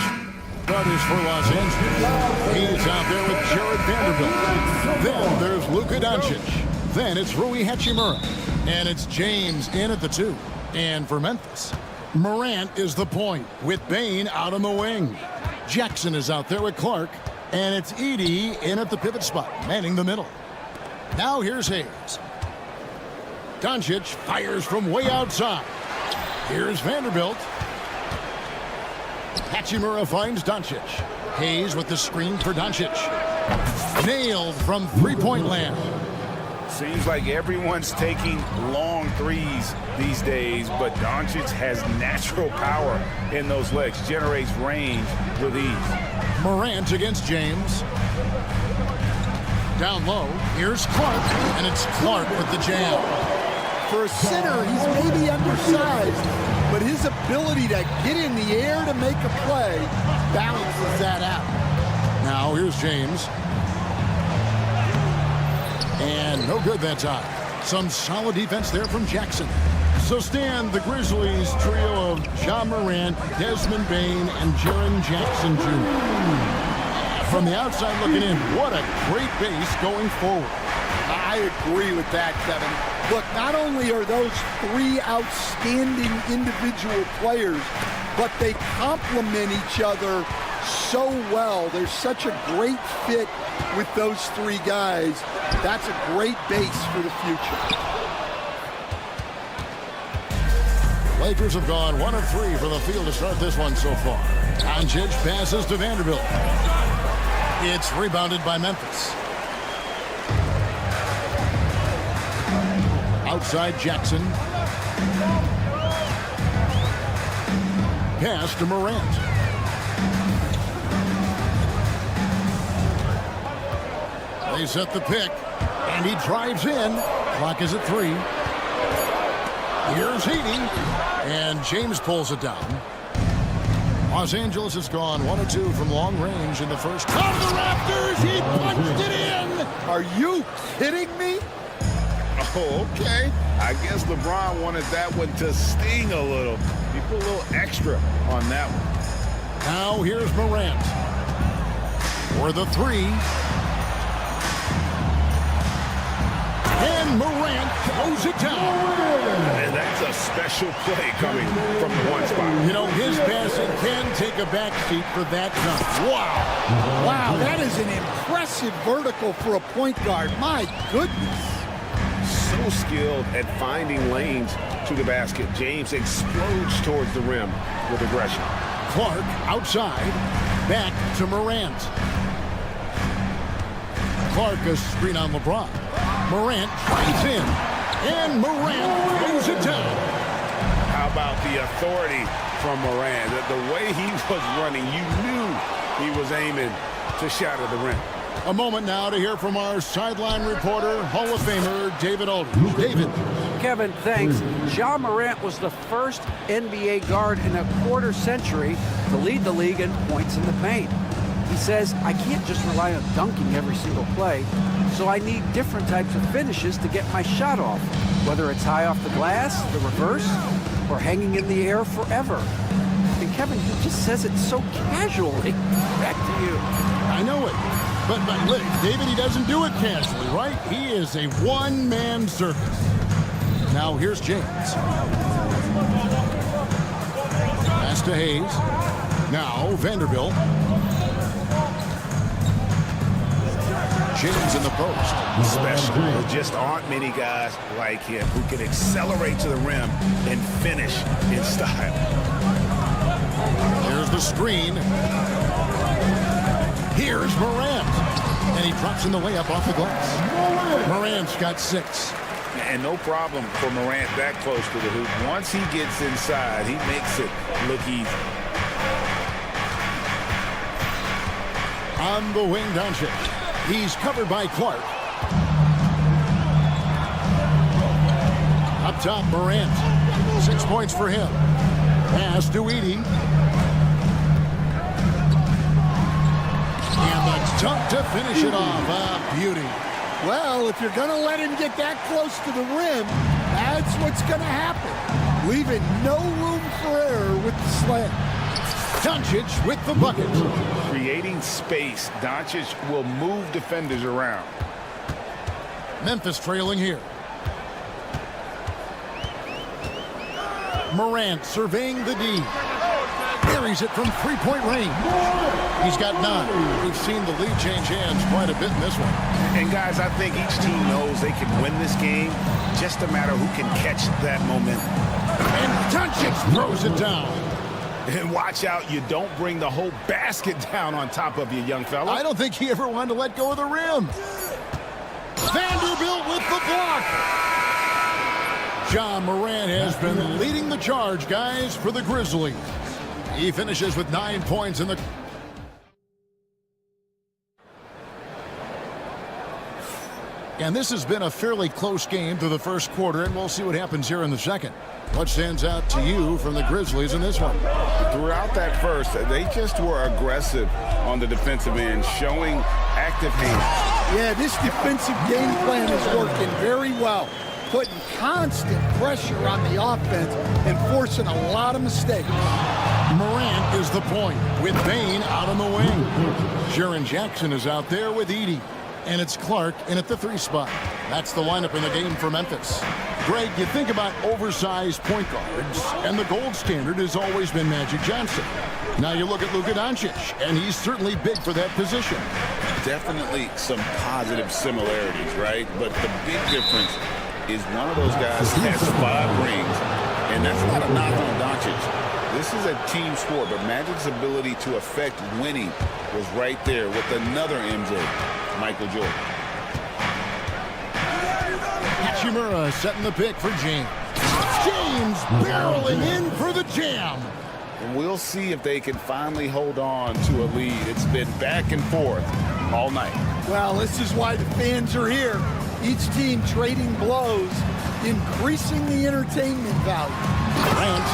starters for Los Angeles. He's out there with Jared Vanderbilt. Then there's Luka Doncic. Then it's Rui Hachimura. And it's James in at the 2. And for Memphis, Morant is the point with Bane out on the wing. Jackson is out there with Clark. And it's Edey in at the pivot spot, manning the middle. Now here's Hayes. Doncic fires from way outside. Here's Vanderbilt. Hachimura finds Doncic. Hayes with the screen for Doncic. Nailed from three-point land. Seems like everyone's taking long threes these days, but Doncic has natural power in those legs, generates range with ease. Morant against James. Down low, here's Clark, and it's Clark with the jam. For a center, he's maybe undersized, but his ability to get in the air to make a play balances that out. Now here's James. And no good that time. Some solid defense there from Jackson. So stand the Grizzlies trio of Ja Morant, Desmond Bane, and Jaren Jackson Jr. From the outside looking in, what a great base going forward. I agree with that, Kevin. Look, not only are those three outstanding individual players, but they complement each other so well. There's such a great fit with those three guys. That's a great base for the future. Lakers have gone 1 of 3 for the field to start this one so far. Doncic passes to Vanderbilt. It's rebounded by Memphis. Outside Jackson. Pass to Morant. They set the pick, and he drives in. Clock is at 3. Here's Edey, and James pulls it down. Los Angeles has gone 1 of 2 from long range in the first. Out of the Raptors, he punched it in! Are you kidding me? Oh, okay. I guess LeBron wanted that one to sting a little. He put a little extra on that one. Now here's Morant. For the 3. And Morant throws it down. And that's a special play coming from the one spot. You know, his passing can take a backseat for that jump. Wow. Wow, that is an impressive vertical for a point guard. My goodness. So skilled at finding lanes to the basket. James explodes towards the rim with aggression. Clark outside. Back to Morant. Clark a screen on LeBron. Morant drives in. And Morant throws it down. How about the authority from Morant? The way he was running, you knew he was aiming to shatter the rim. A moment now to hear from our sideline reporter, Hall of Famer David Aldridge. David. Kevin, thanks. Ja Morant was the first NBA guard in a quarter century to lead the league in points in the paint. He says, I can't just rely on dunking every single play, so I need different types of finishes to get my shot off, whether it's high off the glass, the reverse, or hanging in the air forever. And Kevin, he just says it so casually. Back to you. I know it. But look, David, he doesn't do it casually, right? He is a one-man circus. Now here's James. Pass to Hayes. Now Vanderbilt. James in the post. Special. There just aren't many guys like him who can accelerate to the rim and finish in style. Here's the screen. Here's Morant. And he drops in the layup off the glass. Morant's got 6. And no problem for Morant that close to the hoop. Once he gets inside, he makes it look easy. On the wing, Doncic. He's covered by Clark. Up top, Morant. 6 points for him. Pass to Edey. And the dunk to finish it off. A beauty. Well, if you're going to let him get that close to the rim, that's what's going to happen. Leaving no room for error with the slam. Doncic with the bucket. Creating space, Doncic will move defenders around. Memphis trailing here. Morant surveying the D. Buries it from three-point range. He's got 9. We've seen the lead change hands quite a bit in this one. And guys, I think each team knows they can win this game. Just a matter who can catch that momentum. And Doncic throws it down. And watch out, you don't bring the whole basket down on top of you, young fella. I don't think he ever wanted to let go of the rim. Vanderbilt with the block. John Morant has been leading the charge, guys, for the Grizzlies. He finishes with 9 points in the... And this has been a fairly close game through the first quarter, and we'll see what happens here in the second. What stands out to you from the Grizzlies in this one? Throughout that first, they just were aggressive on the defensive end, showing active hands. Yeah, this defensive game plan is working very well, putting constant pressure on the offense and forcing a lot of mistakes. Morant is the point with Bane out on the wing. Jaren Jackson is out there with Edey. And it's Clark in at the 3 spot. That's the lineup in the game for Memphis. Greg, you think about oversized point guards, and the gold standard has always been Magic Johnson. Now you look at Luka Doncic, and he's certainly big for that position. Definitely some positive similarities, right? But the big difference is one of those guys has 5 rings, and that's not a knock on Doncic. This is a team sport, but Magic's ability to affect winning was right there with another MJ, Michael Jordan. Hachimura setting the pick for James. James barreling in for the jam. And we'll see if they can finally hold on to a lead. It's been back and forth all night. Well, this is why the fans are here. Each team trading blows, increasing the entertainment value. Morant,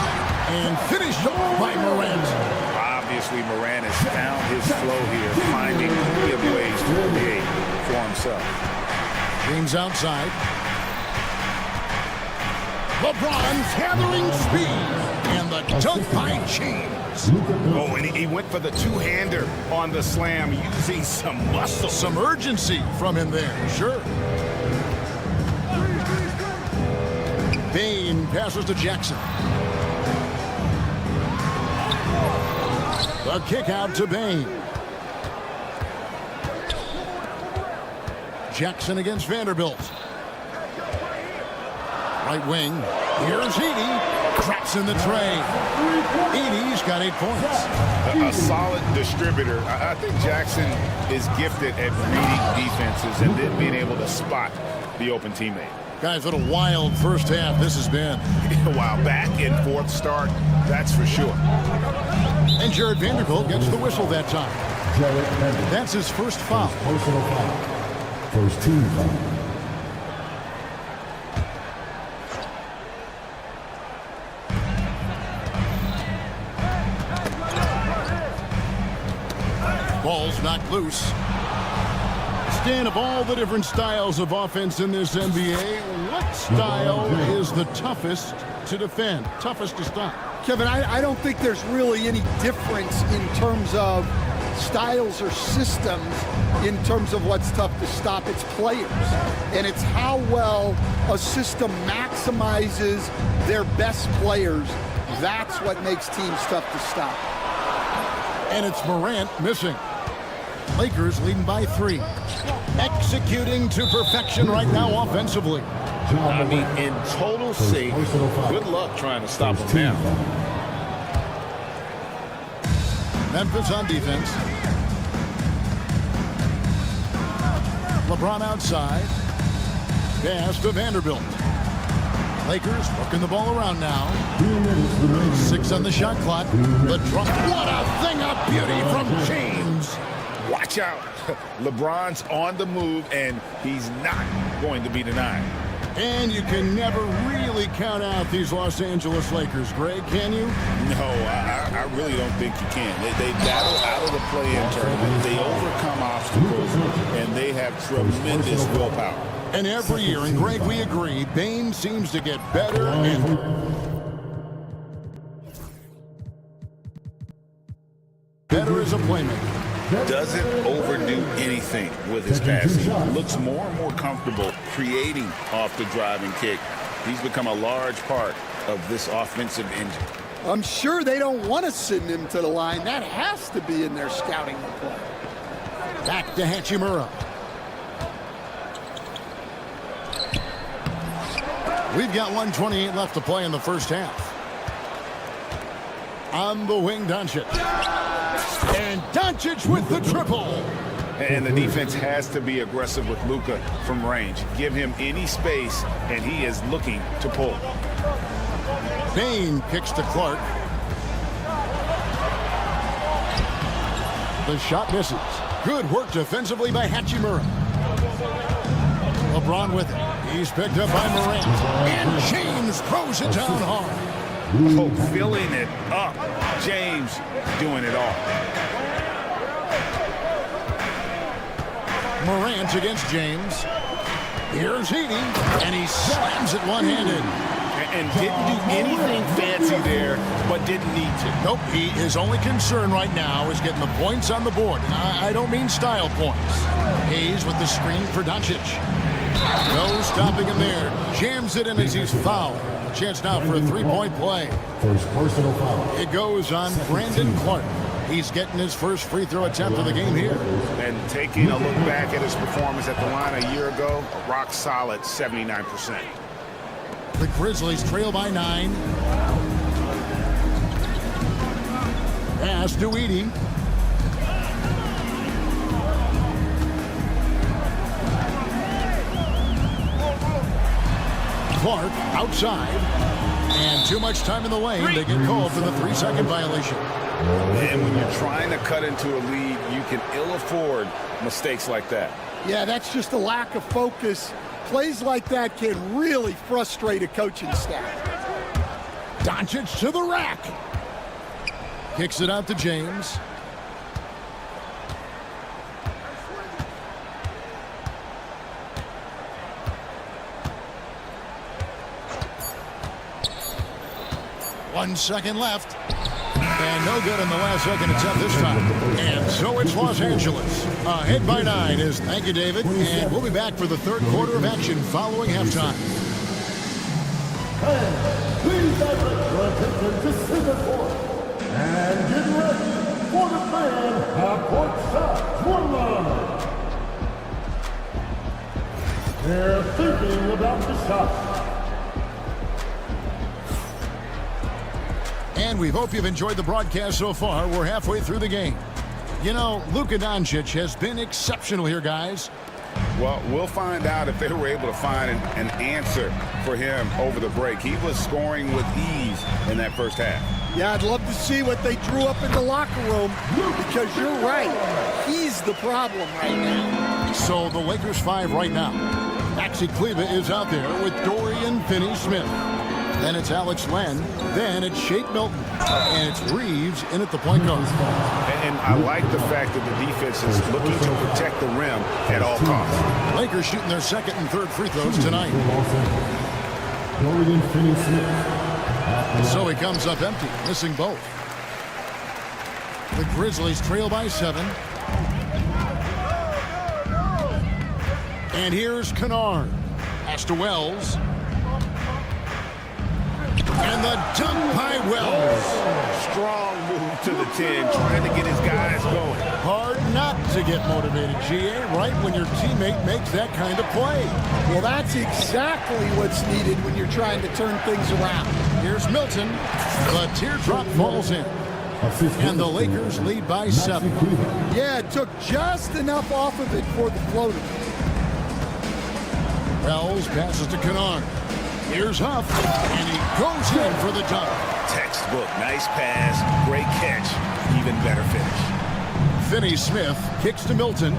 and finished off by Morant. Obviously, Morant has found his flow here, finding good ways to create for himself. James outside. LeBron's gathering speed. And the dunk by James. Oh, and he went for the two-hander on the slam, using some muscle. Some urgency from him there, sure. Bane passes to Jackson. The kick out to Bane. Jackson against Vanderbilt. Right wing. Here's Edey. Drops in the tray. Edey's got 8 points. A solid distributor. I think Jackson is gifted at reading defenses and then being able to spot the open teammate. Guys, what a wild first half this has been. Wow, back and forth start, that's for sure. And Jared Vanderbilt gets the whistle that time. That's his first foul. Personal foul. First team foul. Ball loose. Stan, of all the different styles of offense in this NBA, what style is the toughest to defend, toughest to stop? Kevin, I don't think there's really any difference in terms of styles or systems in terms of what's tough to stop. It's players, and it's how well a system maximizes their best players. That's what makes teams tough to stop. And it's Morant missing. Lakers leading by 3. Executing to perfection right now offensively. I mean, in total sync. Good luck trying to stop him now. Memphis on defense. LeBron outside. Pass to Vanderbilt. Lakers working the ball around now. 6 on the shot clock. The drop. What a thing of beauty from James. Watch out. LeBron's on the move, and he's not going to be denied. And you can never really count out these Los Angeles Lakers, Greg, can you? No, I really don't think you can. They battle out of the play-in tournament. They overcome obstacles, and they have tremendous willpower. And every year, and Greg, we agree, Bane seems to get better and better as a playmaker. Doesn't overdo anything with his passing. Looks more and more comfortable creating off the driving kick. He's become a large part of this offensive engine. I'm sure they don't want to send him to the line. That has to be in their scouting report. Back to Hachimura. We've got 1:28 left to play in the first half. On the wing, Doncic. And Doncic with the triple. And the defense has to be aggressive with Luka from range. Give him any space, and he is looking to pull. Bane kicks to Clark. The shot misses. Good work defensively by Hachimura. LeBron with it. He's picked up by Morant. And James throws it down hard. Oh, filling it up. James doing it all. Morant against James. Here's Heaney, and he slams it one-handed. And didn't do anything fancy there, but didn't need to. Nope, his only concern right now is getting the points on the board. I don't mean style points. Hayes with the screen for Doncic. No stopping him there. Jams it in as he's fouled. A chance now for a three-point play. First personal foul. It goes on Brandon Clark. He's getting his first free throw attempt of the game here. And taking a look back at his performance at the line a year ago, a rock solid 79%. The Grizzlies trail by 9. Pass to Edey. Clark outside. And too much time in the lane. They get called for the 3-second violation. And when you're trying to cut into a lead, you can ill afford mistakes like that. Yeah, that's just a lack of focus. Plays like that can really frustrate a coaching staff. Doncic to the rack. Kicks it out to James. One second left. And no good in the last second attempt this time. And so it's Los Angeles. Ahead by 9 is thank you, David. And we'll be back for the third quarter of action following halftime. Please direct your attention to center court. And get ready for the fan half-court shot tournament. They're thinking about the shot. And we hope you've enjoyed the broadcast so far. We're halfway through the game. You know, Luka Doncic has been exceptional here, guys. Well, we'll find out if they were able to find an answer for him over the break. He was scoring with ease in that first half. Yeah, I'd love to see what they drew up in the locker room because you're right. He's the problem right now. So the Lakers 5 right now. Maxi Kleba is out there with Dorian Finney-Smith. Then it's Alex Len. Then it's Shake Milton. And it's Reeves in at the point guard. And I like the fact that the defense is looking to protect the rim at all costs. Lakers shooting their second and third free throws tonight. So he comes up empty, missing both. The Grizzlies trail by 7. And here's Kennard. Pass to Wells. And the dunk by Wells. Strong move to the 10, trying to get his guys going. Hard not to get motivated, GA, right when your teammate makes that kind of play. Well, that's exactly what's needed when you're trying to turn things around. Here's Milton. The teardrop falls in. And the Lakers lead by 7. Yeah, it took just enough off of it for the floater. Wells passes to Kennard. Here's Huff, and he goes in for the dunk. Textbook, nice pass, great catch, even better finish. Finney Smith kicks to Milton.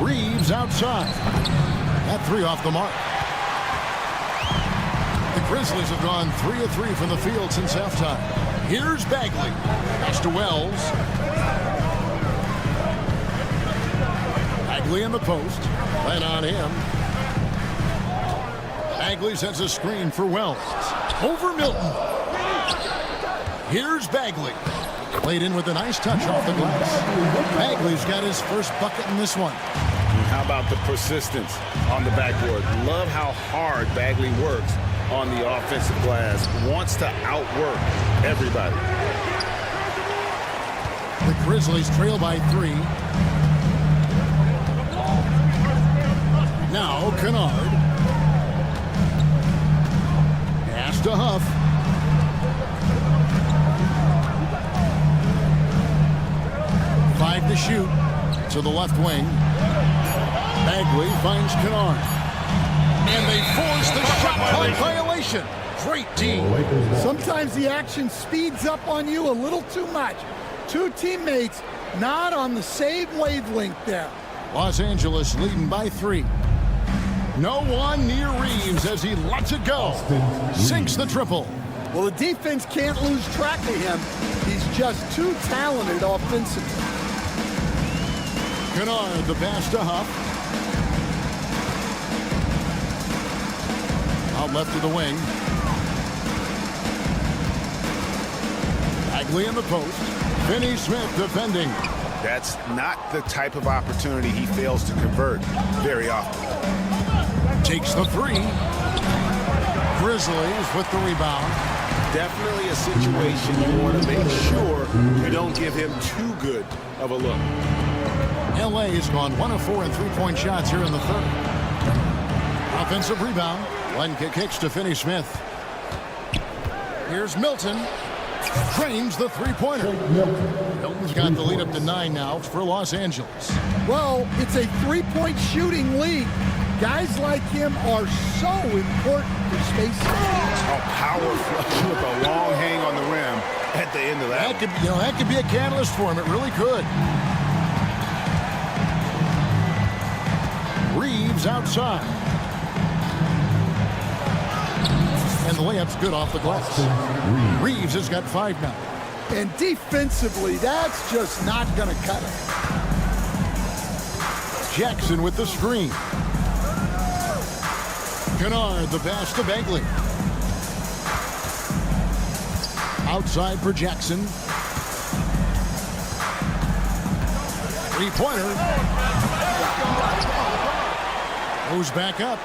Reeves outside. That 3 off the mark. The Grizzlies have gone 3 of 3 from the field since halftime. Here's Bagley. Pass to Wells. Bagley in the post. Then on him. Bagley sets a screen for Wells. Over Milton. Here's Bagley. Played in with a nice touch off the glass. Bagley's got his first bucket in this one. How about the persistence on the backboard? Love how hard Bagley works on the offensive glass. Wants to outwork everybody. The Grizzlies trail by 3. Now Kennard. Pass to Huff. Five to shoot to the left wing. Bagley finds Kennard. And they force the shot clock violation. Great team. Sometimes the action speeds up on you a little too much. Two teammates not on the same wavelength there. Los Angeles leading by 3. No one near Reeves as he lets it go. Sinks the triple. Well, the defense can't lose track of him. He's just too talented offensively. Kennard, the pass to Huff. Out left of the wing. Bagley in the post. Finney Smith defending. That's not the type of opportunity he fails to convert very often. Takes the 3. Grizzlies with the rebound. Definitely a situation you want to make sure you don't give him too good of a look. LA has gone 1 of 4 in 3-point shots here in the third. Offensive rebound. Len kicks to Finney Smith. Here's Milton. Drains the 3-pointer. Milton's got the lead up to 9 now for Los Angeles. Well, it's a 3-point shooting league. Guys like him are so important for spacing. A power flush with a long hang on the rim at the end of that. That could be a catalyst for him. It really could. Reeves outside. And the layup's good off the glass. Reeves has got 5 now. And defensively, that's just not going to cut it. Jackson with the screen. Kennard, the pass to Bagley. Outside for Jackson. 3-pointer. Goes back up.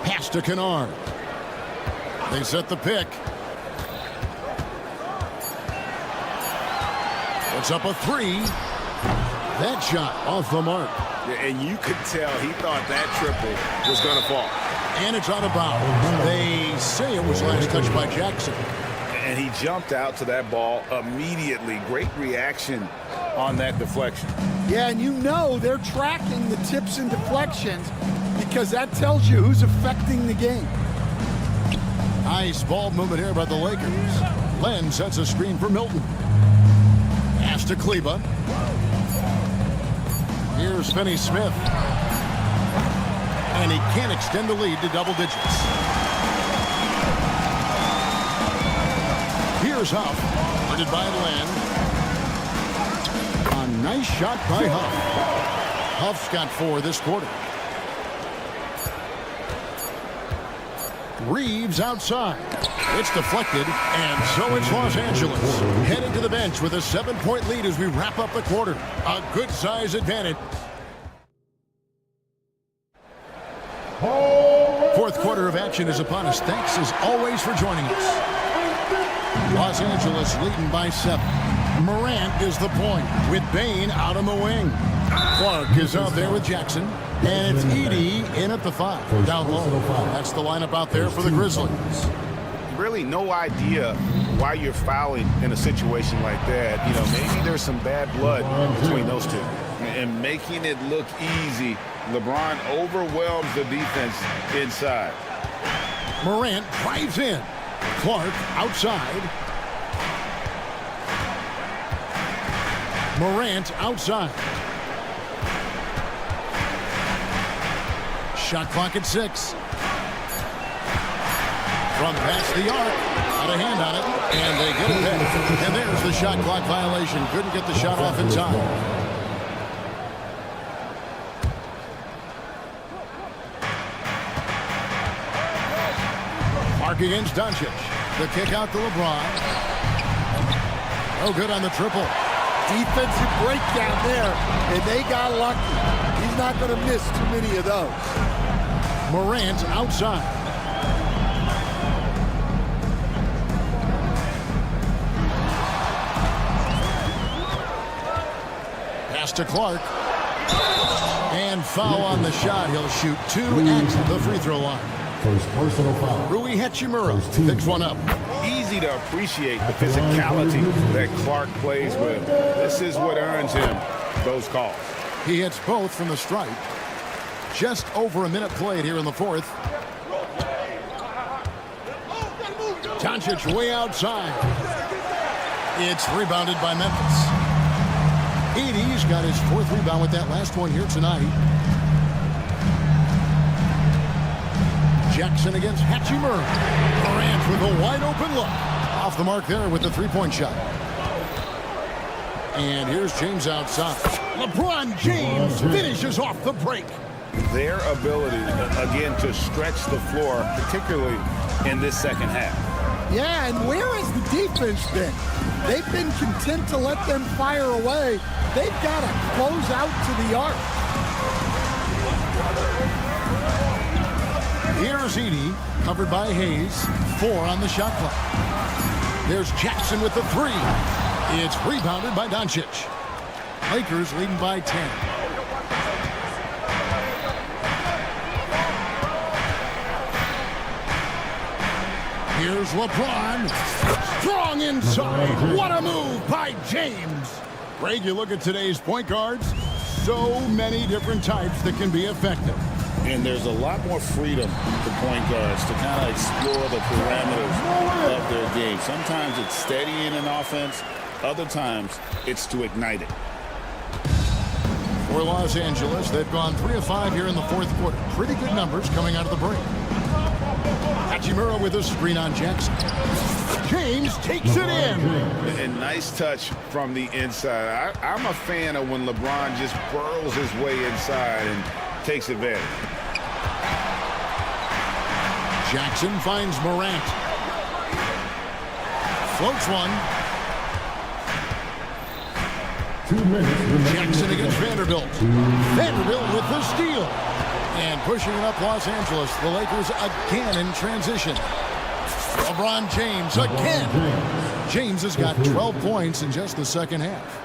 Pass to Kennard. They set the pick. It's up a 3. That shot off the mark. And you could tell he thought that triple was going to fall. And it's out of bounds. They say it was last touched by Jackson. And he jumped out to that ball immediately. Great reaction on that deflection. Yeah, and you know they're tracking the tips and deflections because that tells you who's affecting the game. Nice ball movement here by the Lakers. Len sets a screen for Milton. Pass to Kleba. Here's Finney Smith. and he can't extend the lead to double digits. Here's Huff, guarded by Len. A nice shot by Huff. Huff's got 4 this quarter. Reeves outside. It's deflected, and so it's Los Angeles. Heading to the bench with a 7-point lead as we wrap up the quarter. A good size advantage. Fourth quarter of action is upon us. Thanks as always for joining us. Los Angeles leading by 7. Morant is the point with Bain out on the wing. Clark is out there with Jackson. And it's Edey in at the 5. Down low. That's the lineup out there for the Grizzlies. Really no idea why you're fouling in a situation like that. You know, maybe there's some bad blood between those two. And making it look easy, LeBron overwhelms the defense inside. Morant drives in. Clark outside. Morant outside. Shot clock at 6. From past the arc. Got a hand on it. And they get it back. And there's the shot clock violation. Couldn't get the shot off in time. Clark against Doncic. The kick out to LeBron. Oh, good on the triple. Defensive breakdown there, and they got lucky. He's not going to miss too many of those. Morant outside. Pass to Clark. And foul on the shot. He'll shoot 2 at the free throw line. First personal foul. Rui Hachimura picks one up. Easy to appreciate the physicality that Clark plays with. This is what earns him those calls. He hits both from the stripe. Just over a minute played here in the fourth. Doncic way outside. It's rebounded by Memphis. Edey's got his 4th rebound with that last one here tonight. Jackson against Hachimura. Morant with a wide open look. Off the mark there with the 3-point shot. And here's James outside. LeBron James finishes off the break. Their ability, again, to stretch the floor, particularly in this second half. Yeah, and where has the defense been? They've been content to let them fire away. They've got to close out to the arc. Here's Edey, covered by Hayes. 4 on the shot clock. There's Jackson with the 3. It's rebounded by Doncic. Lakers leading by 10. Here's LeBron. Strong inside. What a move by James. Greg, you look at today's point guards. So many different types that can be effective. And there's a lot more freedom to point guards to kind of explore the parameters of their game. Sometimes it's steadying an offense. Other times it's to ignite it. For Los Angeles, they've gone 3 of 5 here in the fourth quarter. Pretty good numbers coming out of the break. Hachimura with a screen on Jackson. James takes it in. And nice touch from the inside. I'm a fan of when LeBron just burrows his way inside and takes advantage. Jackson finds Morant. Floats one. 2 minutes. Jackson against Vanderbilt. Vanderbilt with the steal. And pushing it up Los Angeles. The Lakers again in transition. LeBron James again. James has got 12 points in just the second half.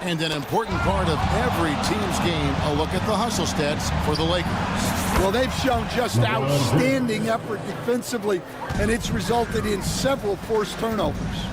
And an important part of every team's game, a look at the hustle stats for the Lakers. Well, they've shown just outstanding effort defensively, and it's resulted in several forced turnovers.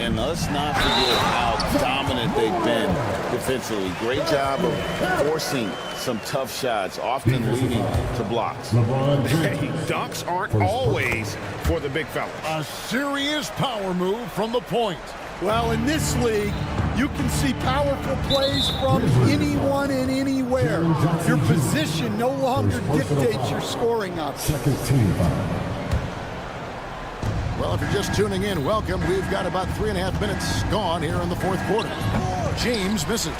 And let's not forget how dominant they've been defensively. Great job of forcing some tough shots, often leading to blocks. Hey, dunks aren't always for the big fellas. A serious power move from the point. Well, in this league, You can see powerful plays from anyone and anywhere. Your position no longer dictates your scoring options. Second team foul. Well, if you're just tuning in, welcome. We've got about 3.5 minutes gone here in the fourth quarter. James misses.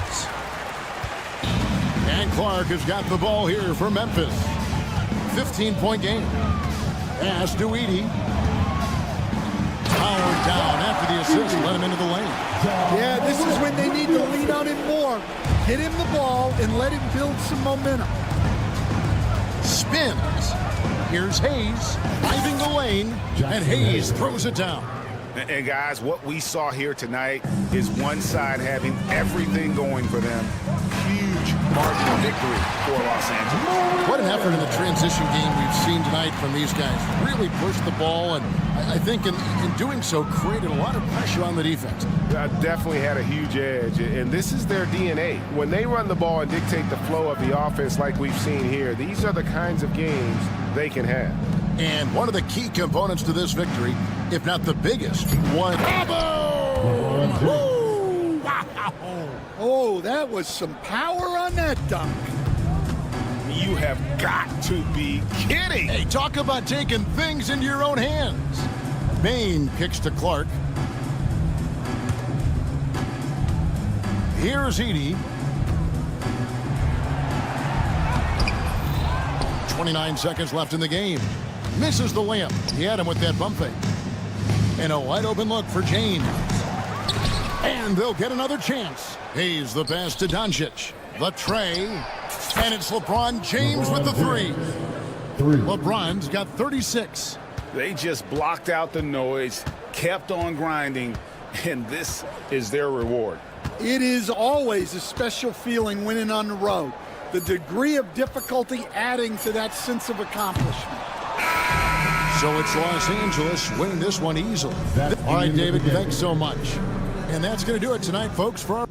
And Clark has got the ball here for Memphis. 15-point game. Pass to Edey. Powered down after the assist. Let him into the lane. Yeah, this is when they need to lean on him more. Get him the ball and let him build some momentum. Spins. Here's Hayes driving the lane, and Hayes throws it down. And guys, what we saw here tonight is one side having everything going for them. Huge margin of victory for Los Angeles. What an effort in the transition game we've seen tonight from these guys. Really pushed the ball, and I think in doing so created a lot of pressure on the defense. Definitely had a huge edge, and this is their DNA. When they run the ball and dictate the flow of the offense like we've seen here, these are the kinds of games they can have. And one of the key components to this victory, if not the biggest, was... Oh, that was some power on that dunk. You have got to be kidding. Hey, talk about taking things into your own hands. Bain kicks to Clark. Here's Edey. 29 seconds left in the game. Misses the layup. He had him with that bump fake. And a wide open look for James. And they'll get another chance. Hayes the pass to Doncic. The tray. And it's LeBron James with the three. LeBron's got 36. They just blocked out the noise, kept on grinding, and this is their reward. It is always a special feeling winning on the road. The degree of difficulty adding to that sense of accomplishment. So it's Los Angeles winning this one easily. All right, David, thanks so much. And that's going to do it tonight, folks, for our...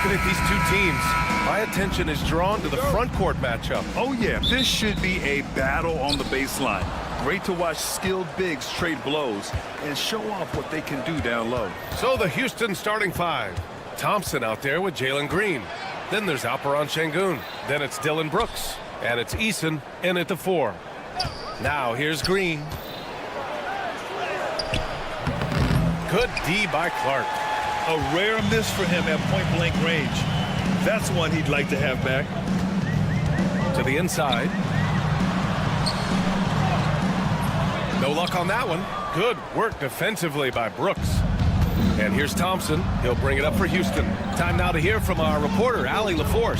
Looking at these two teams, my attention is drawn to the front court matchup. Oh, yeah, this should be a battle on the baseline. Great to watch skilled bigs trade blows and show off what they can do down low. So the Houston starting five. Thompson out there with Jalen Green. Then there's Alperen Şengün. Then it's Dylan Brooks. And it's Eason in at the 4. Now here's Green. Good D by Clark. A rare miss for him at point-blank range. That's one he'd like to have back. To the inside. No luck on that one. Good work defensively by Brooks. And here's Thompson. He'll bring it up for Houston. Time now to hear from our reporter, Allie LaForce.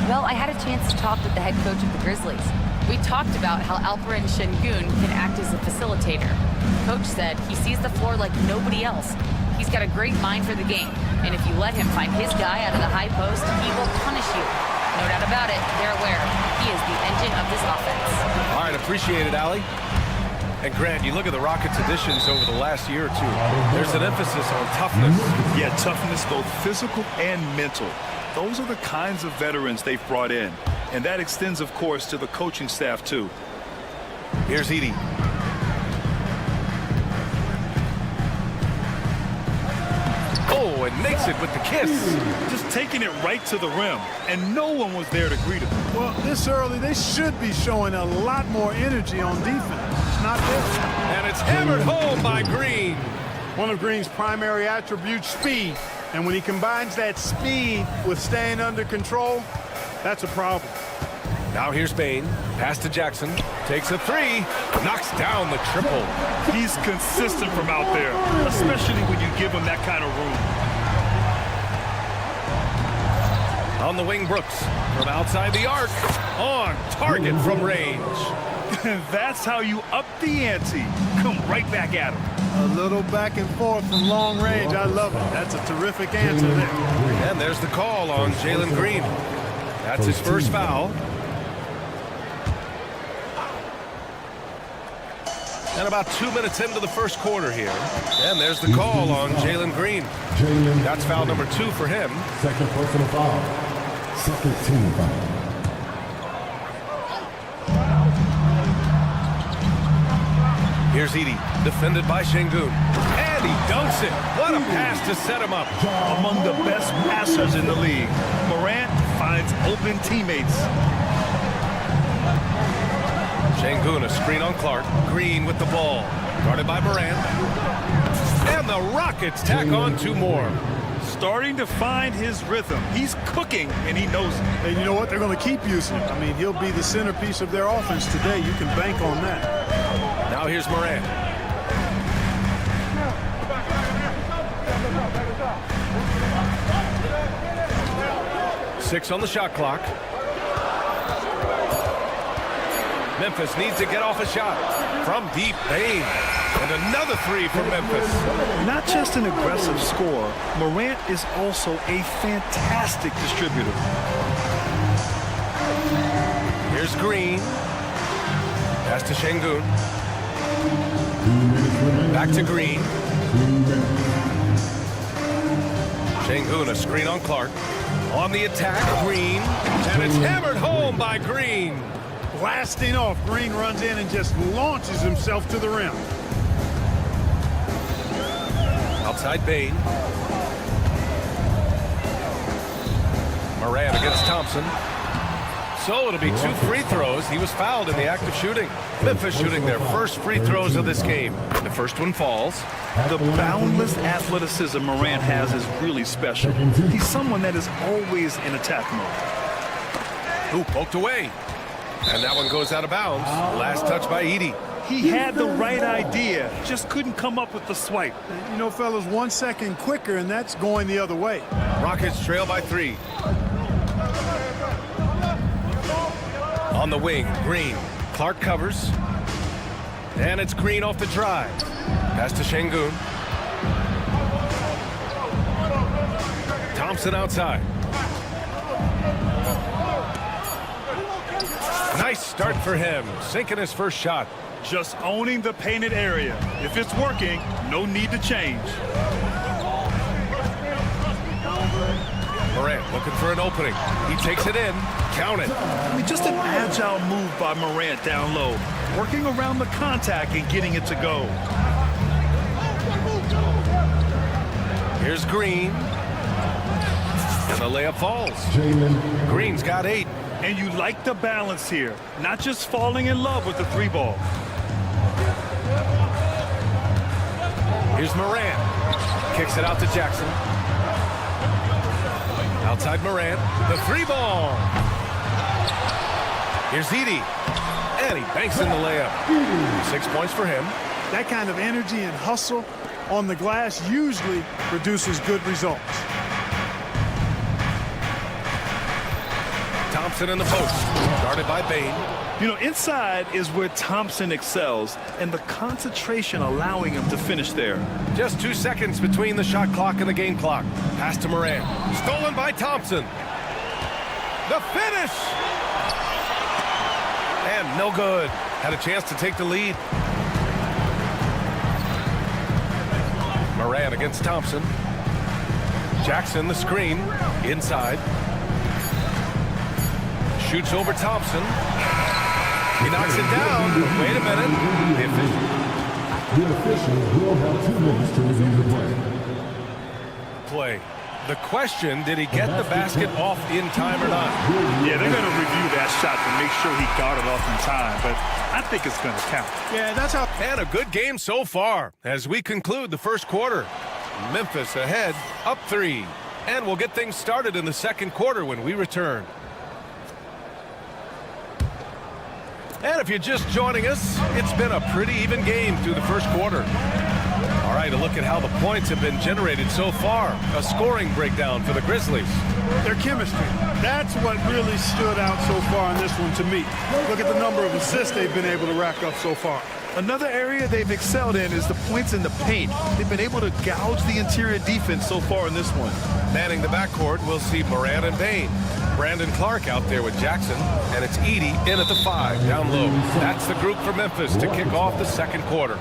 Well, I had a chance to talk with the head coach of the Grizzlies. We talked about how Alperen Şengün can act as a facilitator. Coach said he sees the floor like nobody else. He's got a great mind for the game, and if you let him find his guy out of the high post, he will punish you. No doubt about it, they're aware he is the engine of this offense. All right, appreciate it, Allie. And Grant, you look at the Rockets' additions over the last year or two. There's an emphasis on toughness. Yeah, toughness, both physical and mental. Those are the kinds of veterans they've brought in. And that extends, of course, to the coaching staff, too. Here's Edey. Oh, and makes it with the kiss. Just taking it right to the rim, and no one was there to greet him. Well, this early, they should be showing a lot more energy on defense. It's not there. And it's hammered home by Green. One of Green's primary attributes, speed. And when he combines that speed with staying under control, that's a problem. Now here's Bane. Pass to Jackson. Takes a three. Knocks down the triple. He's consistent from out there, especially when you give him that kind of room. On the wing, Brooks. From outside the arc. On target from range. That's how you up the ante. Come right back at him. A little back and forth from long range. I love it. That's a terrific answer there. And there's the call on Jalen Green. That's his first foul. And about 2 minutes into the first quarter here. And there's the call on Jalen Green. That's foul number 2 for him. Second personal foul. Second team foul. Here's Edey, defended by Şengün. And he dunks it. What a pass to set him up. Among the best passers in the league, Morant finds open teammates. Şengün, a screen on Clark. Green with the ball. Guarded by Morant. And the Rockets tack on 2 more. Starting to find his rhythm. He's cooking, and he knows it. And you know what? They're going to keep using him. I mean, he'll be the centerpiece of their offense today. You can bank on that. Now here's Morant. Six on the shot clock. Memphis needs to get off a shot from deep. Bane. And another three for Memphis. Not just an aggressive scorer, Morant is also a fantastic distributor. Here's Green. Pass to Şengün. Back to Green. Şengün, a screen on Clark. On the attack, Green. And it's hammered home by Green. Blasting off. Green runs in and just launches himself to the rim. Outside Bane. Morant against Thompson. So it'll be 2 free throws. He was fouled in the act of shooting. Memphis shooting their first free throws of this game. The first one falls. The boundless athleticism Morant has is really special. He's someone that is always in attack mode. Ooh, poked away. And that one goes out of bounds. Last touch by Edey. He had the right idea, just couldn't come up with the swipe. You know, fellas, 1 second quicker, and that's going the other way. Rockets trail by 3. On the wing, Green. Clark covers. And it's Green off the drive. Pass to Şengün. Thompson outside. Nice start for him. Sinking his first shot. Just owning the painted area. If it's working, no need to change. Morant looking for an opening. He takes it in. Count it. I mean, just an agile move by Morant down low. Working around the contact and getting it to go. Here's Green. And the layup falls. Green's got 8. And you like the balance here. Not just falling in love with the 3 ball. Here's Morant. Kicks it out to Jackson. Outside Morant. The 3 ball. Here's Edey. And he banks in the layup. 6 points for him. That kind of energy and hustle on the glass usually produces good results. Thompson in the post. Guarded by Bane. You know, inside is where Thompson excels, and the concentration allowing him to finish there. Just 2 seconds between the shot clock and the game clock. Pass to Morant. Stolen by Thompson. The finish! And no good. Had a chance to take the lead. Moran against Thompson. Jackson, the screen, inside. Shoots over Thompson. He knocks it down. Wait a minute. The officials will have 2 minutes to review the play. The question, did he get the basket off in time or not? Yeah, they're going to review that shot to make sure he got it off in time, but I think it's going to count. Yeah, that's how. And a good game so far as we conclude the first quarter. Memphis ahead, up 3. And we'll get things started in the second quarter when we return. And if you're just joining us, it's been a pretty even game through the first quarter. All right, a look at how the points have been generated so far. A scoring breakdown for the Grizzlies. Their chemistry. That's what really stood out so far in this one to me. Look at the number of assists they've been able to rack up so far. Another area they've excelled in is the points in the paint. They've been able to gouge the interior defense so far in this one. Manning the backcourt, we'll see Moran and Payne. Brandon Clark out there with Jackson, and it's Edey in at the 5, down low. That's the group for Memphis to kick off the second quarter.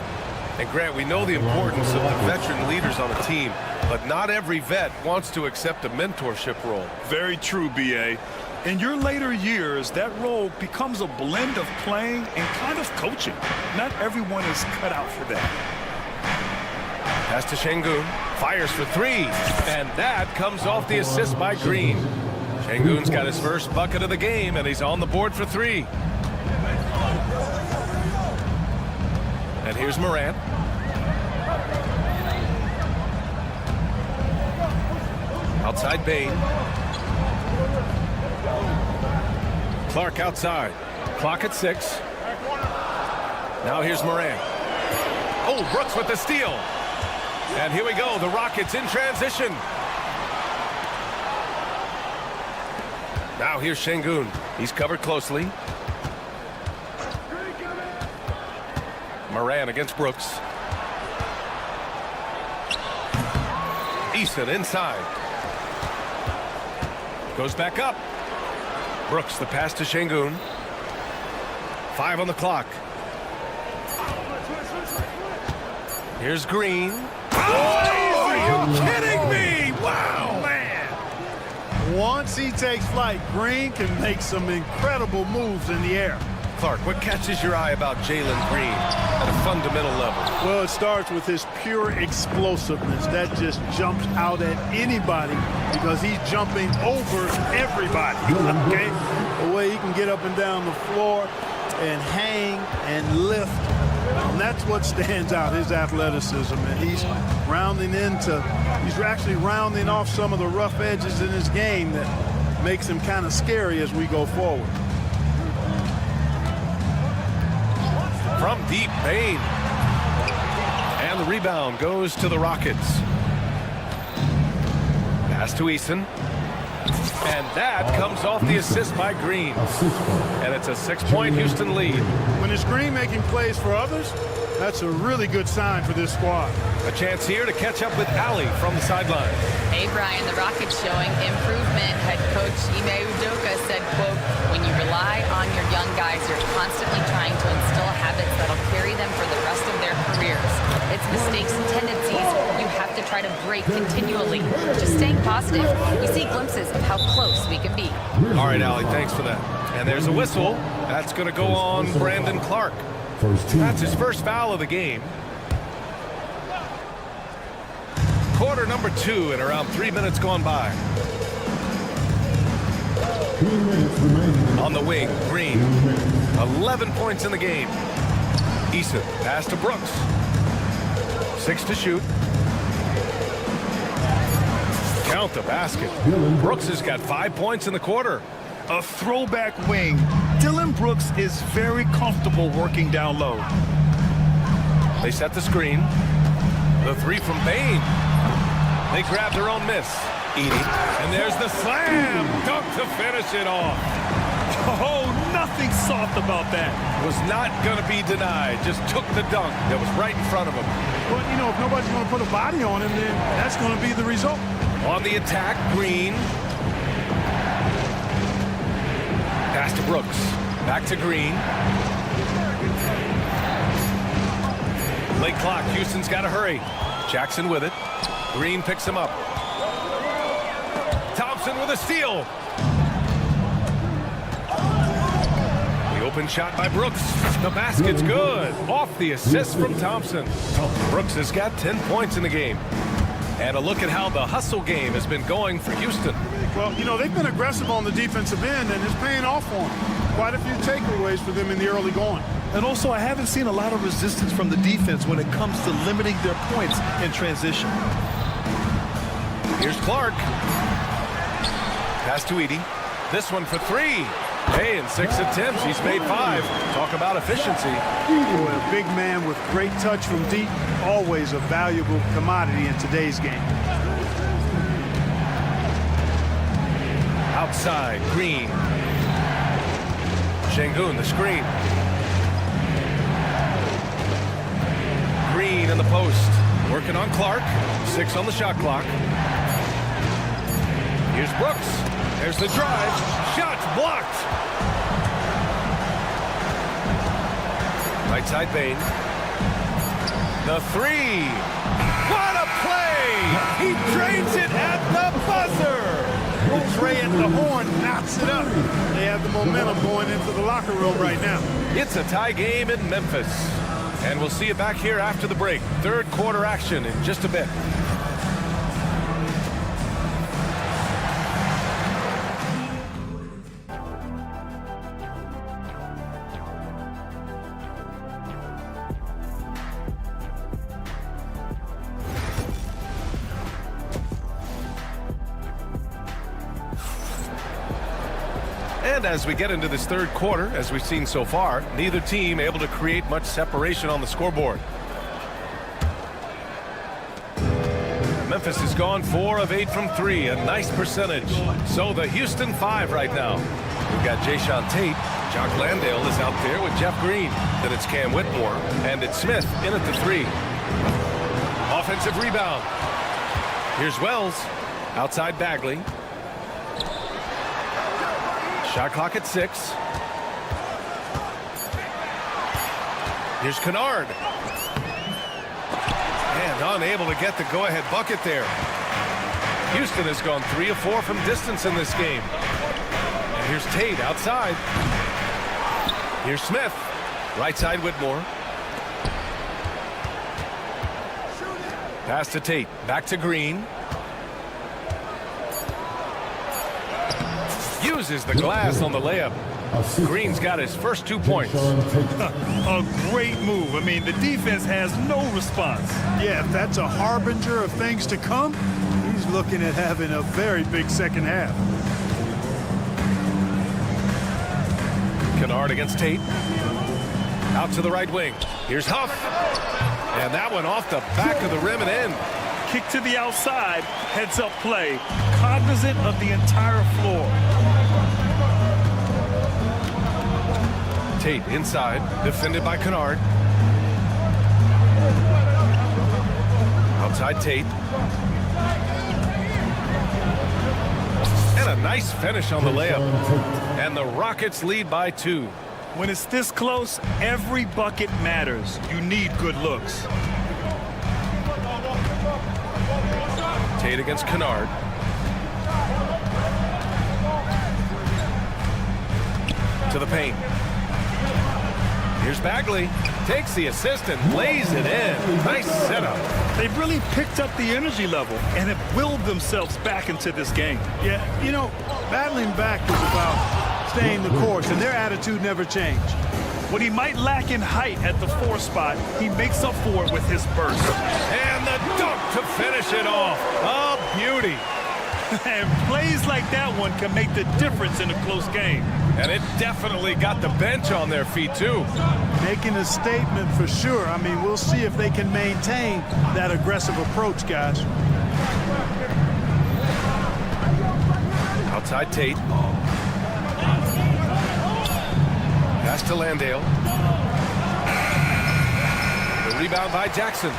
And Grant, we know the importance of the veteran leaders on a team, but not every vet wants to accept a mentorship role. Very true, B.A. In your later years, that role becomes a blend of playing and kind of coaching. Not everyone is cut out for that. Pass to Şengün, fires for 3, and that comes off the assist by Green. Şengün's got his first bucket of the game, and he's on the board for 3. And here's Moran. Outside Payne. Clark outside. Clock at 6. Now here's Moran. Oh, Brooks with the steal. And here we go. The Rockets in transition. Now here's Şengün. He's covered closely. Moran against Brooks. Eason inside. Goes back up. Brooks, the pass to Şengün. 5 on the clock. Here's Green. Oh, are you kidding me? Wow, man. Once he takes flight, Green can make some incredible moves in the air. Clark, what catches your eye about Jalen Green at a fundamental level? Well, it starts with his pure explosiveness. That just jumps out at anybody because he's jumping over everybody, okay? The way he can get up and down the floor and hang and lift. And that's what stands out, his athleticism. And he's actually rounding off some of the rough edges in his game that makes him kind of scary as we go forward. From deep, Payne. And the rebound goes to the Rockets. Pass to Eason. And that comes off the assist by Green. And it's a 6-point Houston lead. When it's Green making plays for others, that's a really good sign for this squad. A chance here to catch up with Allie from the sideline. Hey, Brian, the Rockets showing improvement. Head coach Ime Udoka said, quote, when you rely on your young guys, you're constantly trying to instill habits that'll carry them for the rest of their careers. It's mistakes and tendencies you have to try to break continually. Just staying positive. We see glimpses of how close we can be. All right, Allie, thanks for that. And there's a whistle. That's going to go on Brandon Clark. That's his first foul of the game. Quarter number 2 and around 3 minutes gone by. 3 minutes remaining. On the wing, Green. 11 points in the game. Eason, pass to Brooks. 6 to shoot. Count the basket. Brooks has got 5 points in the quarter. A throwback wing. Dillon Brooks is very comfortable working down low. They set the screen. The 3 from Payne. They grab their own miss. Edey. And there's the slam. Dunk to finish it off. Oh, nothing soft about that. Was not going to be denied. Just took the dunk that was right in front of him. But, you know, if nobody's going to put a body on him, then that's going to be the result. On the attack, Green. Pass to Brooks. Back to Green. Late clock. Houston's got to hurry. Jackson with it. Green picks him up. Thompson with a steal. The open shot by Brooks. The basket's good. Off the assist from Thompson. Brooks has got 10 points in the game. And a look at how the hustle game has been going for Houston. Well, you know, they've been aggressive on the defensive end, and it's paying off for them. Quite a few takeaways for them in the early going. And also, I haven't seen a lot of resistance from the defense when it comes to limiting their points in transition. Here's Clark. Pass to Edey. This one for three. Hey, in 6 attempts, he's made 5. Talk about efficiency. Boy, a big man with great touch from deep, always a valuable commodity in today's game. Outside, Green. Şengün, the screen. Green in the post. Working on Clark. 6 on the shot clock. Here's Brooks. There's the drive. Shot's blocked. Right side Bane. The 3. What a play! He drains it at the buzzer. Trey at the horn knocks it up. They have the momentum going into the locker room right now. It's a tie game in Memphis. And we'll see you back here after the break. Third quarter action in just a bit. And as we get into this third quarter, as we've seen so far, neither team able to create much separation on the scoreboard. Memphis has gone 4 of 8 from 3, a nice percentage. So the Houston 5 right now. We've got Jayshawn Tate. Jock Landale is out there with Jeff Green. Then it's Cam Whitmore, and it's Smith in at the 3. Offensive rebound. Here's Wells. Outside Bagley. Shot clock at 6. Here's Kennard. And unable to get the go-ahead bucket there. Houston has gone 3 of 4 from distance in this game. And here's Tate outside. Here's Smith. Right side Whitmore. Pass to Tate. Back to Green. Uses the glass on the layup. Green's got his first 2 points. A great move. I mean, the defense has no response. Yeah, if that's a harbinger of things to come, he's looking at having a very big second half. Kennard against Tate. Out to the right wing. Here's Huff. And that one off the back of the rim and in. Kick to the outside, heads-up play, cognizant of the entire floor. Tate inside, defended by Kennard. Outside Tate. And a nice finish on the layup. And the Rockets lead by 2. When it's this close, every bucket matters. You need good looks. Tate against Kennard. To the paint. Here's Bagley. Takes the assist and lays it in. Nice setup. They've really picked up the energy level and have willed themselves back into this game. Yeah, you know, battling back is about staying the course, and their attitude never changed. What he might lack in height at the 4 spot, he makes up for it with his burst. And the dunk to finish it off. A beauty. And plays like that one can make the difference in a close game. And it definitely got the bench on their feet, too. Making a statement for sure. I mean, we'll see if they can maintain that aggressive approach, guys. Outside Tate. Pass to Landale. The rebound by Jackson.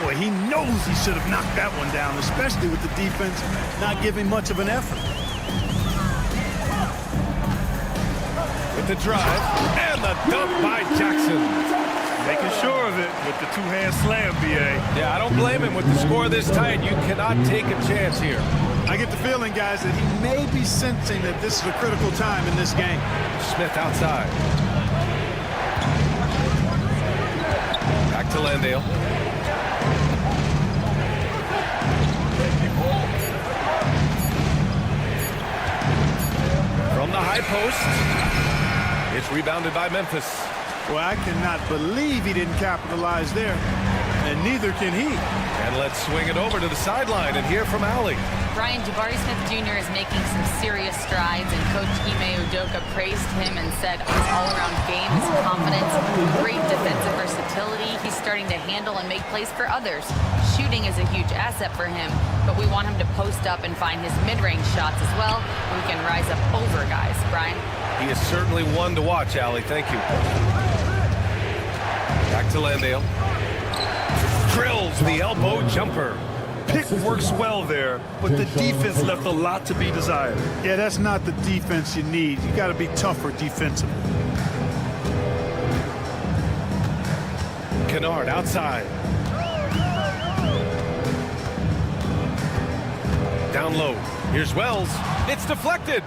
Boy, he knows he should have knocked that one down, especially with the defense not giving much of an effort. With the drive and the dunk by Jackson. Making sure of it with the two-hand slam, B.A. Yeah, I don't blame him with the score this tight. You cannot take a chance here. I get the feeling, guys, that he may be sensing that this is a critical time in this game. Smith outside. Back to Landale. From the high post. It's rebounded by Memphis. Well, I cannot believe he didn't capitalize there, and neither can he. And let's swing it over to the sideline and hear from Allie. Brian, Jabari Smith Jr. is making some serious strides, and Coach Ime Udoka praised him and said his all-around game, his confidence, great defensive versatility. He's starting to handle and make plays for others. Shooting is a huge asset for him, but we want him to post up and find his mid-range shots as well, so we can rise up over guys. Brian? He is certainly one to watch, Allie. Thank you. Back to Landale. Drills the elbow jumper. Pick works well there, but the defense left a lot to be desired. Yeah, that's not the defense you need. You got to be tougher defensively. Kennard outside. Down low. Here's Wells. It's deflected.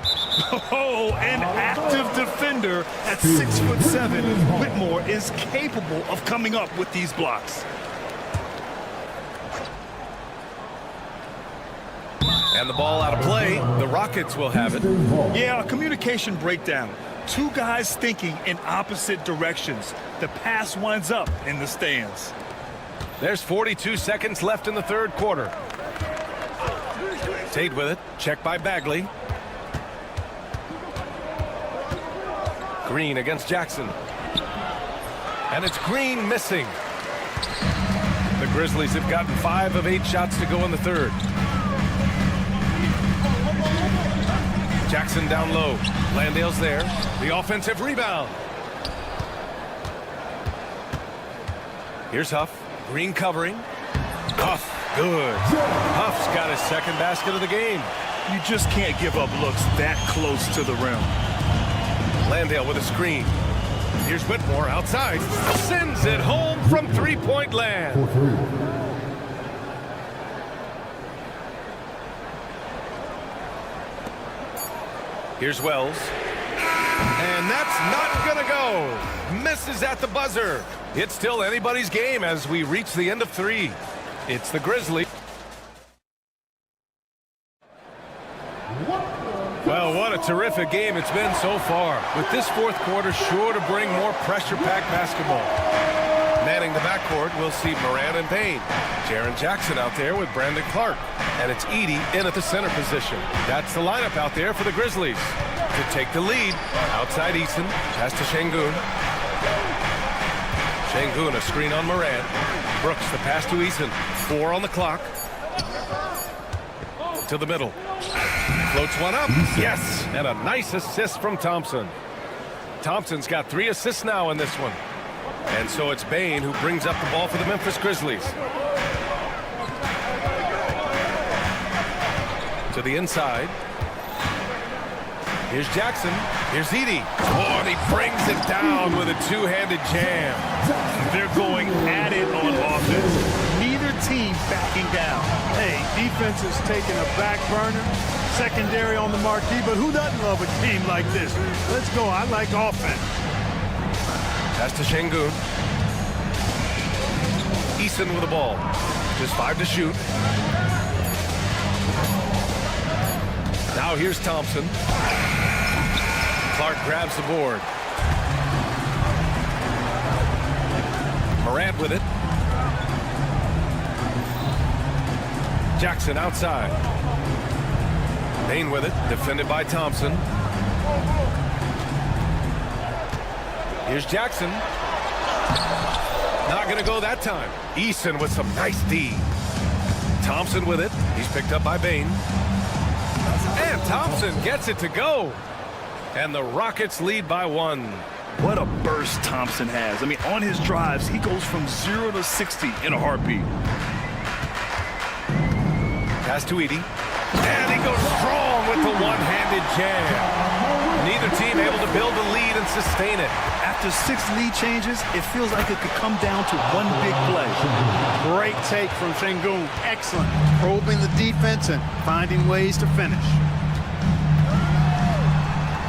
Oh, an active defender at 6'7". Whitmore is capable of coming up with these blocks. And the ball out of play. The Rockets will have it. Yeah, a communication breakdown. Two guys thinking in opposite directions. The pass winds up in the stands. There's 42 seconds left in the third quarter. Tate with it. Checked by Bagley. Green against Jackson. And it's Green missing. The Grizzlies have gotten 5 of 8 shots to go in the third. Jackson down low. Landale's there. The offensive rebound. Here's Huff. Green covering. Huff, good. Huff's got his second basket of the game. You just can't give up looks that close to the rim. Landale with a screen. Here's Whitmore outside. Sends it home from three-point land. Here's Wells. And that's not gonna go. Misses at the buzzer. It's still anybody's game as we reach the end of 3. It's the Grizzlies. Well, what a terrific game it's been so far. With this fourth quarter sure to bring more pressure-packed basketball. Manning the backcourt, we'll see Morant and Payne. Jaren Jackson out there with Brandon Clark. And it's Edey in at the center position. That's the lineup out there for the Grizzlies. To take the lead, outside Eason, pass to Şengün. Şengün, a screen on Morant. Brooks, the pass to Eason. 4 on the clock. To the middle. Floats one up. Yes, and a nice assist from Thompson. Thompson's got 3 assists now in this one. And so it's Bane who brings up the ball for the Memphis Grizzlies. To the inside. Here's Jackson. Here's Edey. Oh, and he brings it down with a two-handed jam. They're going at it on offense. Neither team backing down. Hey, defense is taking a back burner. Secondary on the marquee, but who doesn't love a game like this? Let's go. I like offense. Pass to Şengün. Eason with the ball. Just 5 to shoot. Now here's Thompson. Clark grabs the board. Morant with it. Jackson outside. Payne with it, defended by Thompson. Here's Jackson. Not gonna go that time. Eason with some nice D. Thompson with it. He's picked up by Bane. And Thompson gets it to go. And the Rockets lead by 1. What a burst Thompson has. I mean, on his drives, he goes from 0 to 60 in a heartbeat. Pass to Edey. And he goes strong with the one-handed jam. Neither team able to build a lead and sustain it. After 6 lead changes, it feels like it could come down to one big play. Great take from Sengun. Excellent. Probing the defense and finding ways to finish.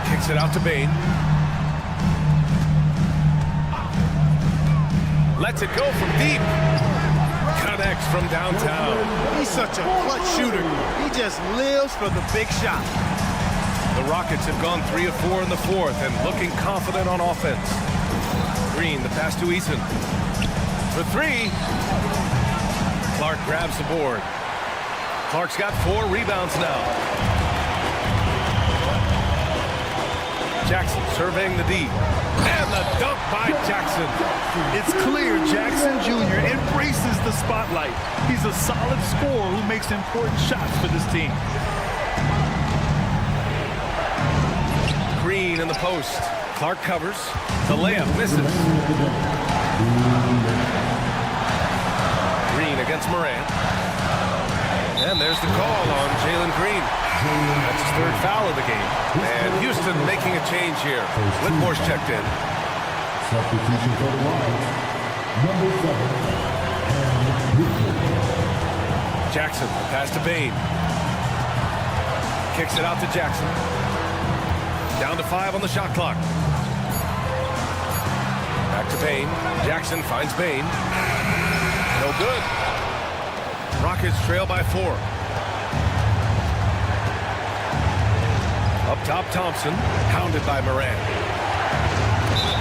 Kicks it out to Bain. Lets it go from deep. Connects from downtown. He's such a clutch shooter. He just lives for the big shot. The Rockets have gone 3 of 4 in the fourth and looking confident on offense. Green, the pass to Eason. For 3. Clark grabs the board. Clark's got 4 rebounds now. Jackson surveying the D. And the dunk by Jackson. It's clear Jackson Jr. embraces the spotlight. He's a solid scorer who makes important shots for this team. Green in the post. Clark covers. The layup misses. Green against Morant. And there's the call on Jalen Green. That's his 3rd foul of the game. And Houston making a change here. Whitmore's checked in. Substitution for the Rockets, number 7. Jackson, pass to Bain. Kicks it out to Jackson. Down to 5 on the shot clock. Back to Bain. Jackson finds Bain. No good. Rockets trail by 4. Up top, Thompson, hounded by Morant.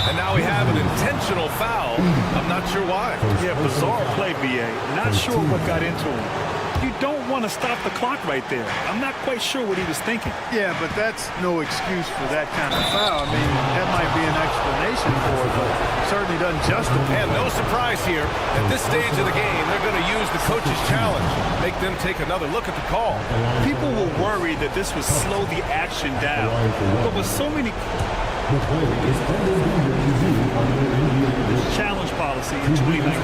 And now we have an intentional foul. I'm not sure why. Yeah, bizarre play, BA. Not sure what got into him. You don't want to stop the clock right there. I'm not quite sure what he was thinking. Yeah, but that's no excuse for that kind of foul. I mean, that might be an explanation for it, but certainly doesn't justify it. And no surprise here. At this stage of the game, they're going to use the coach's challenge. Make them take another look at the call. People were worried that this would slow the action down. But with so many... This challenge policy in 2019.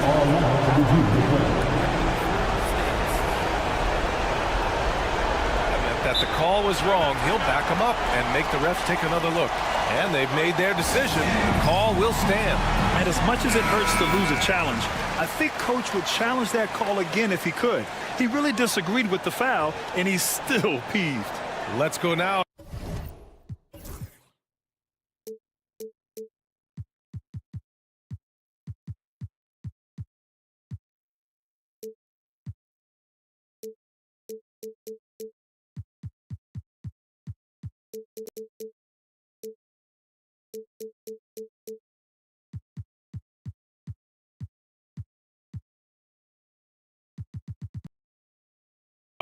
That the call was wrong, he'll back him up and make the refs take another look. And they've made their decision. The call will stand. And as much as it hurts to lose a challenge, I think Coach would challenge that call again if he could. He really disagreed with the foul, and he's still peeved. Let's go now.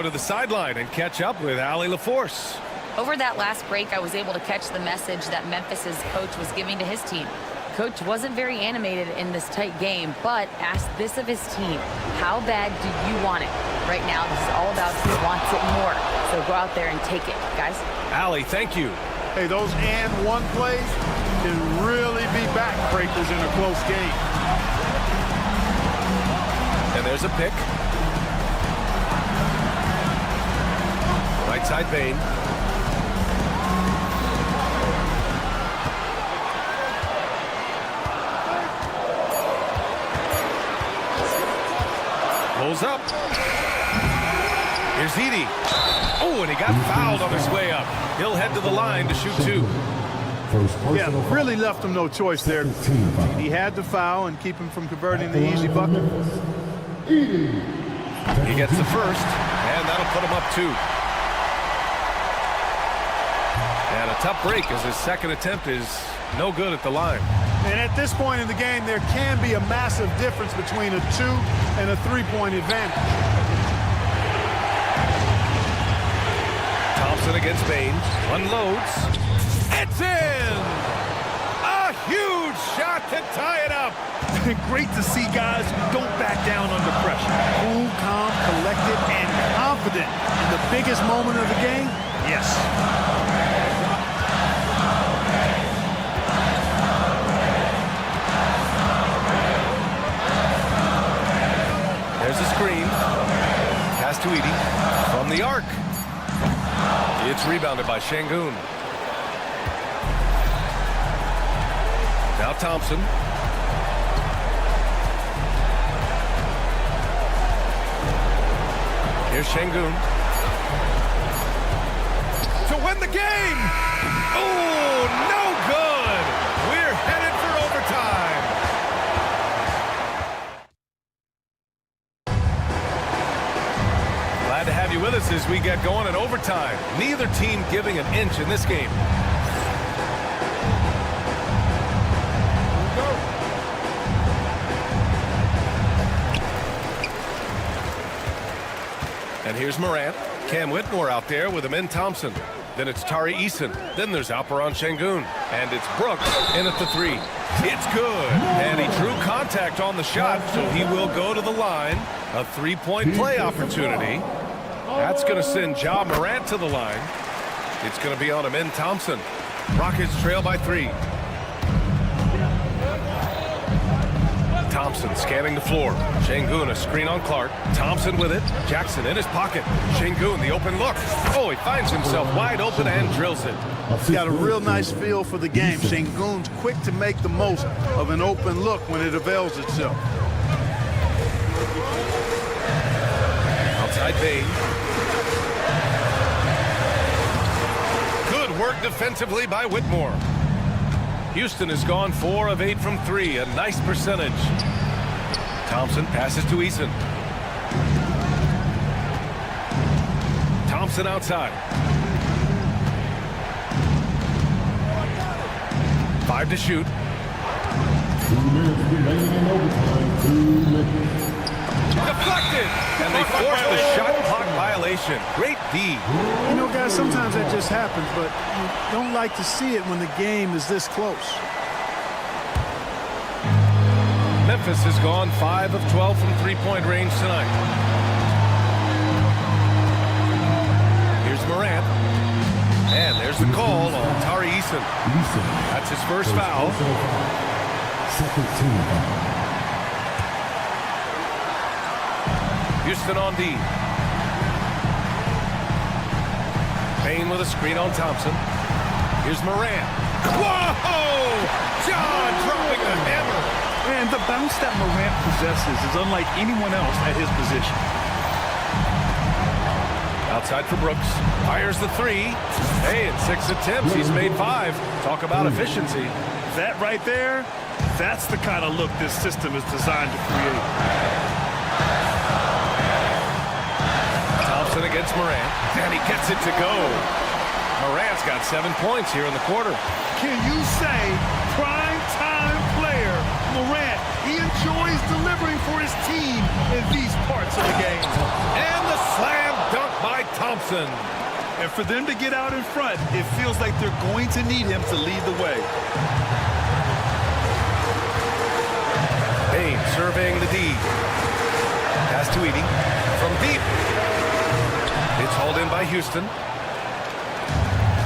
To the sideline and catch up with Allie LaForce. Over that last break, I was able to catch the message that Memphis's coach was giving to his team. Coach wasn't very animated in this tight game, but asked this of his team: how bad do you want it? Right now, this is all about who wants it more. So go out there and take it, guys. Allie, thank you. Hey, those and one plays can really be backbreakers in a close game. And there's a pick. Right side Bain. Pulls up. Here's Edey. Oh, and he got fouled on his way up. He'll head to the line to shoot 2. Yeah, really left him no choice there. He had to foul and keep him from converting the easy bucket. He gets the first, and that'll put him up 2. And a tough break as his second attempt is no good at the line. And at this point in the game, there can be a massive difference between a 2 and a 3-point advantage. Thompson against Bain. Unloads. It's in! A huge shot to tie it up. Great to see guys who don't back down under pressure. Cool, calm, collected, and confident in the biggest moment of the game. Yes. There's a screen. Pass to Edey from the arc. It's rebounded by Şengün. Now Thompson. Here's Şengün. To win the game! Oh, no good! We're headed for overtime. Glad to have you with us as we get going in overtime. Neither team giving an inch in this game. And here's Morant. Cam Whitmore out there with him in Thompson. Then it's Tari Eason. Then there's Alperen Şengün. And it's Brooks in at the three. It's good. And he drew contact on the shot, so he will go to the line. A three-point play opportunity. That's going to send Ja Morant to the line. It's going to be on him in Thompson. Rockets trail by 3. Thompson scanning the floor. Şengün a screen on Clark. Thompson with it. Jackson in his pocket. Şengün the open look. Oh, he finds himself wide open and drills it. He's got a real nice feel for the game. Şengün's quick to make the most of an open look when it avails itself. Outside Bain. Good work defensively by Whitmore. Houston has gone 4 of 8 from 3, a nice percentage. Thompson passes to Eason. Thompson outside. 5 to shoot. 2 minutes remaining in overtime. 2 minutes. Deflected! And they force the shot clock violation. Great D. You know, guys, sometimes that just happens, but you don't like to see it when the game is this close. Memphis has gone 5 of 12 from three-point range tonight. Here's Morant. And there's the call on Tari Eason. That's his first foul. Second team foul. Houston on D. Bain with a screen on Thompson. Here's Morant. Whoa! John dropping the hammer. And the bounce that Morant possesses is unlike anyone else at his position. Outside for Brooks. Fires the 3. Hey, in 6 attempts, he's made 5. Talk about efficiency. That right there, that's the kind of look this system is designed to create. Thompson against Morant, and he gets it to go. Morant's got 7 points here in the quarter. Can you say prime time player Morant? He enjoys delivering for his team in these parts of the game. And the slam dunk by Thompson. And for them to get out in front, it feels like they're going to need him to lead the way. Bain surveying the D. Pass to Edey from deep. It's hauled in by Houston.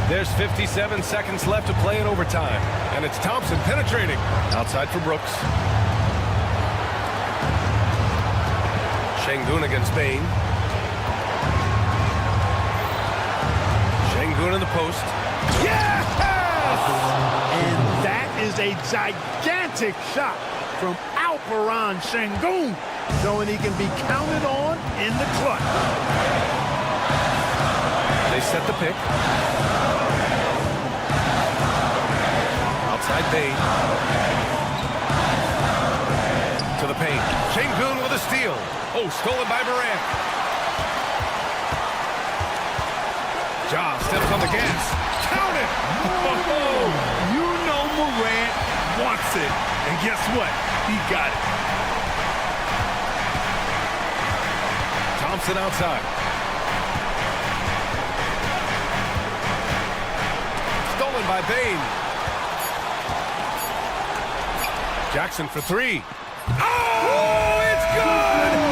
There's 57 seconds left to play in overtime. And it's Thompson penetrating. Outside for Brooks. Şengün against Bain. Şengün in the post. Yes! And that is a gigantic shot from Alperen Şengün, showing he can be counted on in the clutch. They set the pick. Outside Bain. To the paint. Şengün with a steal. Oh, stolen by Morant. Ja steps on the gas. Count it! Oh, you know Morant wants it. And guess what? He got it. Thompson outside. Stolen by Bain. Jackson for 3. Oh, it's good!